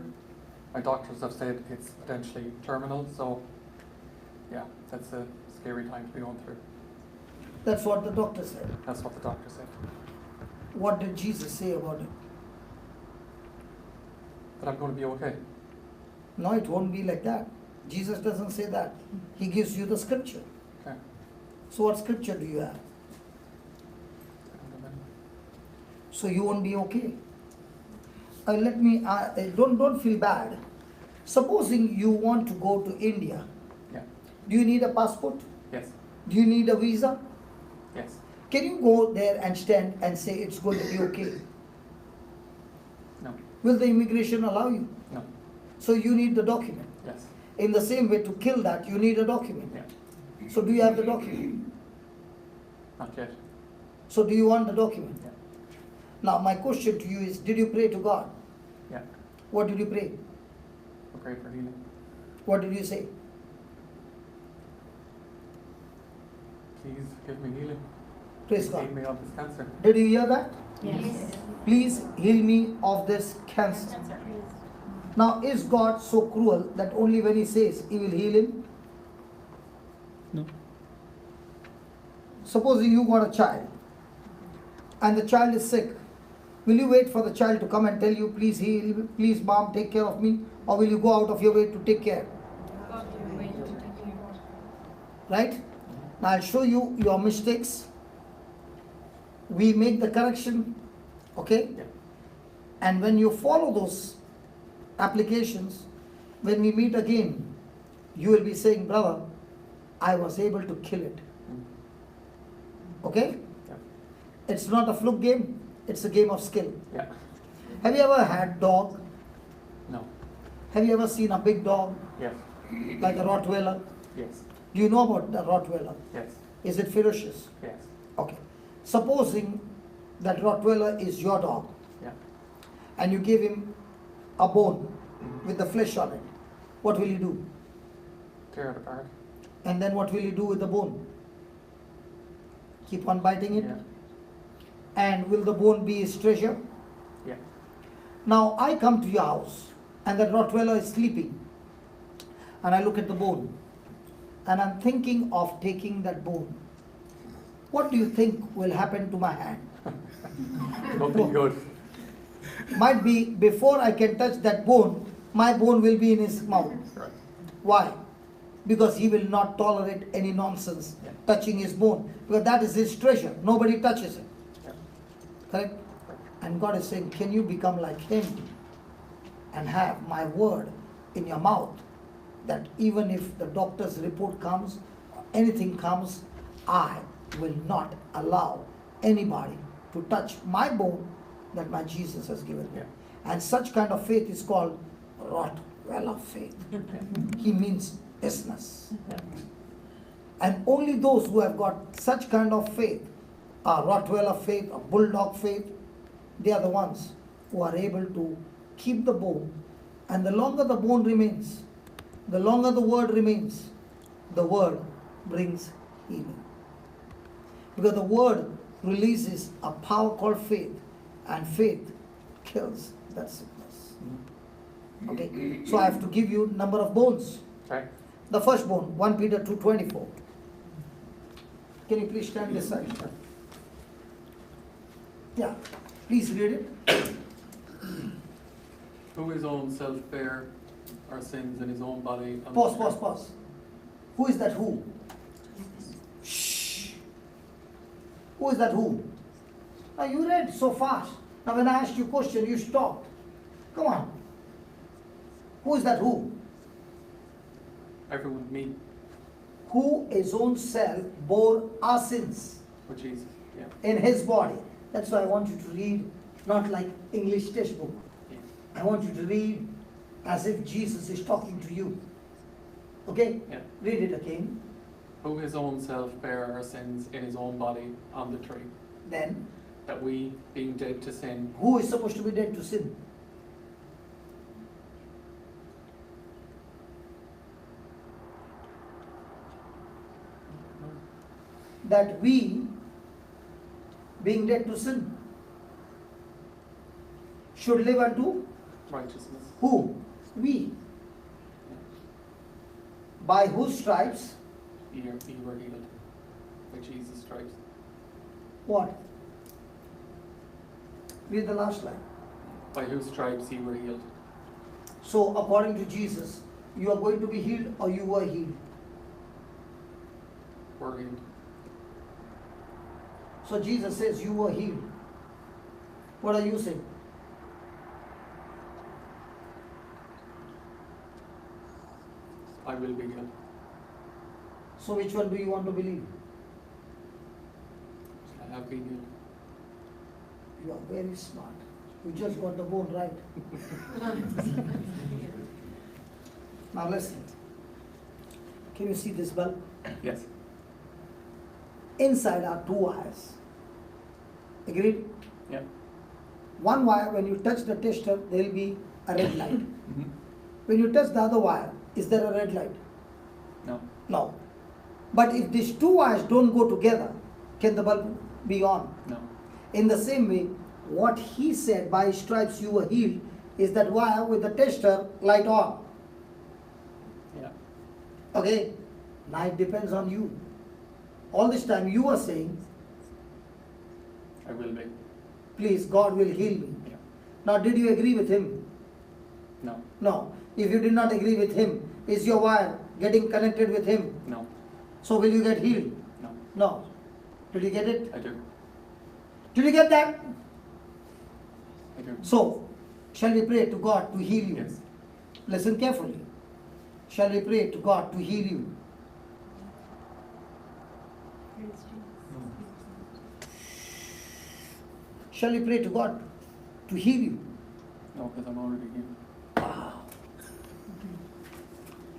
My doctors have said it's potentially terminal, so yeah, that's a scary time to be going through. That's what the doctor said. That's what the doctor said. What did Jesus say about it? But I'm going to be okay. No, it won't be like that. Jesus doesn't say that. He gives you the scripture. Okay. So what scripture do you have? So you won't be okay. Don't feel bad. Supposing you want to go to India, Yeah. do you need a passport? Yes. Do you need a visa? Yes. Can you go there and stand and say it's going to be okay? No. Will the immigration allow you? No. So you need the document. Yes. In the same way, to kill that, you need a document. Yeah. So do you have the document? Not yet. So do you want the document? Yeah. Now my question to you is, did you pray to God? Yeah. What did you pray? I pray for healing. What did you say? Please give me healing. Praise Heal God. me of this cancer. Did you hear that? Yes. Please heal me of this cancer. Now, is God so cruel that only when He says He will heal him? No. Supposing you got a child and the child is sick, will you wait for the child to come and tell you, please heal, please mom, take care of me? Or will you go out of your way to take care? Right? Now I'll show you your mistakes. We make the correction, okay? Yeah. And when you follow those applications, when we meet again, you will be saying, brother, I was able to kill it. Okay? Yeah. It's not a fluke game, it's a game of skill. Yeah. Have you ever had dog? No. Have you ever seen a big dog, Yes. like a Rottweiler? Yes. Do you know about the Rottweiler? Yes. Is it ferocious? Yes. Okay. Supposing that Rottweiler is your dog Yeah. and you give him a bone with the flesh on it, what will you do? Tear it apart. And then what will you do with the bone? Keep on biting it? Yeah. And will the bone be his treasure? Yeah. Now I come to your house and that Rottweiler is sleeping and I look at the bone and I'm thinking of taking that bone. What do you think will happen to my hand? Nothing good. Might be before I can touch that bone, my bone will be in his mouth. Correct. Why? Because he will not tolerate any nonsense Yeah. touching his bone, because that is his treasure. Nobody touches it. Yeah. Correct? And God is saying, can you become like him and have my word in your mouth, that even if the doctor's report comes, or anything comes, I will not allow anybody to touch my bone that my Jesus has given me. Yeah. And such kind of faith is called Rottweiler faith. He means business. And only those who have got such kind of faith, a Rottweiler faith, a bulldog faith, they are the ones who are able to keep the bone. And the longer the bone remains, the longer the word remains, the word brings healing. Because the word releases a power called faith, and faith kills that sickness. Okay, so I have to give you number of bones. Okay. The first bone, 1 Peter 2:24. Can you please stand this side? Yeah, please read it. Who his own self bare our sins in his own body. on the Pause, tree. pause, pause. Who is that who? Shh. Who is that who? Now you read so fast. Now when I asked you a question, you stopped. Come on. Who is that who? Everyone, me, Who his own self bore our sins or Jesus. Yeah. in his body. That's why I want you to read not like English textbook. I want you to read as if Jesus is talking to you. Okay? Yeah. Read it again. Who his own self bare our sins in his own body on the tree, Then, that we, being dead to sin, who is supposed to be dead to sin? That we, being dead to sin, should live unto righteousness. who? We. By whose stripes? Ye were healed by Jesus' stripes. What? Read the last line. By whose stripes ye were healed. So, according to Jesus, you are going to be healed or you were healed. Were healed. So, Jesus says you were healed. What are you saying? I will be healed. So, which one do you want to believe? I have been healed. You are very smart. You just got the bone right. Now, listen. Can you see this bulb? Yes. Inside are two wires. Agreed? Yeah. One wire, when you touch the tester, there will be a red light. Mhm. When you touch the other wire, is there a red light? No. No. But if these two wires don't go together, can the bulb be on? No. In the same way, what he said, by his stripes you were healed, is that wire with the tester light on. Yeah. Okay? Now it depends on you. All this time you were saying, I will be. please, God will heal me. Yeah. Now did you agree with him? No. No. If you did not agree with him, is your wire getting connected with him? No. So will you get healed? No. No. Did you get it? I do. Did you get that? I do. So, shall we pray to God to heal you? Yes. Listen carefully. Shall we pray to God to heal you? Shall we pray to God to heal you? No, because I'm already healed. Wow.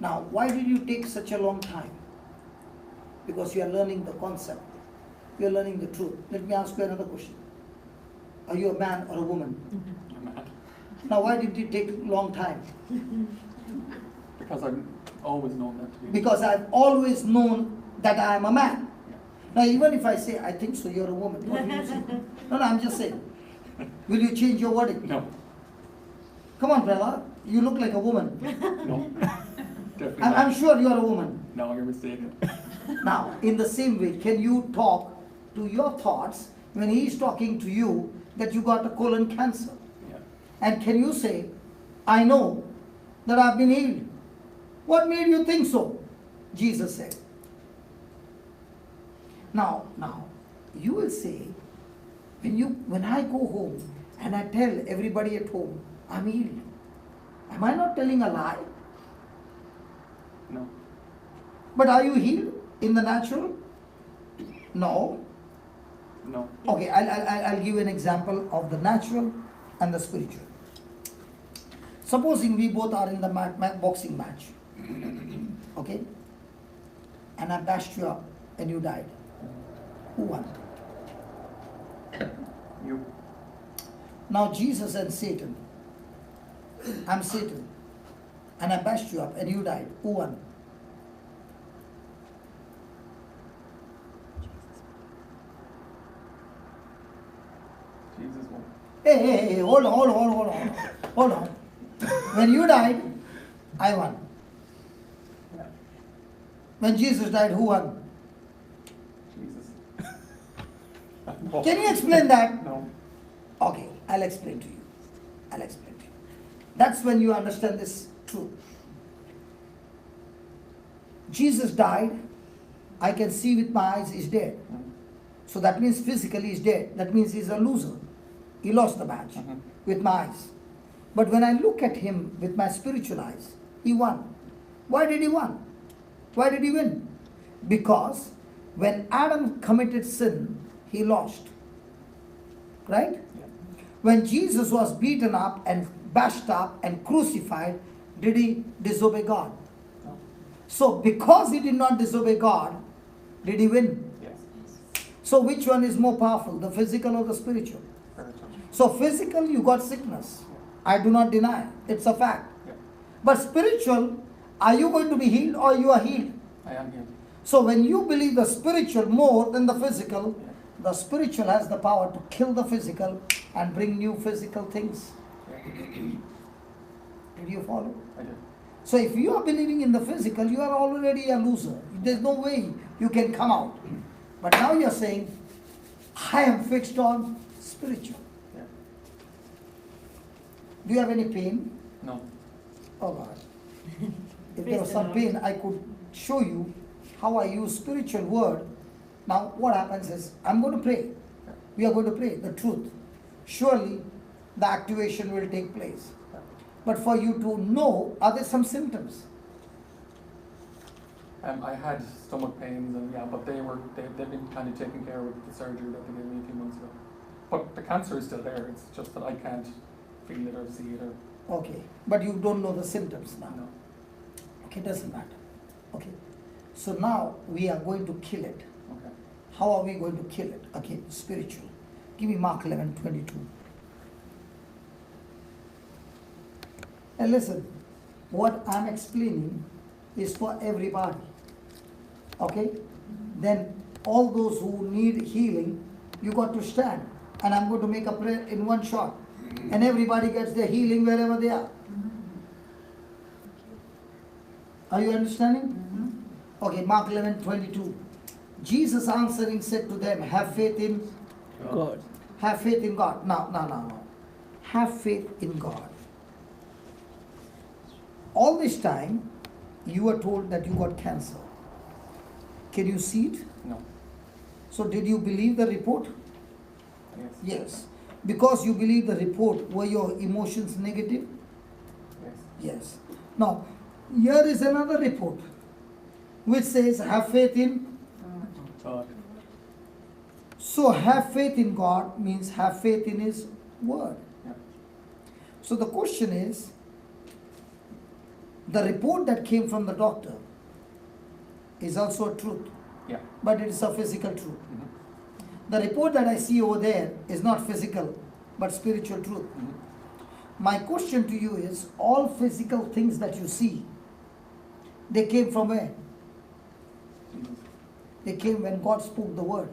Now, why did you take such a long time? Because you are learning the concept. You are learning the truth. Let me ask you another question. Are you a man or a woman? I'm mad. Now, why did it take a long time? Because I've always known that to be. Because I've always known that I am a man. Yeah. Now, even if I say, I think so, you're a woman. What do you say? No, I'm just saying. Will you change your wording? No. Come on, Prela. You look like a woman. No. Definitely I'm not. sure you're a woman. No, you're mistaken. Now, in the same way, can you talk to your thoughts when he is talking to you that you got a colon cancer? Yeah. And can you say, I know that I've been healed? What made you think so? Jesus said. Now, you will say, when I go home and I tell everybody at home, I'm healed, am I not telling a lie? No. But are you healed in the natural? No. No. Okay, I'll give you an example of the natural and the spiritual. Supposing we both are in the boxing match, okay, and I bashed you up and you died. Who won? You. Now Jesus and Satan. I'm Satan, and I bashed you up and you died. Who won? Jesus won. Hey, hold on. When you died, I won. Yeah. When Jesus died, who won? Jesus. No. Can you explain that? No. Okay, I'll explain to you. That's when you understand this truth. Jesus died. I can see with my eyes he's dead. So that means physically he's dead. That means he's a loser. He lost the match with my eyes. But when I look at him with my spiritual eyes, he won. Why did he win? Why did he win? Because when Adam committed sin, he lost. Right? Yeah. When Jesus was beaten up and bashed up and crucified, did he disobey God? No. So because he did not disobey God, did he win? Yes. So which one is more powerful, the physical or the spiritual? Spiritual. So physical, you got sickness. I do not deny. It's a fact. Yeah. But spiritual, are you going to be healed or you are healed? I am healed. So when you believe the spiritual more than the physical, Yeah. the spiritual has the power to kill the physical and bring new physical things. Yeah. Did you follow? I did. So if you are believing in the physical, you are already a loser. There's no way you can come out. But now you're saying, I am fixed on spiritual. Yeah. Do you have any pain? No. Oh God. If there was some pain, I could show you how I use spiritual word. Now what happens is, I'm going to pray. We are going to pray the truth. Surely the activation will take place. But for you to know, are there some symptoms? I had stomach pains and but they've been kind of taken care of with the surgery that they gave me a few months ago. But the cancer is still there. It's just that I can't feel it or see it or. Okay, but you don't know the symptoms now. No. Okay, doesn't matter. Okay, so now we are going to kill it. Okay. How are we going to kill it? Okay, spiritual. Give me Mark 11:22. And listen, what I'm explaining is for everybody. Okay? Then all those who need healing, you got to stand. And I'm going to make a prayer in one shot. And everybody gets their healing wherever they are. Are you understanding? Okay, Mark 11:22. Jesus answering said to them, have faith in God. Have faith in God. No. Have faith in God. All this time, you were told that you got cancer. Can you see it? No. So did you believe the report? Yes. Yes. Because you believe the report, were your emotions negative? Yes. Yes. Now, here is another report which says have faith in. God. So have faith in God means have faith in His word. Yeah. So the question is, the report that came from the doctor is also a truth, Yeah. but it is a physical truth. Mhm. The report that I see over there is not physical, but spiritual truth. Mhm. My question to you is, all physical things that you see, they came from where? Jesus. They came when God spoke the word.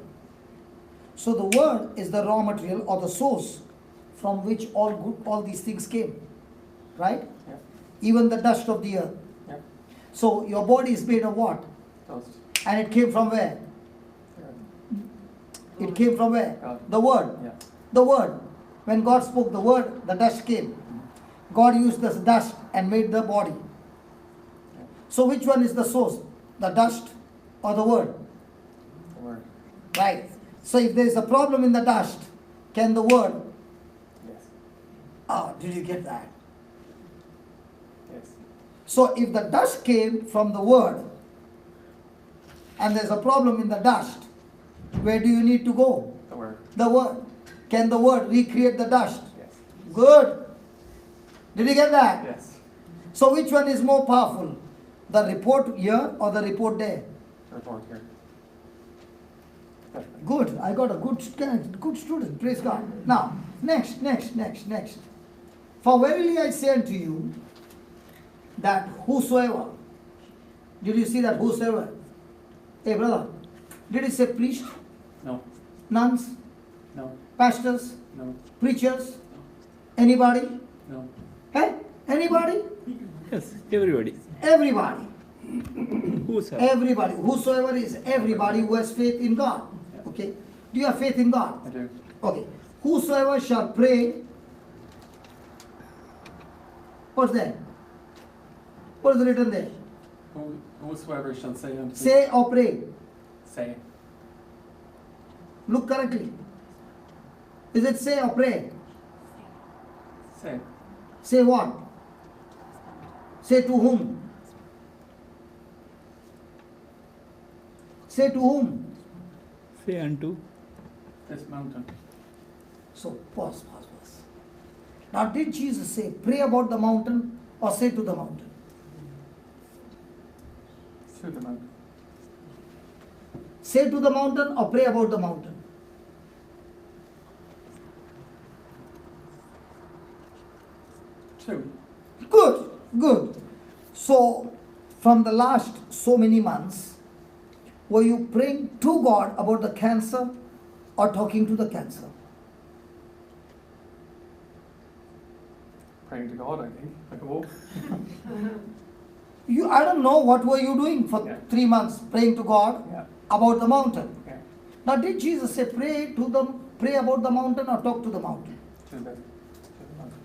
So the word is the raw material or the source from which all these things came, right? Yeah. Even the dust of the earth. Yeah. So your body is made of what? Dust. And it came from where? Yeah. It came from where? God. The word. Yeah. The word. When God spoke the word, the dust came. God used this dust and made the body. Yeah. So which one is the source? The dust or the word? The word. Right. So if there is a problem in the dust, can the word? Yes. Ah, did you get that? Yes. So if the dust came from the word and there's a problem in the dust, where do you need to go? The word. The word. Can the word recreate the dust? Yes. Good. Did you get that? Yes. So which one is more powerful? The report here or the report there? Report here. Definitely. Good. I got a good student. Praise God. Now, next. For verily I say unto you that whosoever, did you see that whosoever? Hey brother, did it say priest, No. nuns, No. pastors, No. preachers, anybody? No. Hey, anybody? Yes, everybody. Everybody. Whosoever. Everybody. Whosoever is everybody who has faith in God. Okay. Do you have faith in God? I do. Okay. Whosoever shall pray. What's that? What is written there? Whosoever shall say unto Say or pray. say. Look correctly. Is it say or pray? Say. Say what? Say to whom? Say to whom? Say unto. This mountain. So pause. Now did Jesus say pray about the mountain or say to the mountain? To the mountain. Say to the mountain or pray about the mountain? Two. Good. So from the last so many months, were you praying to God about the cancer or talking to the cancer? Praying to God, I think. Like a wolf. I don't know what were you doing for 3 months, praying to God Yeah. about the mountain. Yeah. Now did Jesus say pray about the mountain or talk to the mountain? To the mountain.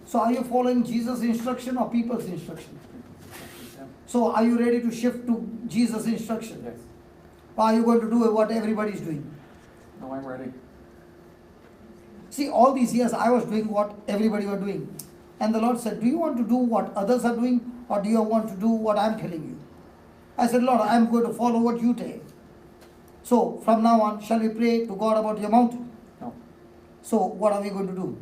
So are you following Jesus' instruction or people's instruction? Yeah. So are you ready to shift to Jesus' instruction? Yes. Or are you going to do what everybody is doing? No, I'm ready. See, all these years I was doing what everybody was doing. And the Lord said, do you want to do what others are doing or do you want to do what I'm telling you? I said, Lord, I'm going to follow what you tell. So from now on, shall we pray to God about your mountain? No. So what are we going to do?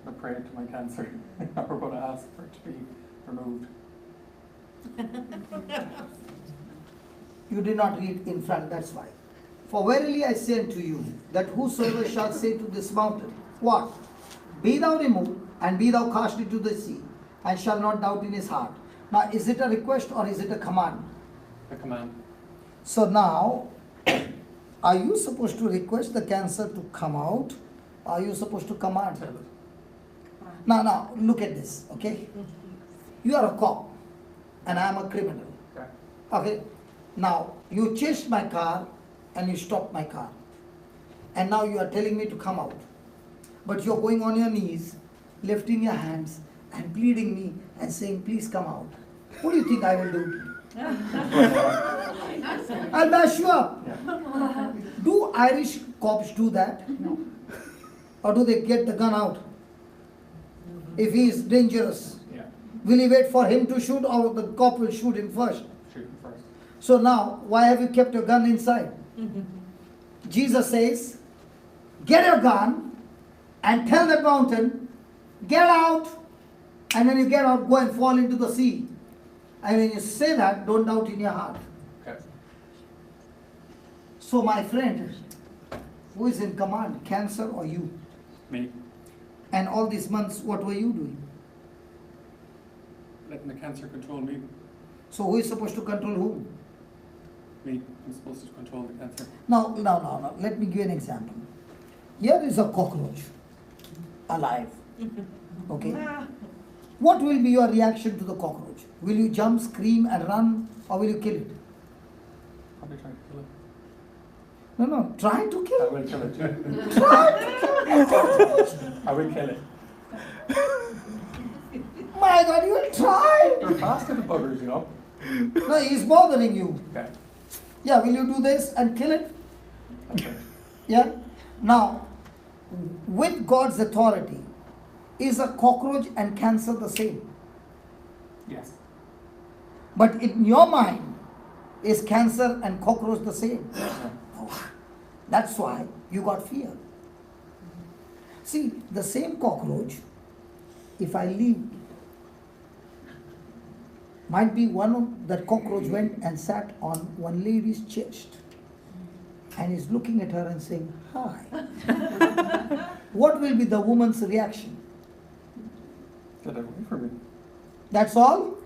I'm praying to my cancer. We're going to ask for it to be removed. You did not read in front, that's why. For verily I say unto you, that whosoever shall say to this mountain, what? Be thou removed, and be thou cast into the sea, and shall not doubt in his heart. Now, is it a request or is it a command? A command. So now, are you supposed to request the cancer to come out? Or are you supposed to command? Tell it. Now, look at this, okay? You are a cop, and I am a criminal. Okay. Okay? Now, you chased my car, and you stopped my car. And now you are telling me to come out. But you are going on your knees, lifting your hands, and pleading me, and saying, please come out. What do you think I will do? I'll bash you up. Yeah. Do Irish cops do that? No. Or do they get the gun out? If he is dangerous, Yeah. will he wait for him to shoot, or the cop will shoot him first? Shoot him first. So now, why have you kept your gun inside? Jesus says, get your gun and tell that mountain, get out. And when you get out, go and fall into the sea. And when you say that, don't doubt in your heart. Okay. So my friend, who is in command, cancer or you? Me. And all these months, what were you doing? Letting the cancer control me. So who is supposed to control whom? Me. I'm supposed to control the cancer. Now, let me give you an example. Here is a cockroach, alive. Okay? What will be your reaction to the cockroach? Will you jump, scream and run, or will you kill it? Probably trying to kill it. No, try to kill I it. will kill it. Try to kill the cockroach. I will kill it. My God, you will try. They're fast at the buggers, you know. No, he's bothering you. Okay. Yeah, will you do this and kill it? Okay. Yeah? Now, with God's authority, is a cockroach and cancer the same? Yes. But in your mind, is cancer and cockroach the same? Yeah. That's why you got fear. See, the same cockroach, if I leave, might be that cockroach went and sat on one lady's chest and is looking at her and saying, hi. What will be the woman's reaction? Get away from me. That's all?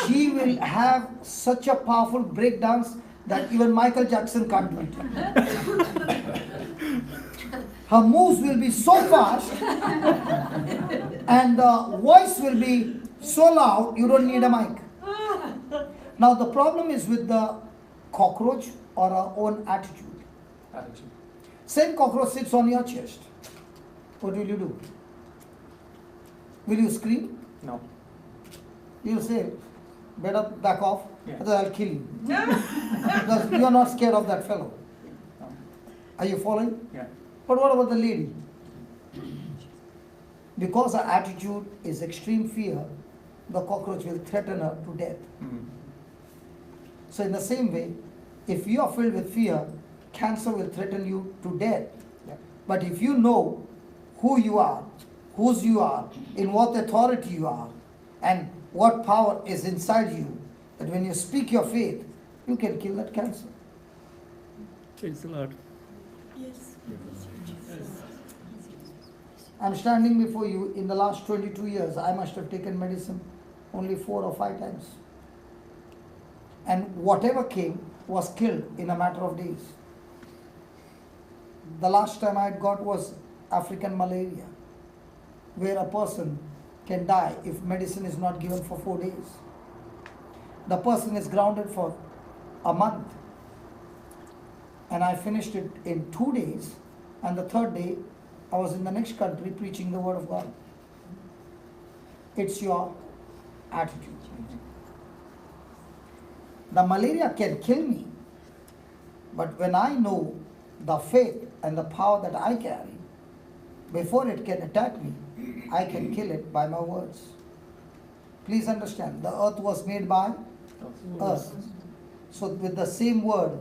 She will have such a powerful breakdance that even Michael Jackson can't do it. Her moves will be so fast and the voice will be so loud you don't need a mic. Now the problem is with the cockroach or our own attitude. Attitude. Same cockroach sits on your chest. What will you do? Will you scream? No. You say, better back off, Yeah. otherwise I'll kill you. Because you are not scared of that fellow. No. Are you following? Yeah. But what about the lady? Because her attitude is extreme fear, the cockroach will threaten her to death. Mm. So in the same way, if you are filled with fear, cancer will threaten you to death. Yeah. But if you know who you are, whose you are, in what authority you are, and what power is inside you, that when you speak your faith, you can kill that cancer. Praise the Lord. Yes. I'm standing before you. In the last 22 years, I must have taken medicine only 4 or 5 times. And whatever came was killed in a matter of days. The last time I had got was African malaria, where a person can die if medicine is not given for 4 days. The person is grounded for a month. And I finished it in 2 days, and the 3rd day, I was in the next country preaching the word of God. It's your attitude. The malaria can kill me, but when I know the faith and the power that I carry, before it can attack me, I can kill it by my words. Please understand, the earth was made by earth. So with the same word,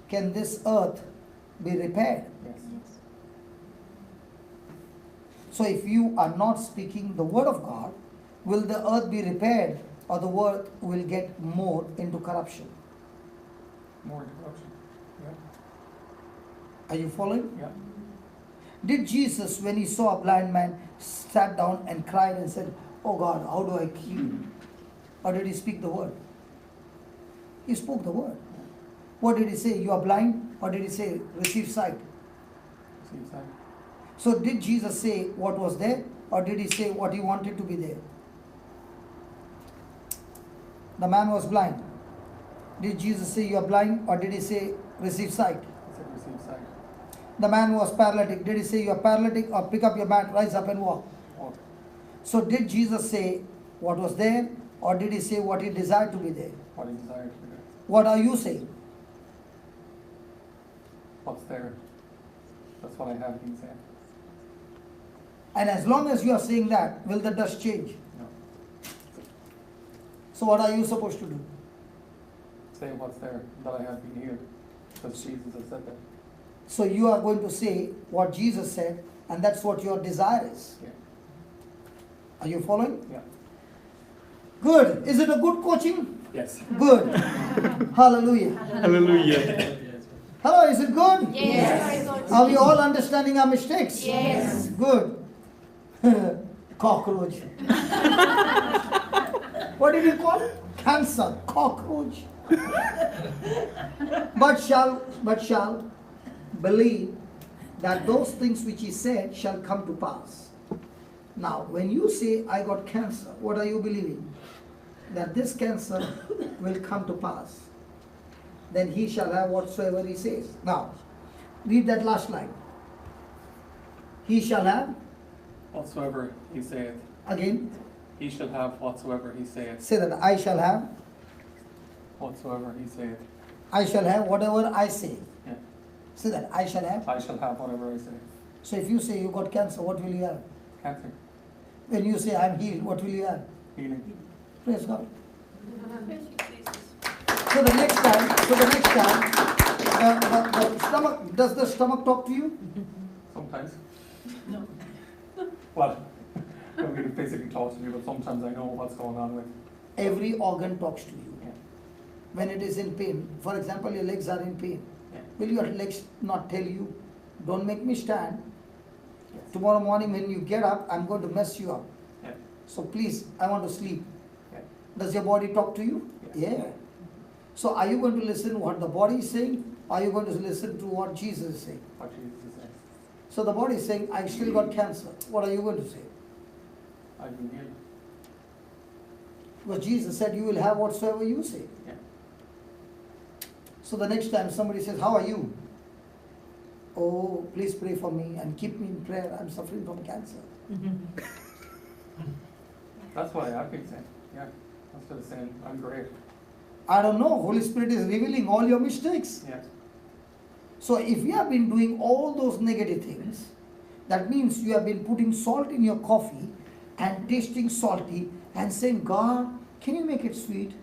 can this earth be repaired? Yes. So if you are not speaking the word of God, will the earth be repaired, or the earth will get more into corruption? More interruption. Yeah. Are you following? Yeah. Did Jesus, when he saw a blind man, sat down and cried and said, oh God, how do I heal? Or did he speak the word? He spoke the word. What did he say? You are blind? Or did he say, receive sight? Receive sight. So did Jesus say what was there? Or did he say what he wanted to be there? The man was blind. Did Jesus say you are blind? Or did he say receive sight? He said receive sight. The man was paralytic. Did he say you are paralytic? Or pick up your mat, rise up and walk? Walk. So did Jesus say what was there? Or did he say what he desired to be there? What he desired to be there. What are you saying? What's there? That's what I have been saying. And as long as you are saying that, will the dust change? No. So what are you supposed to do? Say what's there, that I have been healed. Because Jesus has said that. So you are going to say what Jesus said, and that's what your desire is. Yeah. Are you following? Yeah. Good. Is it a good coaching? Yes. Good. Hallelujah. Hallelujah. Hello, is it good? Yes. Very good. Are we all understanding our mistakes? Yes. Good. Cockroach. What did you call it? Cancer. Cockroach. but shall believe that those things which he said shall come to pass. Now, when you say, I got cancer, what are you believing? That this cancer will come to pass. Then he shall have whatsoever he says. Now, read that last line. He shall have, Whatsoever he saith. again, He shall have whatsoever he saith. say that I shall have, Whatsoever he saith. I shall have whatever I say. Yeah. Say that I shall have. I shall have whatever I say. So if you say you got cancer, what will you have? Cancer. When you say I'm healed, what will you have? Healing. Praise God. Praise you, Jesus. So the next time, the stomach, does the stomach talk to you? Sometimes. No. Well, I don't really physically talk to me, but sometimes I know what's going on with. Every organ talks to you. Yeah. When it is in pain, for example, your legs are in pain, Yeah. will your legs not tell you, don't make me stand? Yes. Tomorrow morning when you get up, I'm going to mess you up. Yeah. So please, I want to sleep. Yeah. Does your body talk to you? Yes. Yeah. So are you going to listen what the body is saying? Or are you going to listen to what Jesus is saying? What Jesus is saying. So the body is saying, I still got cancer. What are you going to say? I've been healed. Because Jesus said, you will have whatsoever you say. Yeah. So the next time somebody says, how are you? Oh, please pray for me and keep me in prayer. I'm suffering from cancer. That's what I've been saying. Yeah. Instead of saying, I'm great. I don't know. Holy Spirit is revealing all your mistakes. Yes. So if you have been doing all those negative things, that means you have been putting salt in your coffee and tasting salty and saying, God, can you make it sweet?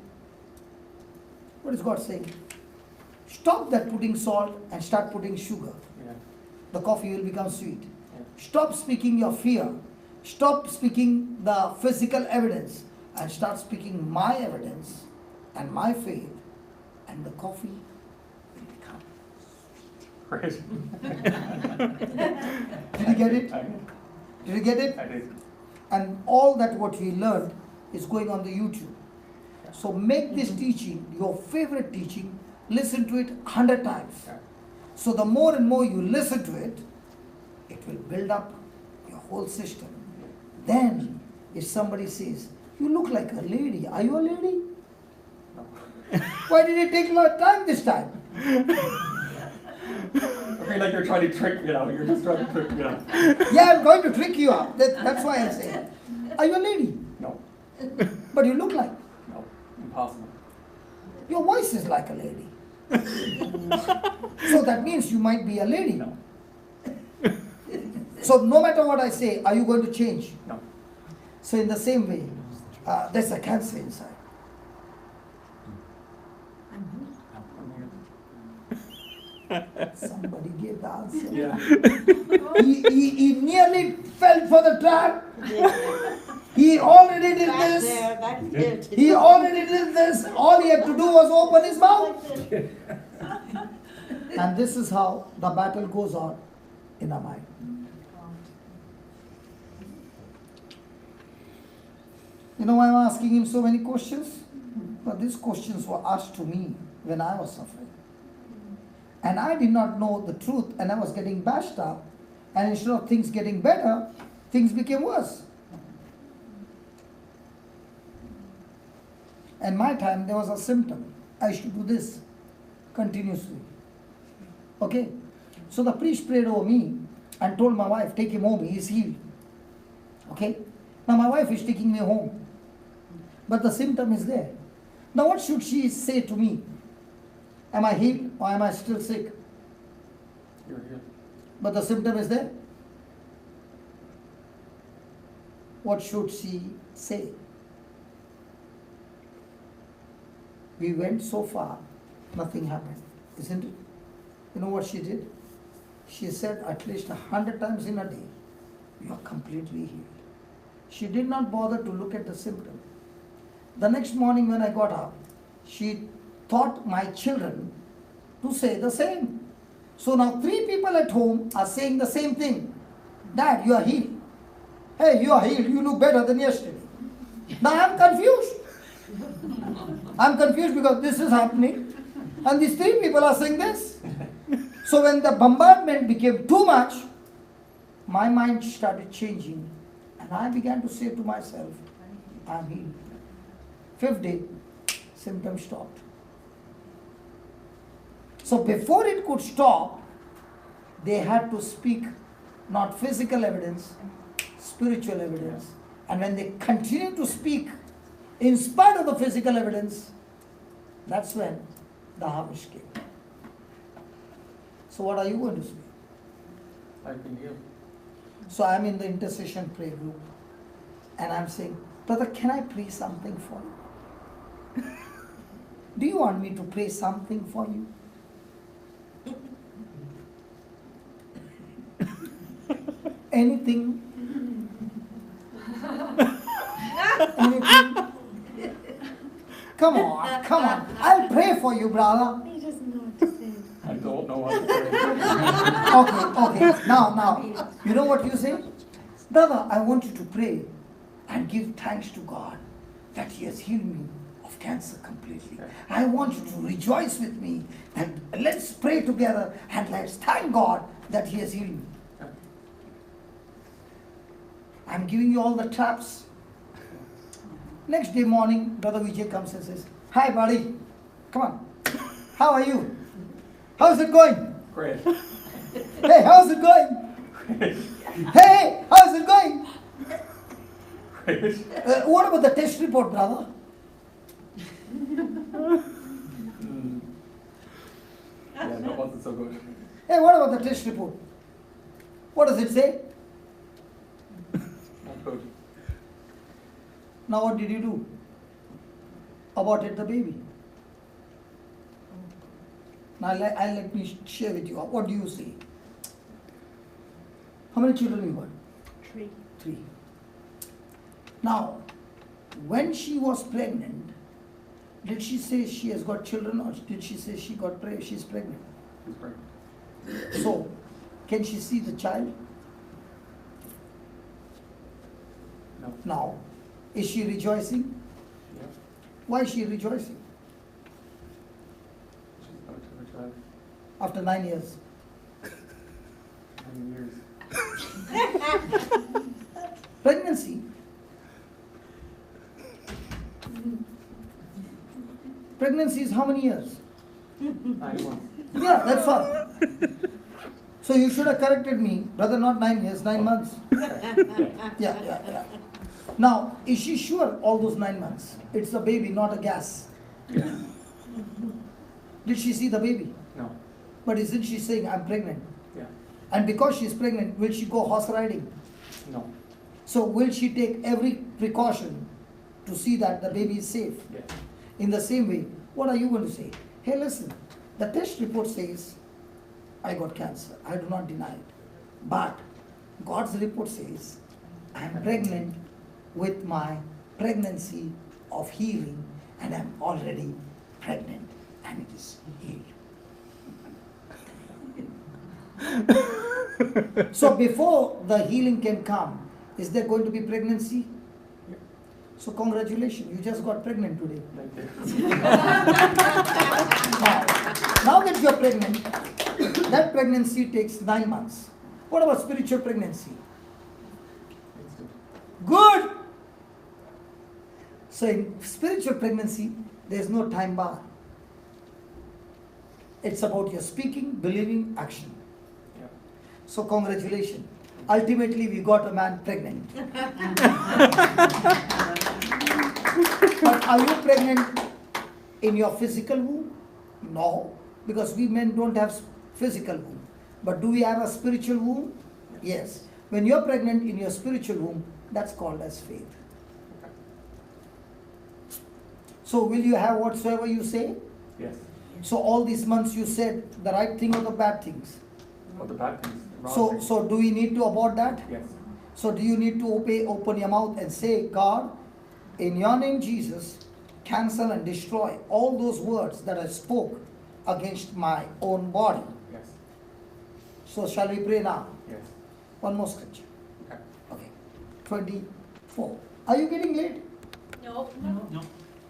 What is God saying? Stop that putting salt and start putting sugar. Yeah. The coffee will become sweet. Yeah. Stop speaking your fear. Stop speaking the physical evidence and start speaking my evidence and my faith, and the coffee will become Great. Did you get it? I did. Did you get it? I did. And all that what we learned is going on the YouTube. So make this teaching your favorite teaching. Listen to it 100 times. Yeah. So the more and more you listen to it, it will build up your whole system. Then, if somebody says, you look like a lady, are you a lady? No. Why did it take a lot of time this time? I feel like you're trying to trick me now. You're just trying to trick me now. Yeah, I'm going to trick you up. That's why I'm saying. Are you a lady? No. But you look like. No. Impossible. Your voice is like a lady. So that means you might be a lady. No. So no matter what I say, are you going to change? No. So in the same way, there's a cancer inside. Somebody gave the answer. Yeah. He nearly fell for the trap. He already did this. He already did this. All he had to do was open his mouth. And this is how the battle goes on in our mind. You know why I'm asking him so many questions? But these questions were asked to me when I was suffering. And I did not know the truth, and I was getting bashed up. And instead of things getting better, things became worse. And my time, there was a symptom. I should do this continuously. Okay? So the priest prayed over me and told my wife, take him home, he is healed. Okay? Now my wife is taking me home. But the symptom is there. Now what should she say to me? Am I healed or am I still sick? You're here. But the symptom is there. What should she say? We went so far, nothing happened, isn't it? You know what she did? She said at least 100 times in a day, you are completely healed. She did not bother to look at the symptom. The next morning when I got up, she taught my children to say the same. So now 3 people at home are saying the same thing. Dad, you are healed. Hey, you are healed. You look better than yesterday. Now I am confused. I am confused because this is happening and these 3 people are saying this. So when the bombardment became too much, my mind started changing and I began to say to myself, I am healed. 5th day, symptoms stopped. So before it could stop, they had to speak not physical evidence, spiritual evidence. And when they continued to speak in spite of the physical evidence, that's when the harvest came. So what are you going to say? I've been healed. So I'm in the intercession prayer group and I'm saying, brother, can I pray something for you? Do you want me to pray something for you? Anything? Anything? Come on, come on. I'll pray for you, brother. He doesn't know what to say. I don't know what to say. Okay. Now, you know what you say? Brother, I want you to pray and give thanks to God that He has healed me of cancer completely. I want you to rejoice with me and let's pray together and let's thank God that He has healed me. I'm giving you all the traps. Next day morning, Brother Vijay comes and says, hi buddy, come on, how are you? How's it going? Great. Hey, how's it going? Hey, how's it going? Great. What about the test report, brother? Yeah, no, it wasn't so good. Hey, what about the test report? What does it say? Not good. Now what did you do? Aborted the baby. Now let me share with you. What do you say? How many children you got? 3. 3. Now, when she was pregnant, did she say she has got children or did she say she's pregnant? She's pregnant. So, can she see the child? No. Now, is she rejoicing? Yeah. Why is she rejoicing? She's about to have a child. After 9 years. 9 years. Pregnancy. Pregnancy is how many years? 9 months. Yeah, that's all. So you should have corrected me, brother, not 9 years, 9 months. Yeah. Now, is she sure all those 9 months? It's a baby, not a gas. Yeah. Did she see the baby? No. But isn't she saying, I'm pregnant? Yeah. And because she's pregnant, will she go horse riding? No. So will she take every precaution to see that the baby is safe? Yeah. In the same way, what are you going to say? Hey, listen, the test report says I got cancer. I do not deny it. But God's report says I am pregnant with my pregnancy of healing and I am already pregnant and it is healed. So before the healing can come, is there going to be pregnancy? Yeah. So congratulations, you just got pregnant today. Thank you. Now that you're pregnant, that pregnancy takes 9 months. What about spiritual pregnancy? Good! So in spiritual pregnancy, there's no time bar. It's about your speaking, believing, action. Yeah. So congratulations. Ultimately, we got a man pregnant. But are you pregnant in your physical womb? No, because we men don't have physical womb. But do we have a spiritual womb? Yes. When you're pregnant in your spiritual womb, that's called as faith. Okay. So will you have whatsoever you say? Yes. So all these months you said the right thing or the bad things? But the bad things, the wrong So, things. so do we need to abort that? Yes. So do you need to open your mouth and say, God, in your name Jesus, cancel and destroy all those words that I spoke against my own body. Yes. So shall we pray now? Yes. One more scripture. Okay. Okay. 24. Are you getting late? No. No.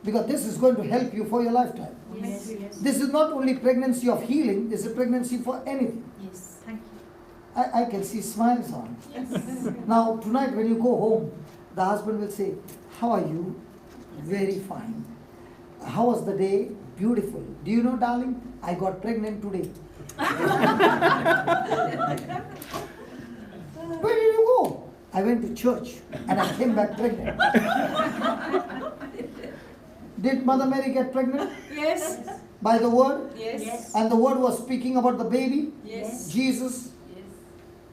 Because this is going to help you for your lifetime. Yes. This is not only pregnancy of healing, this is a pregnancy for anything. Yes. Thank you. I can see smiles on. Yes. Now tonight when you go home, the husband will say, how are you? Very fine. How was the day? Beautiful. Do you know, darling, I got pregnant today. Where did you go? I went to church and I came back pregnant. Did Mother Mary get pregnant? Yes. By the word? Yes. And the word was speaking about the baby? Yes. Jesus? Yes.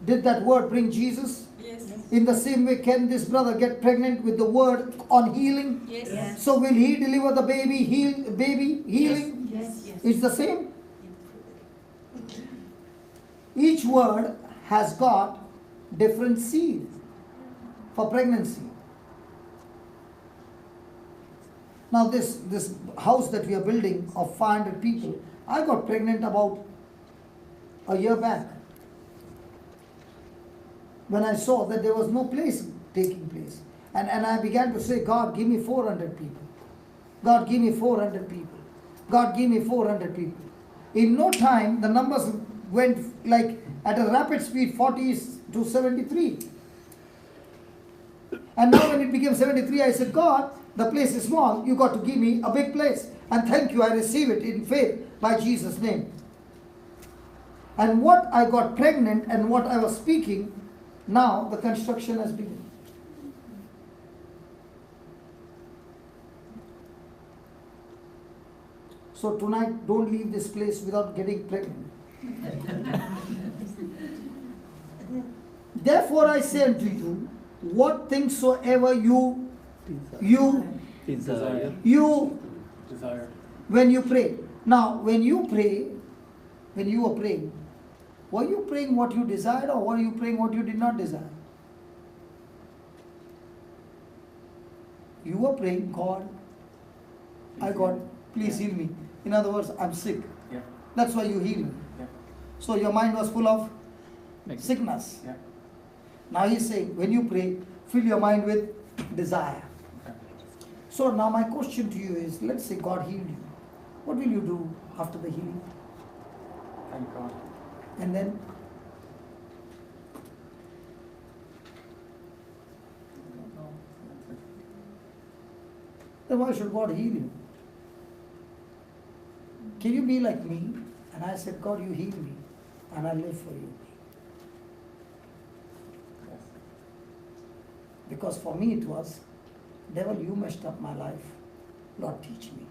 Did that word bring Jesus? Yes. In the same way, can this brother get pregnant with the word on healing? Yes. Yes. So will he deliver the baby healing? Yes. Yes. It's the same. Each word has got different seed for pregnancy. Now this house that we are building of 500 people, I got pregnant about a year back. When I saw that there was no place taking place. And I began to say, God, give me 400 people. God, give me 400 people. God, give me 400 people. In no time, the numbers went like at a rapid speed, 40 to 73. And now when it became 73, I said, God, the place is small. You got to give me a big place. And thank you, I receive it in faith by Jesus' name. And what I got pregnant and what I was speaking, now the construction has begun. So tonight, don't leave this place without getting pregnant. Therefore I say unto you, what things soever you, Desire. Desire. when you pray. Now, when you pray, when you were praying what you desired or were you praying what you did not desire? You were praying, God, please heal me. In other words, I'm sick. Yeah. That's why you healed me. Yeah. So your mind was full of sickness. Yeah. Now he's saying, when you pray, fill your mind with desire. Okay. So now my question to you is, let's say God healed you. What will you do after the healing? Thank God. And then? Then why should God heal you? Can you be like me? And I said, God, you heal me, and I live for you. Yes. Because for me it was, devil, you messed up my life. Lord, teach me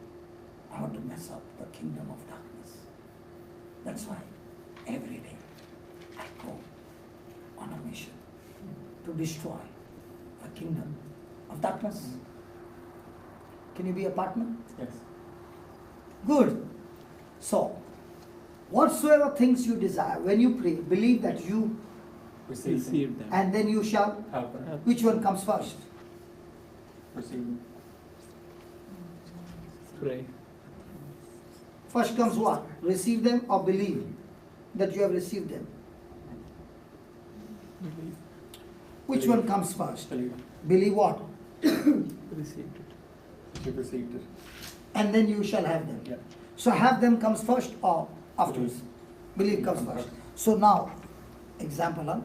how to mess up the kingdom of darkness. That's why every day I go on a mission to destroy the kingdom of darkness. Can you be a partner? Yes. Good. So, whatsoever things you desire, when you pray, believe that you, Receive them. and then you shall. Help her. Which one comes first? Receive. Pray. First comes what? Receive them or believe that you have received them. Believe. Which one comes first? Believe. Believe what? Received it. You've received it. And then you shall have them. Yeah. So have them comes first or afterwards? Believe comes first. So now, example, huh?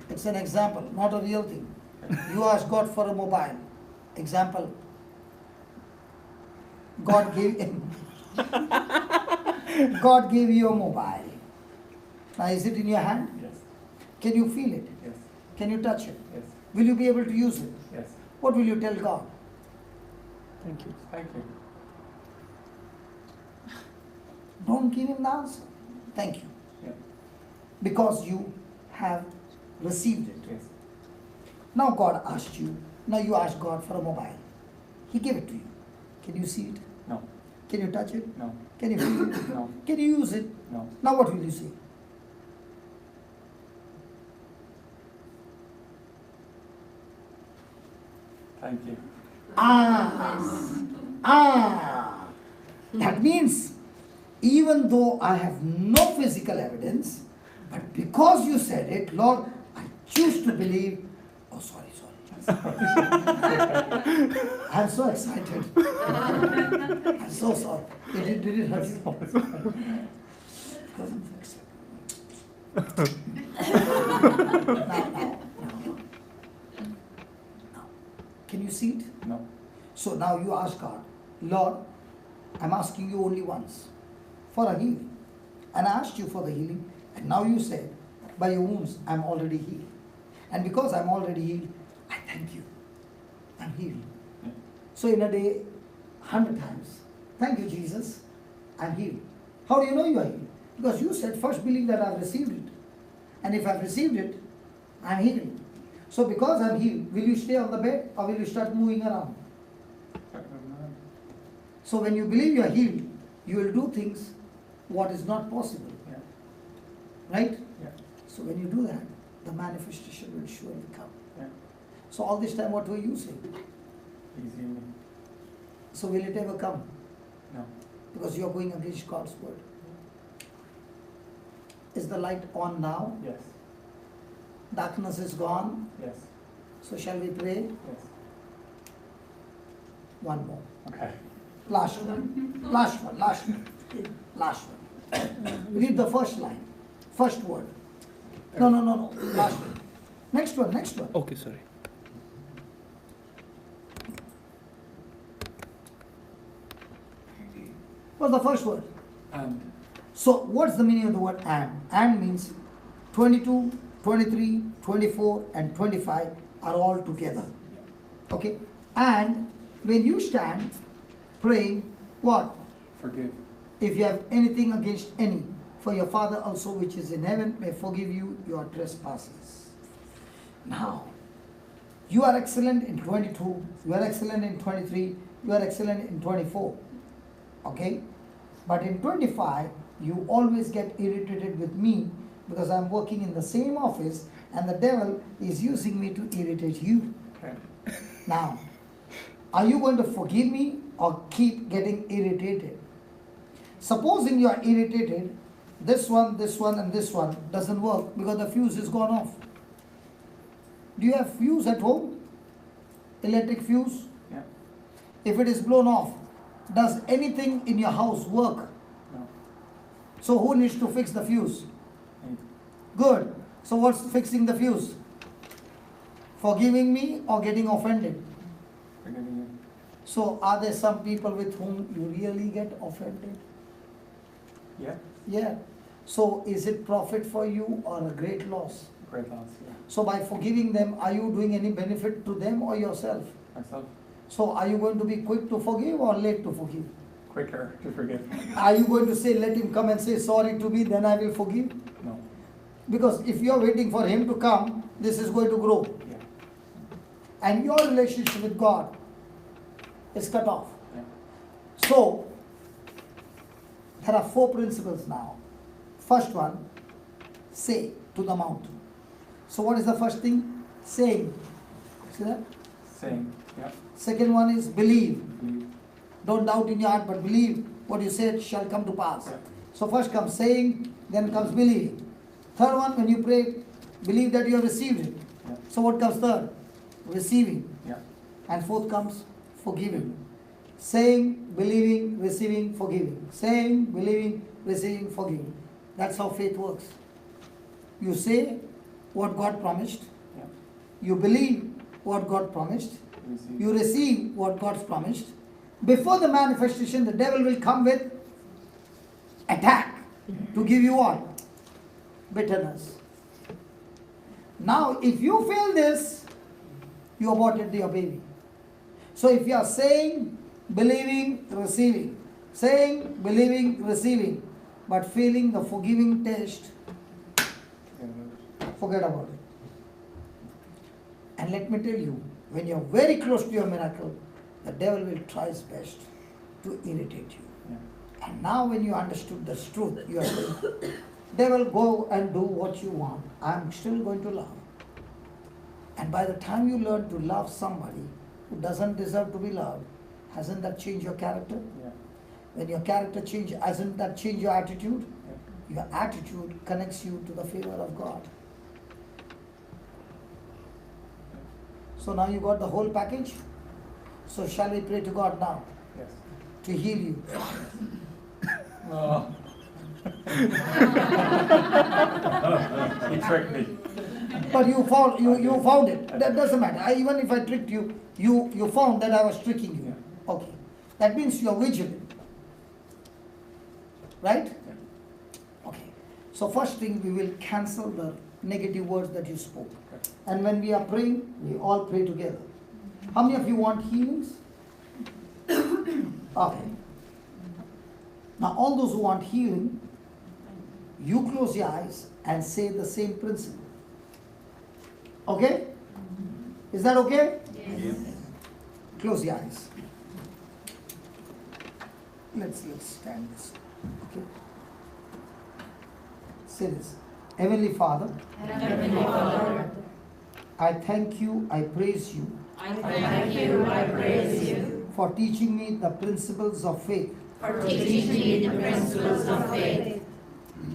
It's an example, not a real thing. You ask God for a mobile. Example. God gave you a mobile. Now is it in your hand? Yes. Can you feel it? Yes. Can you touch it? Yes. Will you be able to use it? Yes. What will you tell God? Thank you. Thank you. Don't give him the answer. Thank you. Yeah. Because you have received it. Yes. Now God asked you, now you ask God for a mobile. He gave it to you. Can you see it? No. Can you touch it? No. Can you feel it? No. Can you use it? No. Now what will you say? Thank you. That means even though I have no physical evidence, but because you said it, Lord, I choose to believe. Oh, sorry. I'm so excited. I'm so sorry. Did it hurt you? Now. Can you see it? No. So now you ask God, Lord, I'm asking you only once for a healing. And I asked you for the healing, and now you said, by your wounds, I'm already healed. And because I'm already healed, I thank you. I'm healed. Yeah. So in a day, 100 times, thank you, Jesus, I'm healed. How do you know you are healed? Because you said, first believe that I've received it. And if I've received it, I'm healed. So because I'm healed, will you stay on the bed or will you start moving around? So when you believe you are healed, you will do things what is not possible. Yeah. Right? Yeah. So when you do that, the manifestation will surely come. Yeah. So all this time what were you saying? He's healing. So will it ever come? No. Because you are going against God's word. Is the light on now? Yes. Darkness is gone. Yes. So shall we pray? Yes. One more. Okay. Last one. Last one. Read the first line. First word. No. Last one. Next one. Okay, sorry. What's the first word? And So what's the meaning of the word and? And means 22, 23, 24 and 25 are all together. Okay? And when you stand praying, what? forgive. If you have anything against any, for your Father also which is in heaven may forgive you your trespasses. Now, you are excellent in 22, you are excellent in 23, you are excellent in 24. Okay? But in 25, you always get irritated with me because I'm working in the same office and the devil is using me to irritate you. Okay. Now, are you going to forgive me or keep getting irritated? Supposing you are irritated, this one, and this one doesn't work because the fuse is gone off. Do you have fuse at home? Electric fuse? Yeah. If it is blown off, does anything in your house work? No. So who needs to fix the fuse? Me. Good. So what's fixing the fuse? Forgiving me or getting offended? Forgiving you. So are there some people with whom you really get offended? Yeah. Yeah. So is it profit for you or a great loss? Great loss. Yeah. So by forgiving them, are you doing any benefit to them or yourself? Myself. So are you going to be quick to forgive or late to forgive? Quicker to forgive. Are you going to say, let him come and say sorry to me, then I will forgive? No. Because if you are waiting for him to come, this is going to grow. Yeah. And your relationship with God is cut off. Yeah. So, there are 4 principles now. First one, say to the mountain. So what is the first thing? Saying. See that? Saying. Yeah. Second one is believe. Believe. Don't doubt in your heart, but believe what you said shall come to pass. Yeah. So first comes saying, then comes believing. Third one, when you pray, believe that you have received it. Yeah. So what comes third? Receiving. Yeah. And fourth comes forgiving. Saying, believing, receiving, forgiving. Saying, believing, receiving, forgiving. That's how faith works. You say what God promised. Yeah. You believe what God promised. Receive. You receive what God's promised. Before the manifestation, the devil will come with attack to give you what? Bitterness. Now, if you fail this, you aborted your baby. So if you are saying, believing, receiving, saying, believing, receiving, but failing the forgiving test, forget about it. And let me tell you, when you are very close to your miracle, the devil will try his best to irritate you. Yeah. And now when you understood the truth, you are saying, devil, go and do what you want. I'm still going to love. And by the time you learn to love somebody who doesn't deserve to be loved, hasn't that changed your character? Yeah. When your character changes, hasn't that changed your attitude? Yeah. Your attitude connects you to the favor of God. So now you got the whole package. So shall we pray to God now Yes. to heal you? Oh. He tricked me. But you found it. That doesn't matter. Even if I tricked you, you found that I was tricking you. Yeah. Okay. That means you are vigilant. Right? Yeah. Okay. So first thing, we will cancel the negative words that you spoke. Okay. And when we are praying, we all pray together. How many of you want healings? Okay. Now all those who want healing, you close your eyes and say the same principle. Okay? Is that okay? Yes. Close your eyes. Let's stand this. Okay? Say this. Heavenly Father, Heavenly Father, I thank you, I praise you I thank you, I praise you for teaching me the principles of faith. for teaching me the principles of faith.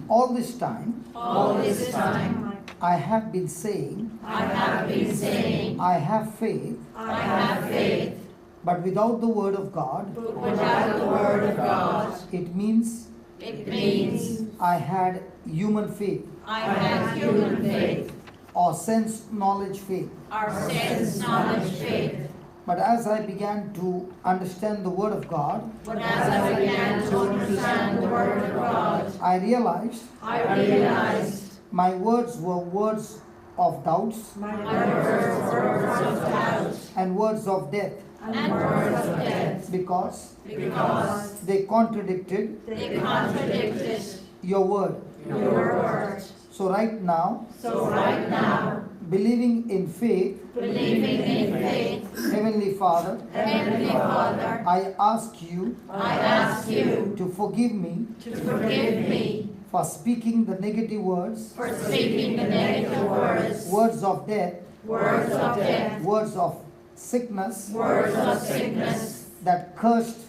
All this time, All this time, I have been saying, I have been saying, I have faith, I have faith, but without the word of God, but without the word of God, it means it means I had human faith I have human faith, or sense knowledge faith. or sense knowledge faith. But as I began to understand the word of God, But as I began to understand the word of God, I realized I realized my words were words of doubts my words were words of doubt and words of death and words of death, because because they contradicted they contradicted your word. your word. So right now, So right now, believing in faith, believing in faith, Heavenly Father, Heavenly Father, I ask you I ask you to forgive me to forgive me for speaking the negative words, for speaking the negative words, words of death, words of death, words of sickness words of sickness that cursed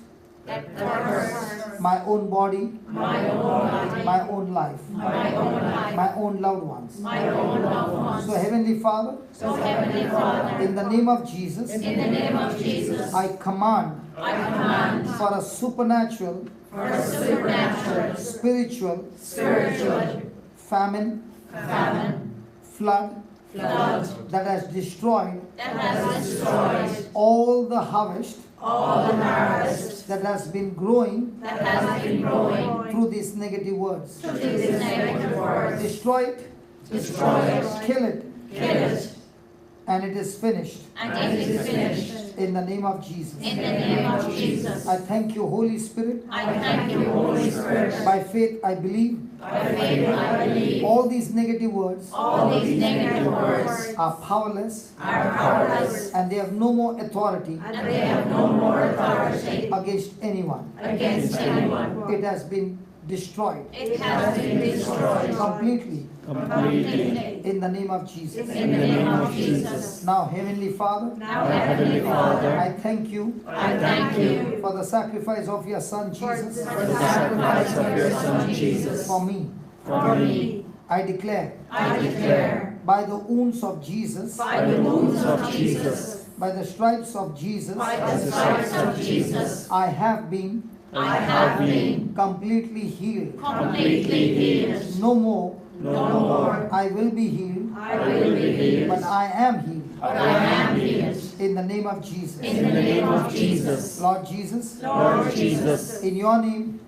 that curse my own body, my own body, my own life, my own life, my own loved ones. my own loved ones. So Heavenly Father, So Heavenly Father, in the name of Jesus, in the name of Jesus, I command I command for a supernatural, for a supernatural, spiritual, spiritual, famine, famine, flood flood that has destroyed that has destroyed all the harvest all the harvest that has been growing that has been growing through these negative words. through these negative words. Destroy it, Destroy it, kill it, kill it, and it is finished. and it is finished. In the name of Jesus. In the name of Jesus, I thank you, Holy Spirit. I thank you, Holy Spirit. By faith, I believe By faith I believe all these negative words all these negative words are powerless are powerless, and they have no more authority and they have no more authority against anyone. against anyone. It has been destroyed It has been destroyed completely completely in the name of Jesus. in the name of Jesus. Now, Heavenly Father, Now, Heavenly Father, I thank you I thank you for the sacrifice of your Son Jesus for the sacrifice of your Son Jesus for me. for me. I declare I declare by the wounds of Jesus, by the wounds of Jesus, By the stripes of Jesus, By the stripes of Jesus, I have been completely healed. completely healed. No more No more I will be healed, I will be healed, but I am healed. but I am healed. In the name of Jesus. In the name of Jesus. Lord Jesus, Lord Jesus, in your name,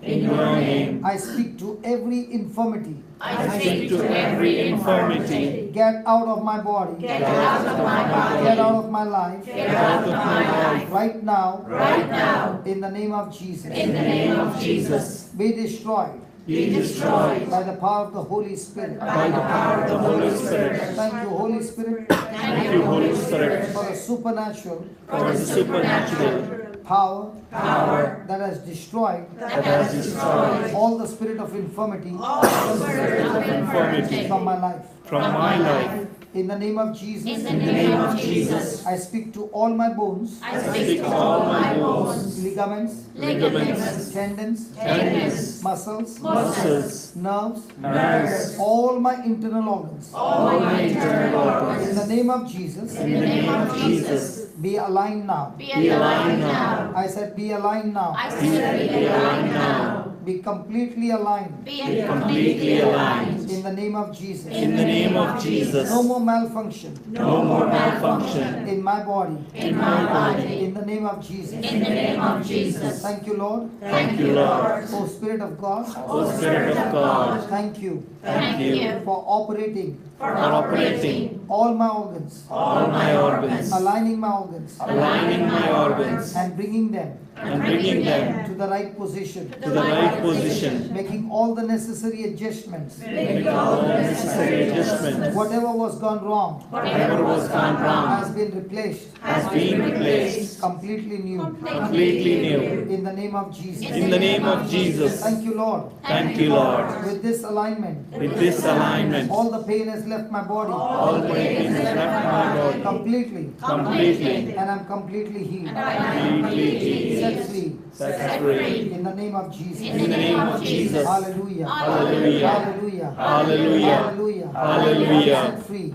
I speak to every infirmity. I speak to every infirmity. Get out of my body. Get out of my body. Get out of my life. Get out of my life. Right now. Right now. In the name of Jesus. In the name of Jesus. Be destroyed. Be destroyed. By the power of the Holy Spirit. By the power of the Holy Spirit. Thank you, Holy Spirit, Thank you, Holy Spirit, for the supernatural for the supernatural power power that has destroyed that has destroyed all the spirit of infirmity all the spirit of infirmity from my life. from my life. In the name of Jesus, In the name of Jesus, I speak to all my bones, I speak to all my bones, ligaments, ligaments, tendons, tendons, muscles, muscles, nerves, nerves, all my internal organs. all my internal In organs. the name of Jesus, In the name of Jesus, be aligned now. be aligned now. I said be aligned now. I say be aligned now. Be completely aligned. Be completely aligned. In the name of Jesus. In the name of Jesus, No more malfunction no more malfunction in my body. in my body. In the name of Jesus. In the name of Jesus. Thank you, Lord. Thank you, Lord. O Spirit of God, O Spirit of God, thank you thank you for operating for operating all my organs, all my organs, aligning my organs, aligning my organs, and bringing them and bringing them to the right position, to the right position, making all the necessary adjustments. making all the necessary adjustments. Whatever was gone wrong Whatever was gone wrong has been replaced, has been replaced completely new. completely new. In the name of Jesus. In the name of Jesus. Thank you, Lord. Thank you, Lord. With this alignment, With this alignment, all the pain has left my body all pain is left my body completely, completely, and I'm completely healed. completely Set free. set free. In the name of Jesus. In the name of Jesus. Hallelujah. Hallelujah. Hallelujah. Hallelujah. Hallelujah. Hallelujah. Set free.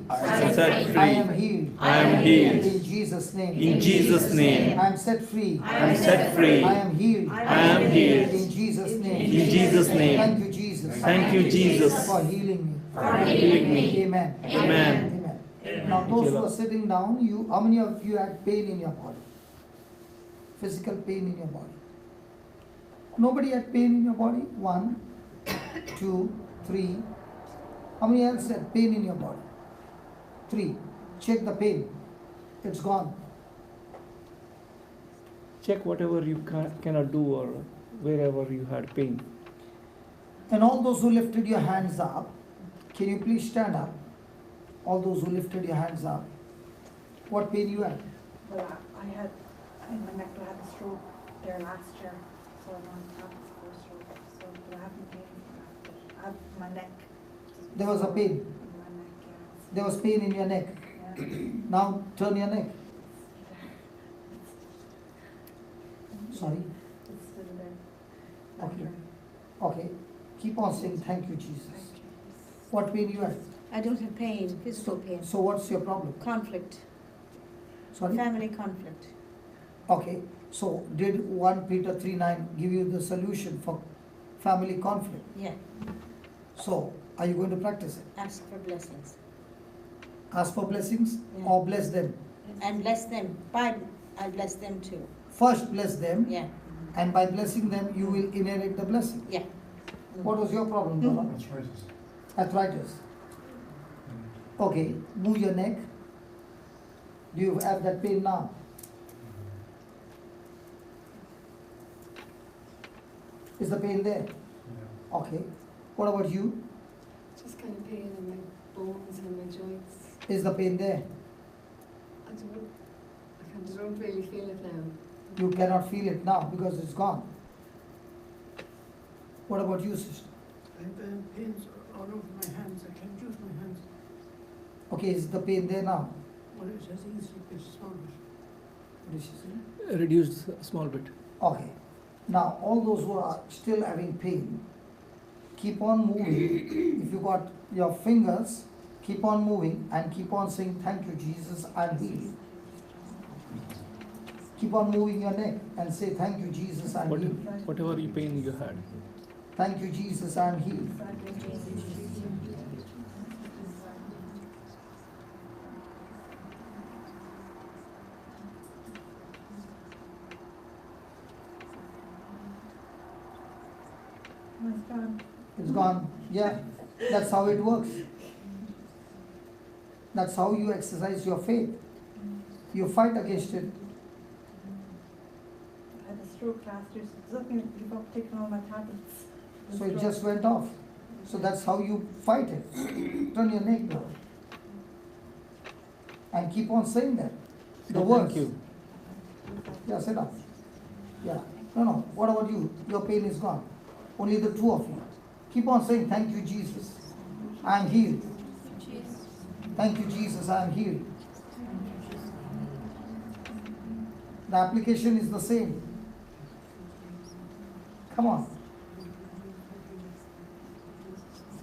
Set I am free. healed. I am healed. In Jesus' name. In Jesus' name. I am set free. I am set free. I am healed. I am healed. In Jesus' name. In Jesus' name. Thank you, Jesus. Thank you, Jesus, For healing me. for healing me. Amen. Amen. Now, those who are sitting down, how many of you had pain in your body? Physical pain in your body? Nobody had pain in your body? 1, 2, 3. How many else had pain in your body? 3. Check the pain. It's gone. Check whatever you cannot do or wherever you had pain. And all those who lifted your hands up, can you please stand up? All those who lifted your hands up. What pain you had? Well, I had in my neck. I had a stroke there last year, so I don't have this first stroke. So but I haven't pain from that. But I have my neck. There was a pain. In my neck, yeah. There was pain in your neck. Yeah. Now turn your neck. Sorry. It's still there. Okay. Okay. Keep on saying thank you, Jesus. Thank you. What pain you have? I don't have pain, physical pain. So what's your problem? Conflict, Sorry? family conflict. Okay. So did 1 Peter 3:9 give you the solution for family conflict? Yeah, So are you going to practice it? ask for blessings. Ask for blessings Yeah. or bless them? And bless them. I bless them too. First bless them, Yeah, and by blessing them you will inherit the blessing. yeah. What was your problem, brother? Arthritis. Okay, move your neck. Do you have that pain now? Is the pain there? Okay. What about you? Just kind of pain in my bones and my joints. Is the pain there? I don't really feel it now. You cannot feel it now because it's gone. What about you, sister? I have pains all over my hands. I can't use my hands. Okay, is the pain there now? Well, it has easily been solved. What did she say? Reduced a small bit. Okay. Now, all those who are still having pain, keep on moving. If you got your fingers, keep on moving and keep on saying, thank you, Jesus, I'm healed. Keep on moving your neck and say, thank you, Jesus, I'm What, healed. whatever pain you had. Thank you, Jesus, I'm healed. It's gone. Yeah, that's how it works. That's how you exercise your faith. You fight against it. I had a stroke last year, so it's looking, you've up taken all my tablets. So it just went off. So that's how you fight it. Turn your neck down. And keep on saying that. The words. Thank you. Yeah, sit down. Yeah. No. What about you? Your pain is gone. Only the two of you. Keep on saying, thank you, Jesus. I am healed. Thank you, Jesus. I am healed. The application is the same. Come on.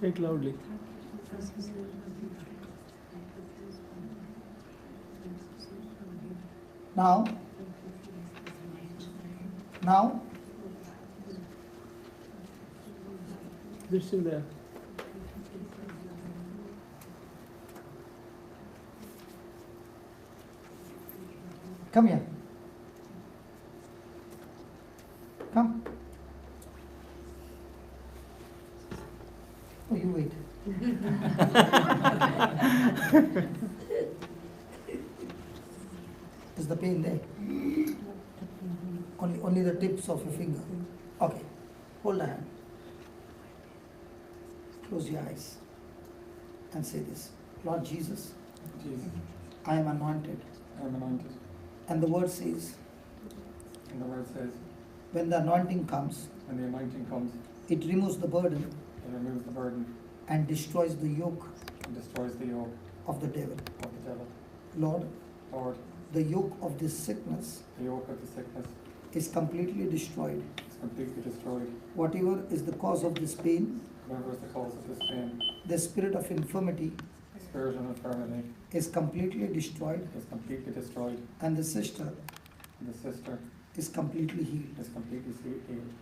Say it loudly. Now. They're still there. Come here. Come. Oh, you wait. Is the pain there? Only the tips of your finger. Okay. Hold the hand. Close your eyes and say this. Lord Jesus, Jesus, I am anointed. I am anointed. And the word says, And the word says, when the anointing comes, when the anointing comes, it removes the burden it removes the burden and destroys the yoke and destroys the yoke of the devil. of the devil. Lord, Lord, the yoke of this sickness the yoke of the sickness is completely destroyed. is completely destroyed. Whatever is the cause of this pain, Whatever is the cause of this pain, the spirit of infirmity the spirit of infirmity is completely destroyed, is completely destroyed, and the sister and the sister is completely healed. is completely healed.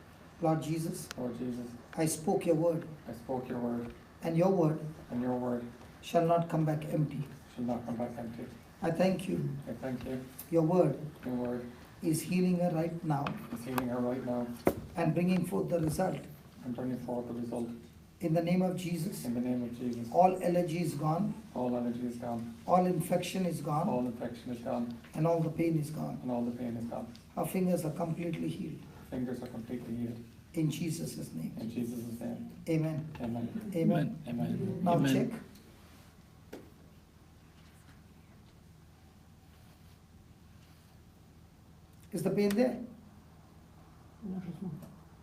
Lord Jesus, Lord Jesus, I spoke your word, I spoke your word, and your word and your word shall not come back empty. shall not come back empty. I thank you. I thank you. Your word Your word is healing her right now is healing her right now and bringing forth the result. and bringing forth the result. In the name of Jesus, In the name of Jesus, all allergy is gone, all energy is gone, all infection is all gone, infection is gone, and all the pain is gone. and all the pain is gone. Her fingers are completely healed. Fingers are completely healed. In Jesus' name. In Jesus' name, Amen. amen. Amen. Amen. Now Amen. check. Is the pain there?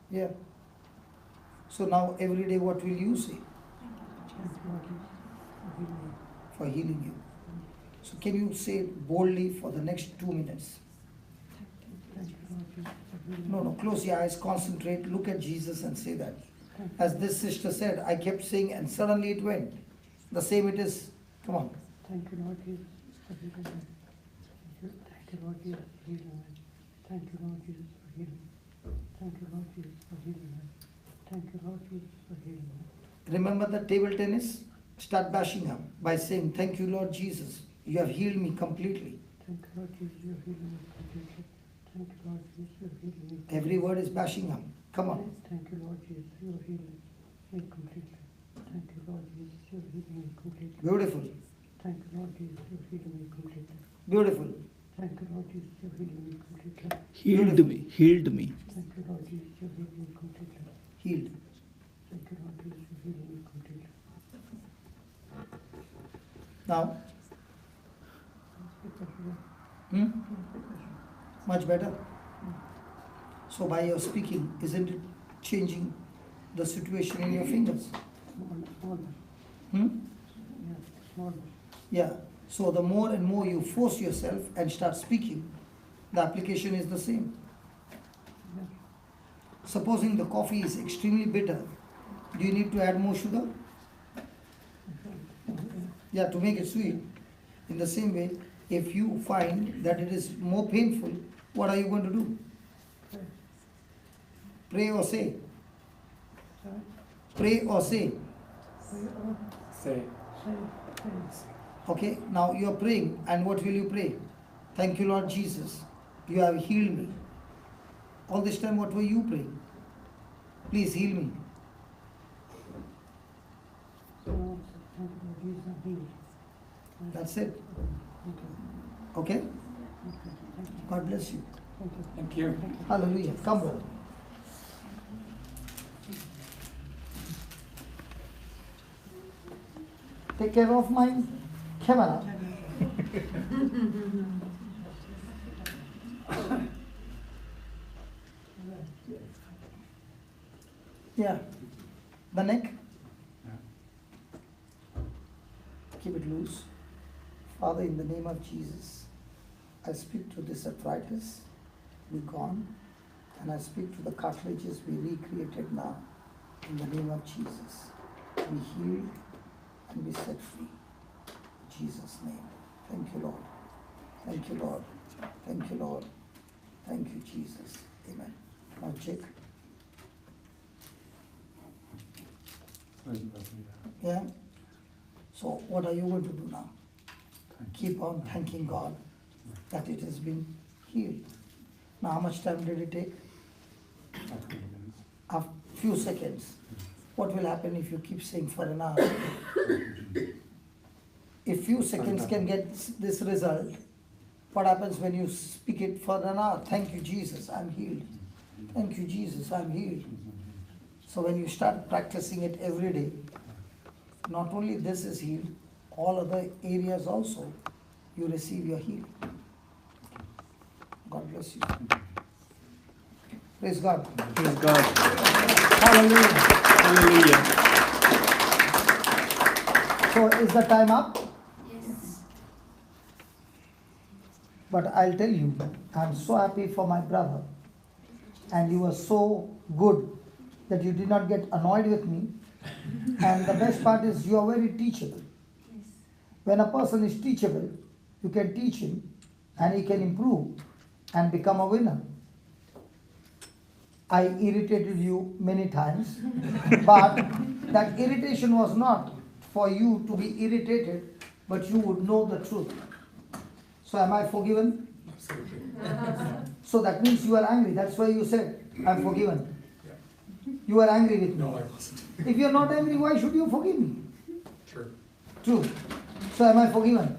Yeah. So now every day what will you say? For healing you. So can you say it boldly for the next 2 minutes? No, close your eyes, concentrate, look at Jesus and say that. As this sister said, I kept saying and suddenly it went. The same it is. Come on. Thank you, Lord Jesus, for healing me. Thank you, Lord Jesus, for healing me. Thank you, Lord Jesus, for healing me. Thank you, Lord Jesus, for healing me. Thank you, Lord Jesus, for healing me. Remember the table tennis? Start bashing up by saying, thank you, Lord Jesus. You have healed me completely. Thank you, Lord Jesus, you're healing me completely. Thank you, Lord Jesus, you're healing me. Every word is bashing up. Come on. Thank you, Lord Jesus, you're healing me completely. Thank you, Lord Jesus, you're healing me completely. Beautiful. Thank you, Lord Jesus, you're healing me completely. Beautiful. Thank you, Lord Jesus, you're healing me completely. Healed me. Healed me. Thank you, Lord Jesus, you're healing me completely. Healed. Thank you, Lord Jesus, you're healing me completely. Now, much better. So by your speaking, isn't it changing the situation in your fingers? Yeah. So the more and more you force yourself and start speaking, the application is the same. Supposing the coffee is extremely bitter, do you need to add more sugar? Yeah, to make it sweet. In the same way, If you find that it is more painful, what are you going to do? Pray or say? Pray or say? Say. Okay, now you are praying, and what will you pray? Thank you, Lord Jesus. You have healed me. All this time, what were you praying? Please heal me. That's it. Okay? God bless you. Thank you. Hallelujah. Come, brother. Take care of my camera. Yeah. The neck. Keep it loose. Father, in the name of Jesus, I speak to this arthritis, be gone, and I speak to the cartilages be recreated now. In the name of Jesus, be healed and be set free. In Jesus' name. Thank you, Lord. Thank you, Lord. Thank you, Lord. Thank you, Jesus. Amen. Now check. Yeah. So what are you going to do now? Keep on thanking God that it has been healed. Now how much time did it take? A few seconds. What will happen if you keep saying for an hour? If few seconds can get this result, what happens when you speak it for an hour? Thank you, Jesus, I'm healed. Thank you, Jesus, I'm healed. So when you start practicing it every day, not only this is healed, all other areas also, you receive your healing. God bless you. Praise God. Praise God. Hallelujah. Hallelujah. So is the time up? Yes. But I'll tell you, I'm so happy for my brother. And you were so good that you did not get annoyed with me. And the best part is you are very teachable. Yes. When a person is teachable, you can teach him and he can improve and become a winner. I irritated you many times, but that irritation was not for you to be irritated, but you would know the truth. So am I forgiven? So that means you are angry. That's why you said, I'm forgiven. You are angry with me. No, I wasn't. If you are not angry, why should you forgive me? True. True. So am I forgiven?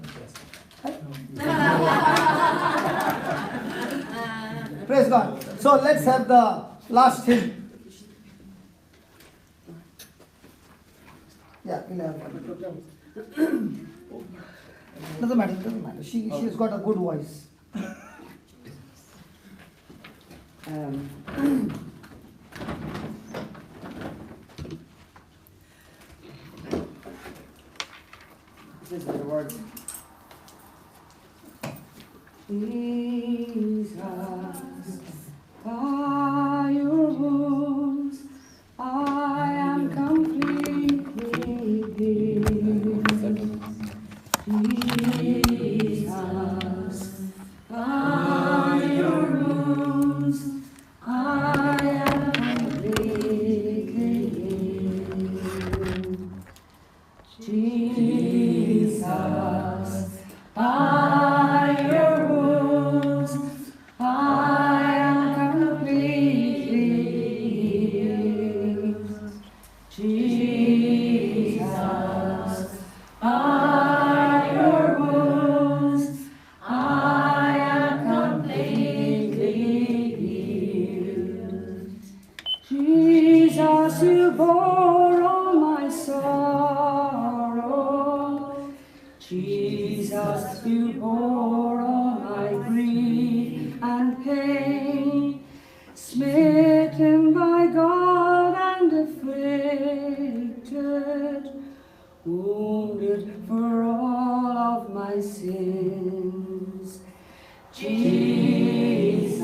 Praise God. So let's have the last hymn. Yeah, we'll have one. Doesn't matter. She's got a good voice. These are the words. Jesus, by your wounds, I am completely healed. Jesus, by your wounds, I am completely healed. Jesus, by your wounds, I am completely healed. Jesus, by your wounds, I am completely healed. Jesus, you bore all my sorrow. Jesus, you bore all my grief and pain, smitten by God and afflicted, wounded for all of my sins. Jesus,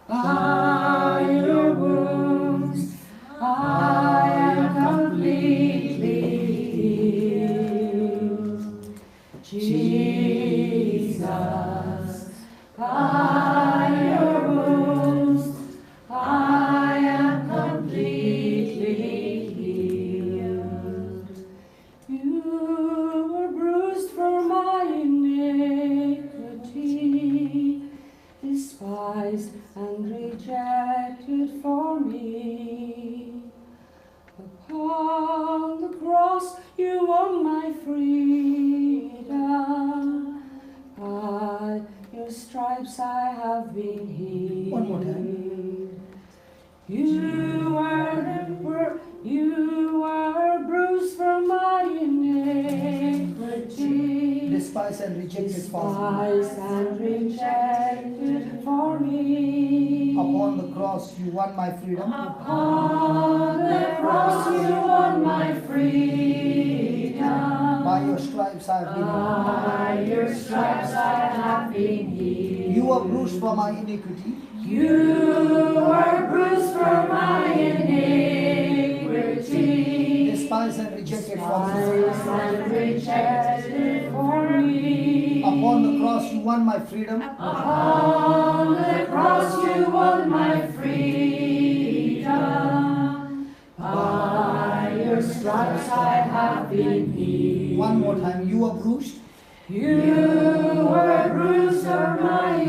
by your wounds, I am completely healed. Jesus, by your wounds I am completely healed. You were bruised for my iniquity, despised and rejected for me. Upon the cross you won my freedom. By your stripes I have been healed. One more time. You were bruised for my iniquity, Despised and rejected for me. despised and rejected for me. Upon the cross you won my freedom. Upon the cross you won my freedom. By your stripes I have been healed. By your stripes I have been healed. You were bruised for my iniquity. You were bruised for my iniquity, Despised and rejected for me. despised and rejected for me. Upon the cross you won my freedom. Upon the cross you won my freedom. By your stripes I have been healed. One more time. You were bruised. You were bruised for my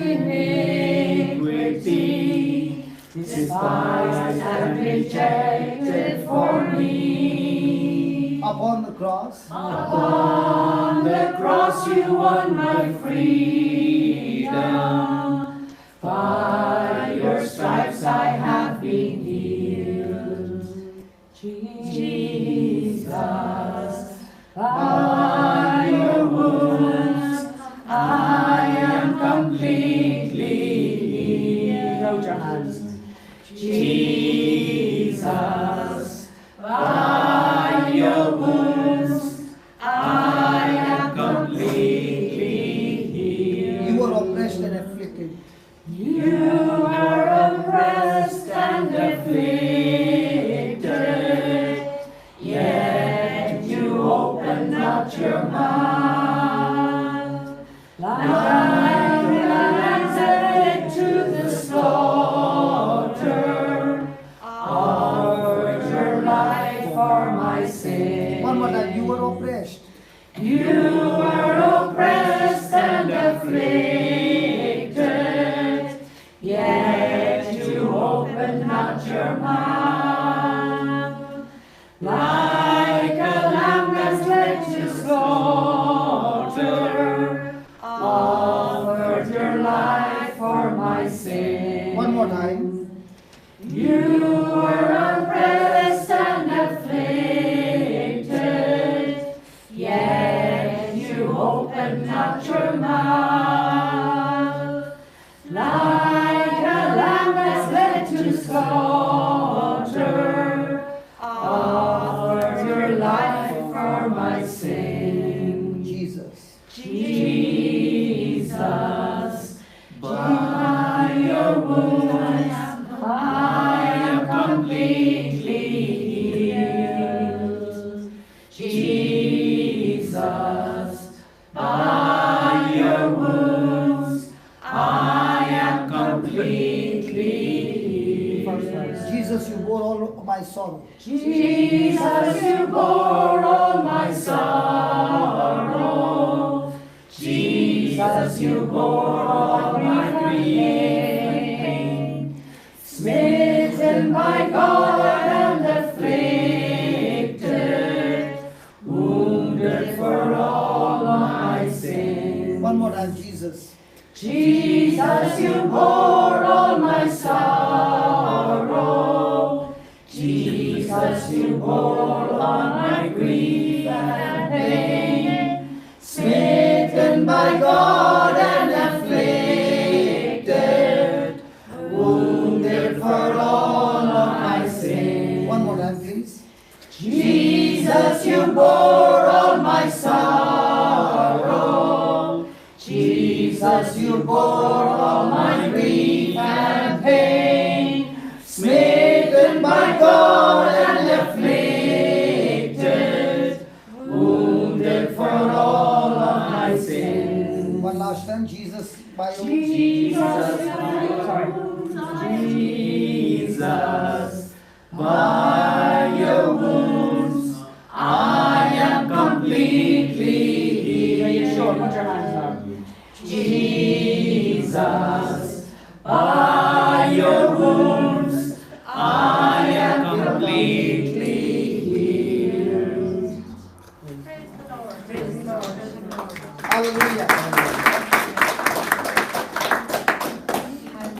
iniquity, despised and rejected for me. Upon the cross. Upon the cross you won my freedom. By your stripes I have been healed. Jesus, by your wounds I am completely healed. Raise your hands. Jesus, by your wounds I am completely healed. You were oppressed and afflicted. You are oppressed and afflicted, yet you open not your mouth. Like a lamb led to the slaughter, offered your life for my sin. One more time. You were oppressed. You were oppressed and afflicted, yet you open not your mouth. Like a lamb that's led to slaughter, offered your life for my sin. One more time. You were oppressed and afflicted, yet you opened not your mouth. Like a lamb that's led to slaughter, offered your life for my sin. Jesus. Jesus, by your wounds I am completely healed. Jesus, by your wounds I am completely healed. Jesus, you bore all my sorrow. Jesus, you bore all my sorrow. Jesus, you bore all my pain. Smitten by God and afflicted, wounded for all my sins. One more time. Jesus. Jesus, you bore all my sorrow. Jesus, you bore all my grief and pain. Smitten by God and afflicted, wounded for all of my sins. One more time, please. Jesus, you bore all my sorrow. Jesus, you bore all my grief and pain. Smitten by God and afflicted, wounded for all of my sins. sins. One last time, Jesus, by your Jesus, Jesus, by your wounds, I am completely healed. Sure, put your hands up. Jesus, by your wounds, I am completely healed. Praise the Lord. Praise the Lord. Hallelujah.